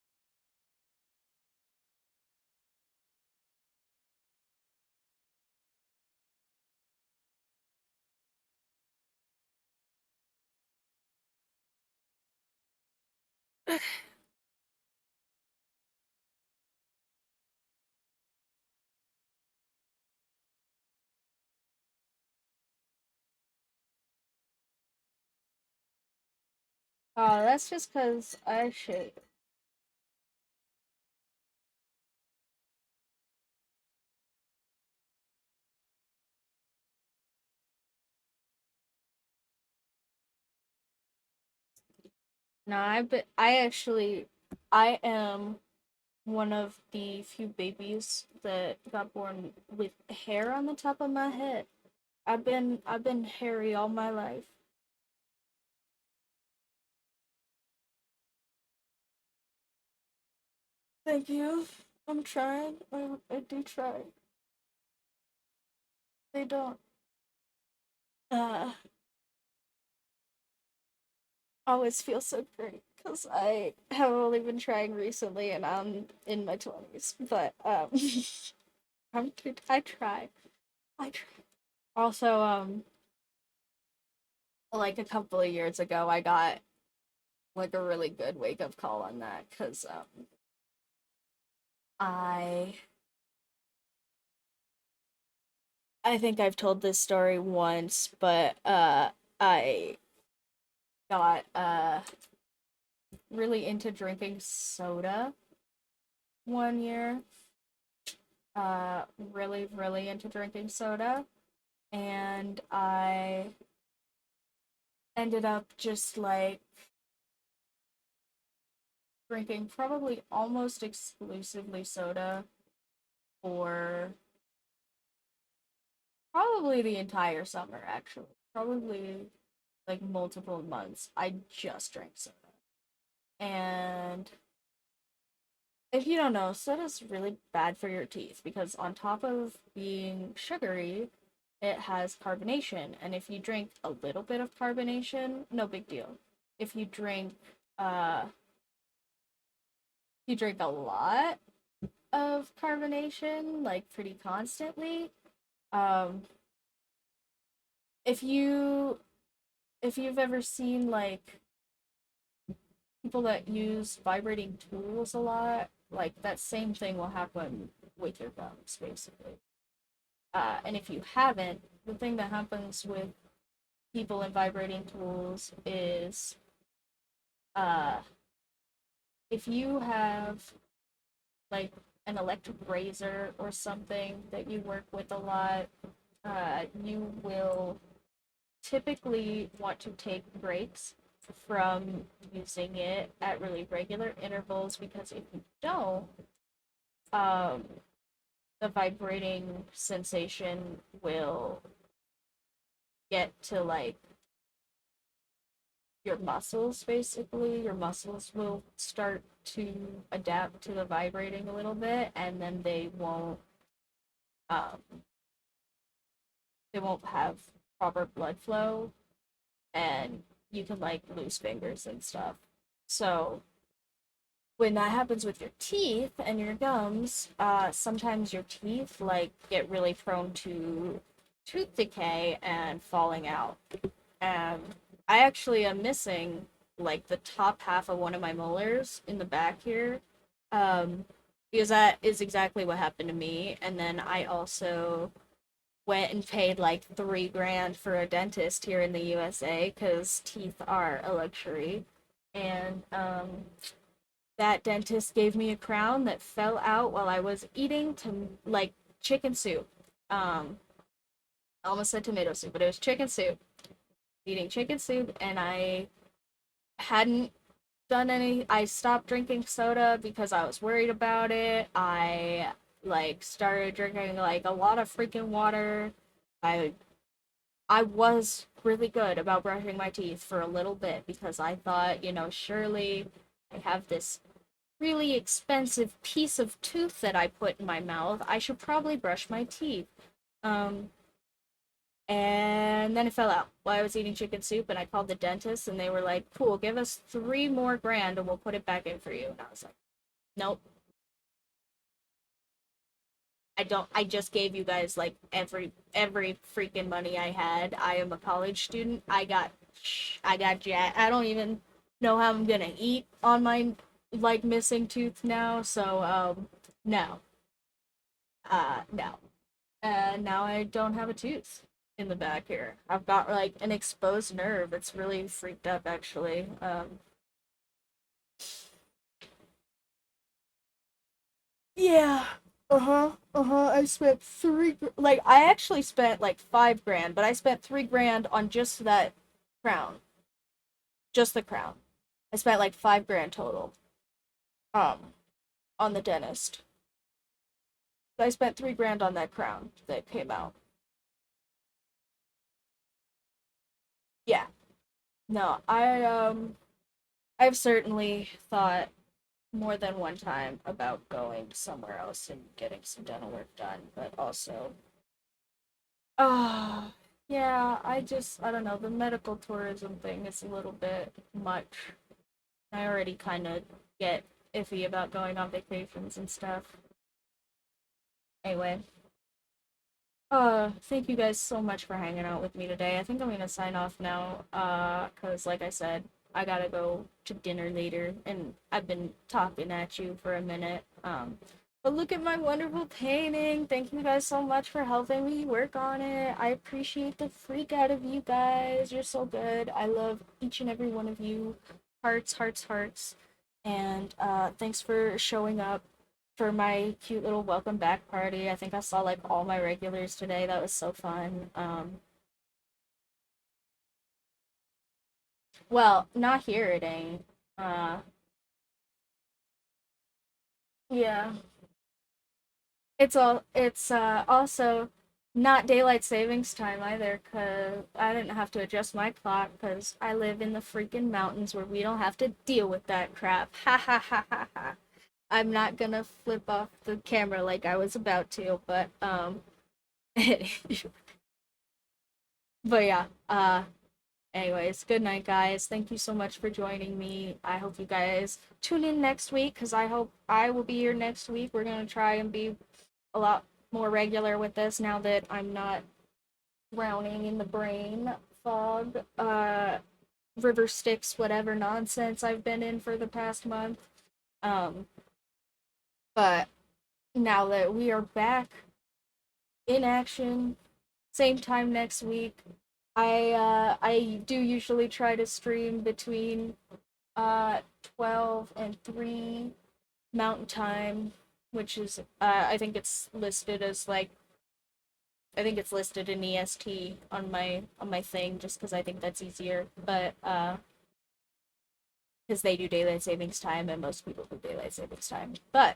A: Oh, that's just because I should. No, I am one of the few babies that got born with hair on the top of my head. I've been hairy all my life. Thank you. I'm trying. I do try. They don't uh always feel so great because I have only been trying recently and I'm in my 20s. But I try. I try. Also, like a couple of years ago, I got like a really good wake up call on that because I I think I've told this story once, but I got really into drinking soda one year. Really into drinking soda, and I ended up just like drinking probably almost exclusively soda for probably the entire summer, actually. Probably like multiple months. I just drank soda. And if you don't know, soda's really bad for your teeth because on top of being sugary, it has carbonation. And if you drink a little bit of carbonation, no big deal. If uh you drink a lot of carbonation, like pretty constantly, um if you if you've ever seen like people that use vibrating tools a lot, like that same thing will happen with your gums, basically. And if you haven't, the thing that happens with people in vibrating tools is uh, if you have like an electric razor or something that you work with a lot, you will typically want to take breaks from using it at really regular intervals because if you don't, um, the vibrating sensation will get to like your muscles basically. Your muscles will start to adapt to the vibrating a little bit and then um they won't have proper blood flow and you can like lose fingers and stuff. So when that happens with your teeth and your gums, sometimes your teeth like get really prone to tooth decay and falling out. And I actually am missing like the top half of one of my molars in the back here. Um, because that is exactly what happened to me. And then I also went and paid like 3 grand for a dentist here in the USA because teeth are a luxury. And that dentist gave me a crown that fell out while I was eating to like chicken soup. I almost said tomato soup, but it was chicken soup. Eating chicken soup, and I hadn't done any. I stopped drinking soda because I was worried about it. I like started drinking like a lot of freaking water. I I was really good about brushing my teeth for a little bit because I thought, surely I have this really expensive piece of tooth that I put in my mouth. I should probably brush my teeth. Um, and then it fell out while I was eating chicken soup, and I called the dentist, and they were like, "Cool, give us 3 more grand, and we'll put it back in for you." And I was like, "Nope, I don't. I just gave you guys like every freaking money I had. I am a college student. I got jack. I don't even know how I'm gonna eat on my like missing tooth now. So no, no. And now I don't have a tooth in the back here. I've got like an exposed nerve. It's really freaked up actually. Yeah. Uh-huh. Uh-huh. I spent like I actually spent like 5 grand, but I spent 3 grand on just that crown. Just the crown. I spent like 5 grand total. Um, on the dentist. I spent 3 grand on that crown that came out. Yeah. No, I've certainly thought more than one time about going somewhere else and getting some dental work done, but also, ah, yeah, I don't know, the medical tourism thing is a little bit much. I already kind of get iffy about going on vacations and stuff. Anyway, thank you guys so much for hanging out with me today. I think I'm gonna sign off now, cause like I said, I gotta go to dinner later, and I've been talking at you for a minute. But look at my wonderful painting. Thank you guys so much for helping me work on it. I appreciate the freak out of you guys. You're so good. I love each and every one of you. Hearts, hearts, hearts. And thanks for showing up for my cute little welcome back party. I think I saw like all my regulars today. That was so fun. Well, not here it ain't. Uh, yeah. It's also not daylight savings time either, cause I didn't have to adjust my clock cause I live in the freaking mountains where we don't have to deal with that crap. Ha ha ha ha ha. I'm not gonna flip off the camera like I was about to, but but yeah, anyways, good night, guys. Thank you so much for joining me. I hope you guys tune in next week because I hope I will be here next week. We're going to try and be a lot more regular with this now that I'm not drowning in the brain fog, river Styx, whatever nonsense I've been in for the past month. Um, but now that we are back in action, same time next week, I do usually try to stream between 12 and 3 Mountain Time, which is I think it's listed as like I think it's listed in EST on my thing just because I think that's easier. But because they do daylight savings time and most people do daylight savings time. But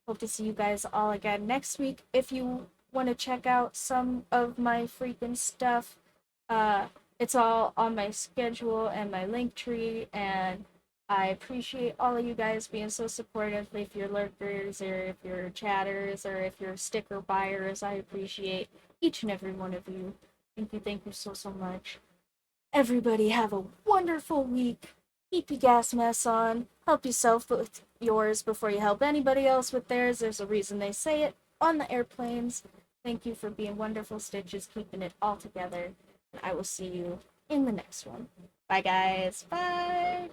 A: hope to see you guys all again next week. If you want to check out some of my freaking stuff, uh, it's all on my schedule and my link tree. And I appreciate all of you guys being so supportive. If you're lurkers or if you're chatters or if you're sticker buyers, I appreciate each and every one of you. Thank you so, so much. Everybody have a wonderful week. Keep your gas mask on. Help yourself with yours before you help anybody else with theirs. There's a reason they say it on the airplanes. Thank you for being wonderful stitches, keeping it all together. And I will see you in the next one. Bye, guys. Bye.